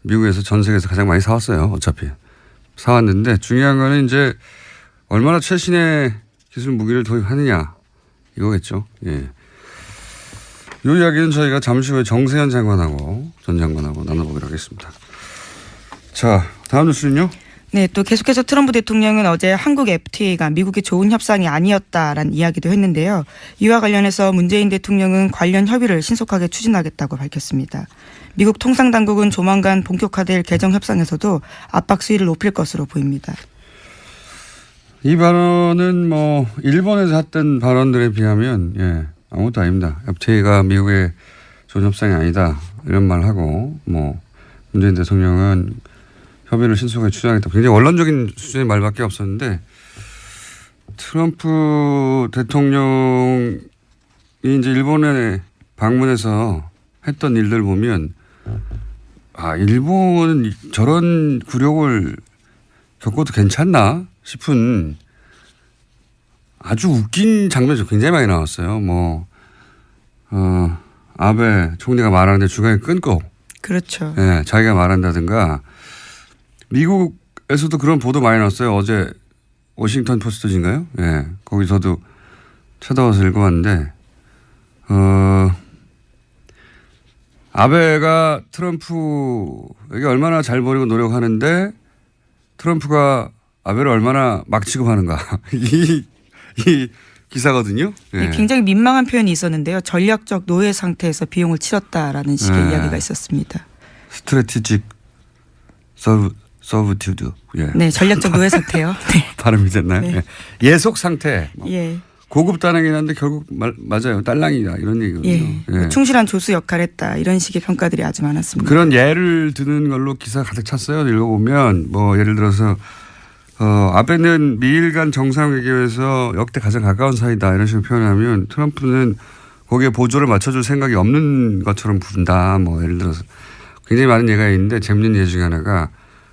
미국에서 전 세계에서 가장 많이 사왔어요. 어차피 사왔는데 중요한 거는 이제 얼마나 최신의 기술 무기를 도입하느냐 이거겠죠. 예. 이 이야기는 저희가 잠시 후에 정세현 장관하고 전 장관하고 나눠보기로 하겠습니다. 자, 다음 뉴스는요. 네, 또 계속해서 트럼프 대통령은 어제 한국 FTA가 미국의 좋은 협상이 아니었다라는 이야기도 했는데요. 이와 관련해서 문재인 대통령은 관련 협의를 신속하게 추진하겠다고 밝혔습니다. 미국 통상당국은 조만간 본격화될 개정 협상에서도 압박 수위를 높일 것으로 보입니다. 이 발언은 일본에서 했던 발언들에 비하면 아무것도 아닙니다. FTA가 미국의 좋은 협상이 아니다 이런 말을 하고 문재인 대통령은 협의를 신속하게 추진하겠다. 굉장히 원론적인 수준의 말밖에 없었는데 트럼프 대통령이 이제 일본에 방문해서 했던 일들 보면 일본은 저런 굴욕을 겪어도 괜찮나 싶은 아주 웃긴 장면이 굉장히 많이 나왔어요. 아베 총리가 말하는데 중간에 끊고. 그렇죠. 예, 자기가 말한다든가. 미국에서도 그런 보도 많이 나왔어요. 어제 워싱턴 포스트인가요? 예. 거기 저도 찾아와서 읽어봤는데, 아베가 트럼프에게 얼마나 잘 보이고 노력하는데 트럼프가 아베를 얼마나 막 취급하는가. 이 기사거든요. 예. 네, 굉장히 민망한 표현이 있었는데요. 전략적 노예 상태에서 비용을 치렀다라는 식의 이야기가 있었습니다. 스트래티직 서브튜드. 예. 네, 전략적 노예 상태요. 네. 발음이 됐나요? 네. 예. 예속 상태. 예. 고급 단행이긴 한데 결국 맞아요. 딸랑이다 이런 얘기거든요. 예. 예. 충실한 조수 역할을 했다. 이런 식의 평가들이 아주 많았습니다. 그런 예를 드는 걸로 기사 가득 찼어요. 읽어보면 뭐 예를 들어서 아베는 미일 간 정상회담에서 역대 가장 가까운 사이다 이런 식으로 표현하면 트럼프는 거기에 보조를 맞춰줄 생각이 없는 것처럼 부른다. 뭐 예를 들어서 굉장히 많은 예가 있는데 재밌는 예 중에 하나가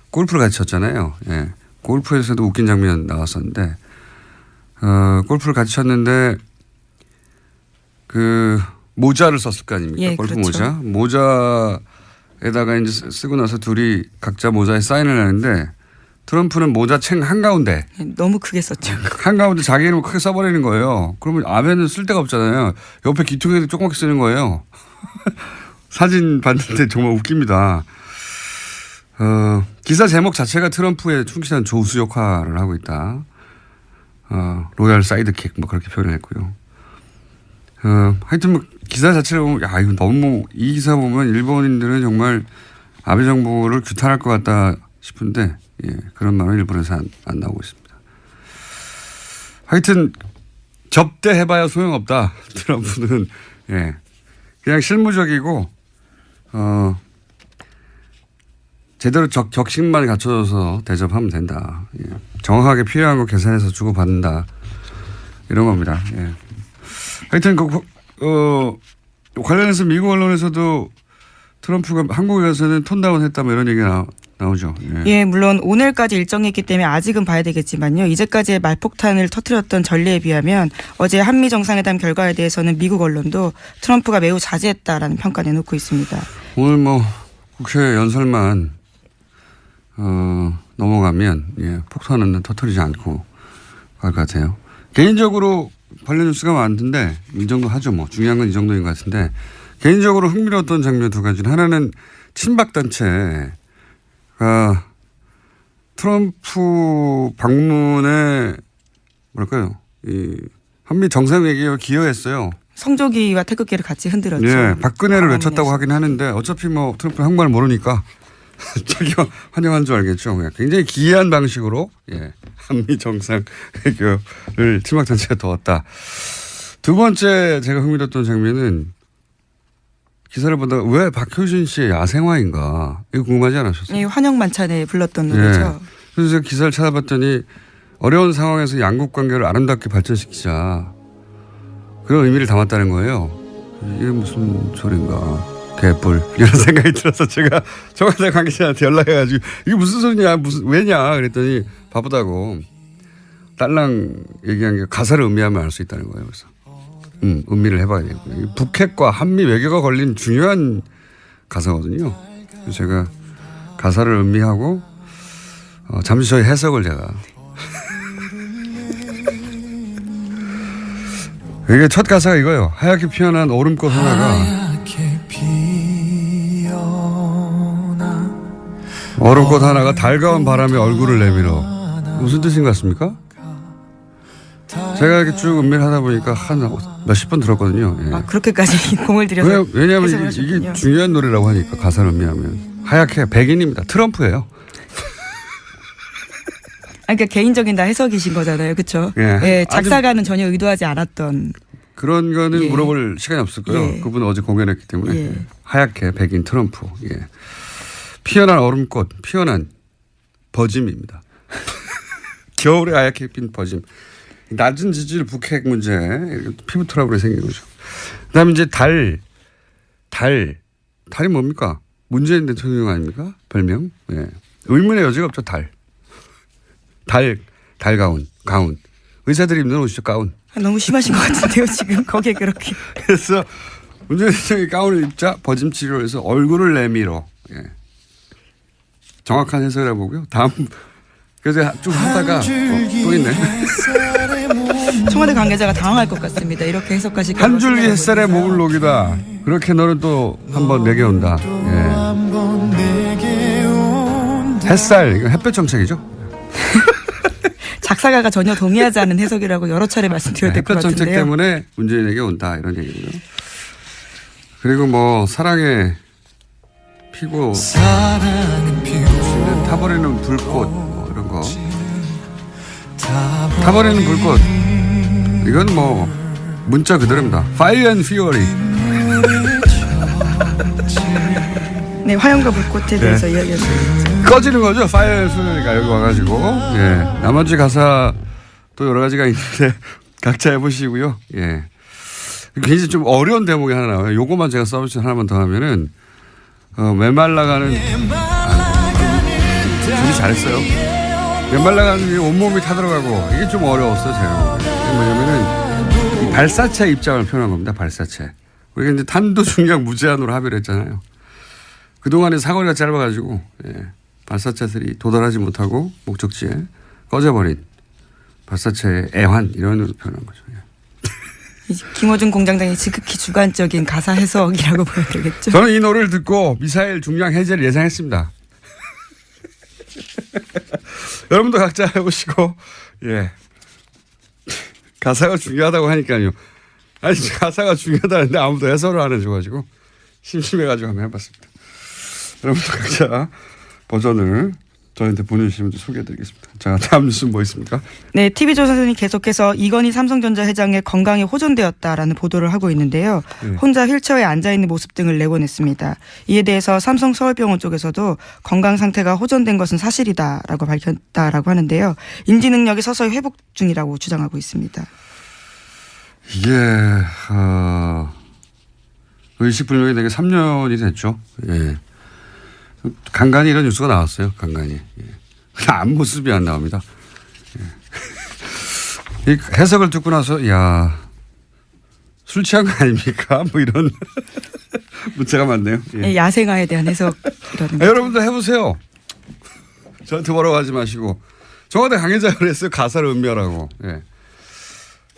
골프를 같이 쳤잖아요. 예. 골프에서도 웃긴 장면 나왔었는데 골프를 같이 쳤는데 그 모자를 썼을 거 아닙니까? 예, 골프 그렇죠. 모자에다가 이제 쓰고 나서 둘이 각자 모자에 사인을 하는데 트럼프는 모자 챙 한가운데. 너무 크게 썼죠. 한가운데 자기 이름을 크게 써버리는 거예요. 그러면 아베는 쓸 데가 없잖아요. 옆에 귀퉁이도 조그맣게 쓰는 거예요. 사진 봤는데 정말 웃깁니다. 기사 제목 자체가 트럼프의 충실한 조수 역할을 하고 있다. 로얄 사이드킥 뭐 그렇게 표현을 했고요. 하여튼 뭐 기사 자체를 보면 야 이거 너무 이 기사 보면 일본인들은 정말 아베 정부를 규탄할 것 같다 싶은데 예, 그런 말은 일본에서 안 나오고 있습니다. 하여튼 접대해봐야 소용없다. 트럼프는 예, 그냥 실무적이고 제대로 적심만 갖춰져서 대접하면 된다. 예. 정확하게 필요한 거 계산해서 주고받는다. 이런 겁니다. 예. 하여튼 관련해서 미국 언론에서도 트럼프가 한국에 가서는 톤다운 했다 뭐 이런 얘기가 나오죠. 예. 예, 물론 오늘까지 일정이 있기 때문에 아직은 봐야 되겠지만요. 이제까지의 말폭탄을 터뜨렸던 전례에 비하면 어제 한미 정상회담 결과에 대해서는 미국 언론도 트럼프가 매우 자제했다라는 평가 내놓고 있습니다. 오늘 뭐 국회 연설만 넘어가면 예, 폭탄은 터뜨리지 않고 갈 것 같아요. 개인적으로 관련 뉴스가 많은데 이 정도 하죠. 뭐 중요한 건 이 정도인 것 같은데 개인적으로 흥미로웠던 장면 두 가지는 하나는 친박단체가 트럼프 방문에 뭐랄까요. 이 한미 정상회담에 기여했어요. 성조기와 태극기를 같이 흔들었죠. 예, 박근혜를 방문에서. 외쳤다고 하긴 하는데 어차피 뭐 트럼프 한국말 모르니까 자기가 환영한 줄 알겠죠. 굉장히 기이한 방식으로 예, 한미 정상회담을 친박단체가 도왔다. 두 번째 제가 흥미로웠던 장면은 기사를 보다가 왜 박효신 씨의 야생화인가 이거 궁금하지 않으셨어요? 예, 환영 만찬에 불렀던 노래죠. 예. 그래서 제가 기사를 찾아봤더니 어려운 상황에서 양국 관계를 아름답게 발전시키자 그런 의미를 담았다는 거예요. 이게 무슨 소린가. 개뿔 이런 생각이 들어서 제가 정화대 관계자한테 연락해가지고 이게 무슨 소리냐 왜냐 그랬더니 바쁘다고 딸랑 얘기한 게 가사를 음미하면 알 수 있다는 거예요. 그래서 음미를 해봐야 되고요. 북핵과 한미 외교가 걸린 중요한 가사거든요. 그래서 제가 가사를 음미하고 잠시 저희 해석을 제가 이게 첫 가사가 이거예요. 하얗게 피어난 오름꽃 하나가 얼음꽃 하나가 달가운 바람에 얼굴을 내밀어. 무슨 뜻인 것 같습니까? 제가 이렇게 쭉 음미를 하다 보니까 한 몇십 번 들었거든요. 예. 아, 그렇게까지 공을 들여서. 왜냐하면 해석을 이게 하셨군요. 중요한 노래라고 하니까 가사를 음미하면. 하얗게 백인입니다. 트럼프예요. 그러니까 개인적인 다 해석이신 거잖아요. 그렇죠? 예. 예, 작사가는 전혀 의도하지 않았던. 그런 거는 예. 물어볼 시간이 없을 거예요. 예. 그분은 어제 공연했기 때문에. 예. 하얗게 백인 트럼프. 예. 피어난 얼음꽃, 피어난 버짐입니다. 겨울에 하얗게 핀 버짐. 낮은 지질 북핵 문제, 피부 트러블이 생긴 거죠. 그 다음에 이제 달이 뭡니까? 문재인 대통령 아닙니까? 별명. 예. 의문의 여지가 없죠, 가운. 의사들이 입는 옷이죠, 가운. 너무 심하신 것 같은데요, 지금. 거기에 그렇게. 그래서 문재인 대통령이 가운을 입자 버짐 치료를 해서 얼굴을 내밀어. 예. 정확한 해석을 해보고요. 그래서 쭉 하다가 또 있네. 청와대 관계자가 당황할 것 같습니다. 이렇게 해석하실 한 줄기 햇살에 목을 녹이다. 그렇게 너는 또 한번 내게 온다. 예. 햇살, 이거 햇볕 정책이죠? 작사가가 전혀 동의하지 않은 해석이라고 여러 차례 말씀드려야 될 것 햇볕 정책 같은데요. 때문에 문재인에게 온다 이런 얘기고요. 그리고 뭐 사랑의 피고 타버리는 불꽃 뭐 이런 거. 타버리는 불꽃 이건 뭐 문자 그대로입니다. Fire and Fury. 네, 화염과 불꽃에 대해서 이야기했습니다. 꺼지는 거죠. Fire and Fury가 여기 와가지고. 예. 나머지 가사 또 여러 가지가 있는데 각자 해보시고요. 예. 굉장히 좀 어려운 대목이 하나 나와요. 요거만 제가 서비스 하나만 더 하면은 메말라가는 준비 잘했어요. 메말라가는 온몸이 타들어가고 이게 좀 어려웠어요. 제가 뭐냐면은 이 발사체 입장을 표현한 겁니다. 발사체. 우리가 이제 탄도 중량 무제한으로 합의를 했잖아요. 그동안에 사거리가 짧아가지고 발사체들이 도달하지 못하고 목적지에 꺼져버린 발사체의 애환 이런 으로 표현한 거죠. 김어준 공장장이 지극히 주관적인 가사 해석이라고 보여야 되겠죠. 저는 이 노래를 듣고 미사일 중량 해제를 예상했습니다. 여러분도 각자 해보시고 예 가사가 중요하다고 하니까요. 아니 가사가 중요하다는데 아무도 해설을 안 해줘가지고 심심해가지고 한번 해봤습니다. 여러분도 각자 버전을 저희한테 보내주시면 소개해드리겠습니다. 자, 다음 뉴스는 뭐 있습니까? 네, TV조선이 계속해서 이건희 삼성전자 회장의 건강이 호전되었다라는 보도를 하고 있는데요. 혼자 휠체어에 앉아있는 모습 등을 내보냈습니다. 이에 대해서 삼성 서울병원 쪽에서도 건강 상태가 호전된 것은 사실이다라고 밝혔다라고 하는데요. 인지 능력이 서서히 회복 중이라고 주장하고 있습니다. 이게 의식불명이 되게 3년이 됐죠. 예. 간간히 이런 뉴스가 나왔어요. 간간히. 예. 앞모습이 안 나옵니다. 예. 이 해석을 듣고 나서 야 술 취한 거 아닙니까? 뭐 이런 문자가 많네요. 예. 야생화에 대한 해석이라는 여러분도 해보세요. 저한테 뭐라고 하지 마시고 청와대 관계자가 그랬어요. 가사를 음미하라고. 예.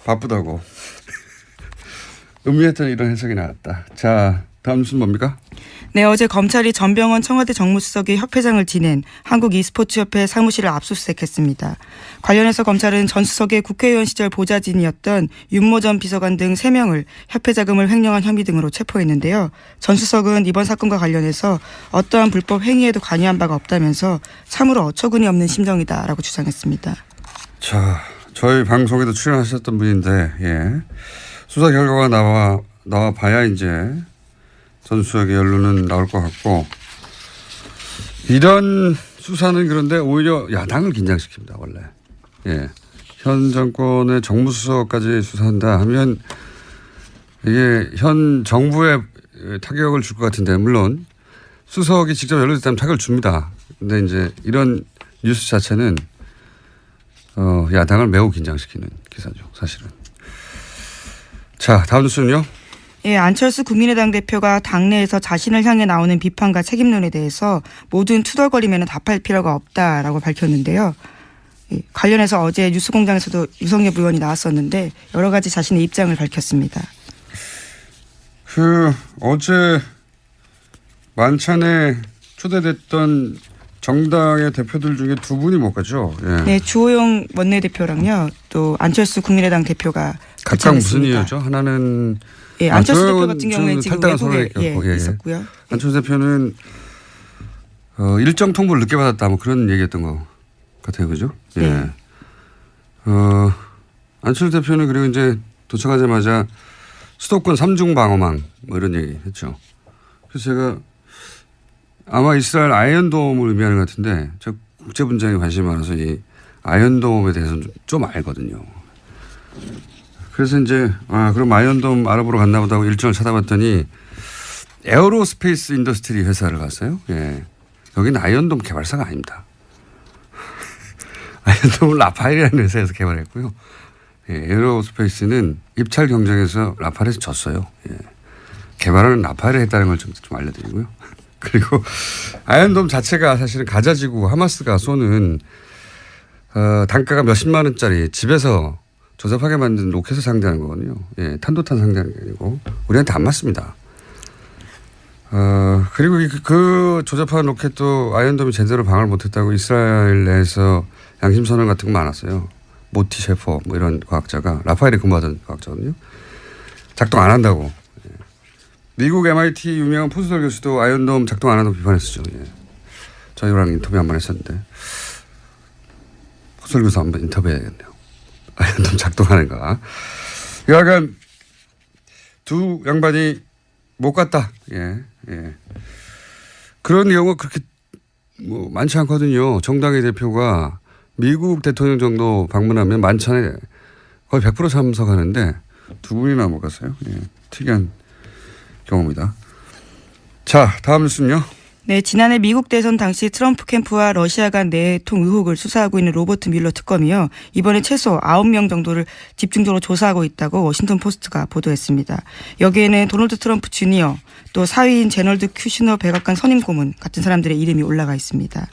바쁘다고. 음미했더니 이런 해석이 나왔다. 자, 다음 뉴스는 뭡니까? 네, 어제 검찰이 전병헌 청와대 정무수석이 협회장을 지낸 한국e스포츠협회 사무실을 압수수색했습니다. 관련해서 검찰은 전 수석의 국회의원 시절 보좌진이었던 윤모 전 비서관 등 3명을 협회 자금을 횡령한 혐의 등으로 체포했는데요. 전 수석은 이번 사건과 관련해서 어떠한 불법 행위에도 관여한 바가 없다면서 참으로 어처구니 없는 심정이다라고 주장했습니다. 자, 저희 방송에도 출연하셨던 분인데 예. 수사 결과가 나와 봐야 이제 전 수석의 연루는 나올 것 같고 이런 수사는 그런데 오히려 야당을 긴장시킵니다. 원래. 예. 현 정권의 정무수석까지 수사한다 하면 이게 현 정부에 타격을 줄 것 같은데 물론 수석이 직접 연루됐다면 타격을 줍니다. 근데 이제 이런 뉴스 자체는 야당을 매우 긴장시키는 기사죠. 사실은. 자, 다음 뉴스는요. 예, 안철수 국민의당 대표가 당내에서 자신을 향해 나오는 비판과 책임론에 대해서 모든 투덜거리면 답할 필요가 없다라고 밝혔는데요. 예, 관련해서 어제 뉴스공장에서도 유성엽 의원이 나왔었는데 여러 가지 자신의 입장을 밝혔습니다. 어제 만찬에 초대됐던 정당의 대표들 중에 두 분이 못 가죠. 예. 네, 주호영 원내대표랑요, 또 안철수 국민의당 대표가 각각 무슨 이유죠? 하나는 예, 안철수 대표 같은 경우는 지금 외국에 있었고요. 안철수 대표는 일정 통보를 늦게 받았다 뭐 그런 얘기했던 것 같아요. 그죠? 예. 네. 안철수 대표는 그리고 이제 도착하자마자 수도권 3중 방어망 뭐 이런 얘기 했죠. 그래서 제가 아마 이스라엘 아이언돔을 의미하는 것 같은데 저 국제 분쟁에 관심이 많아서 이 아이언돔에 대해서는 좀 알거든요. 그래서 이제 그럼 아이언돔 알아보러 갔나 보다 하고 일정을 찾아봤더니 에어로스페이스 인더스트리 회사를 갔어요. 예. 여기는 아이언돔 개발사가 아닙니다. 아이언돔을 라파엘이라는 회사에서 개발했고요. 예. 에어로스페이스는 입찰 경쟁에서 라파엘에서 졌어요. 예. 개발은 라파엘이 했다는 걸 좀 알려드리고요. 그리고 아이언돔 자체가 사실은 가자지구 하마스가 쏘는 단가가 몇십만 원짜리 집에서 조잡하게 만든 로켓을 상대하는 거거든요. 예, 탄도탄 상대하는 게 아니고 우리한테 안 맞습니다. 그리고 그 조잡한 로켓도 아이언돔이 제대로 방어를 못했다고 이스라엘 내에서 양심선언 같은 거 많았어요. 모티 셰퍼 뭐 이런 과학자가 라파엘에 근무하던 과학자거든요. 작동 안 한다고. 예. 미국 MIT 유명한 포스덜 교수도 아이언돔 작동 안 한다고 비판했었죠. 예. 저희랑 인터뷰 한 번 했었는데 포스덜 교수 한번 인터뷰해야겠네요. 아이언돔 작동하는가. 약간 두 양반이 못 갔다. 예. 예. 그런 경우가 그렇게 뭐 많지 않거든요. 정당의 대표가 미국 대통령 정도 방문하면 만찬에 거의 100% 참석하는데 두 분이나 못 갔어요. 예. 특이한 경우입니다. 자, 다음 뉴스는요. 네, 지난해 미국 대선 당시 트럼프 캠프와 러시아 간 내통 의혹을 수사하고 있는 로버트 뮬러 특검이요. 이번에 최소 9명 정도를 집중적으로 조사하고 있다고 워싱턴 포스트가 보도했습니다. 여기에는 도널드 트럼프 주니어 또 사위인 제널드 큐시너 백악관 선임 고문 같은 사람들의 이름이 올라가 있습니다.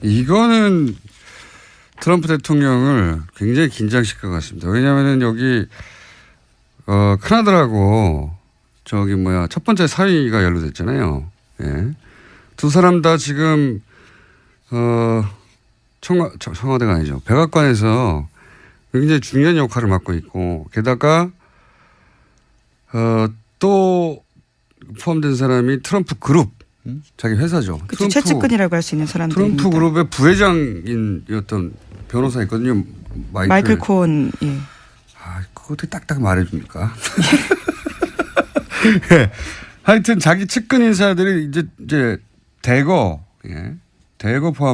이거는 트럼프 대통령을 굉장히 긴장시킬 것 같습니다. 왜냐하면 여기 큰아들하고 첫 번째 사위가 연루됐잖아요. 예. 두 사람 다 지금 청와대가 아니죠. 백악관에서 굉장히 중요한 역할을 맡고 있고 게다가 또 포함된 사람이 트럼프 그룹 자기 회사죠. 그렇죠. 최측근이라고 할 수 있는 사람들입니다. 트럼프 그룹의 부회장이었던 변호사 있거든요. 마이클 코온. 예. 그거 어떻게 딱딱 말해줍니까? 예. 하여튼 자기 측근 인사들이 이제 대거 포함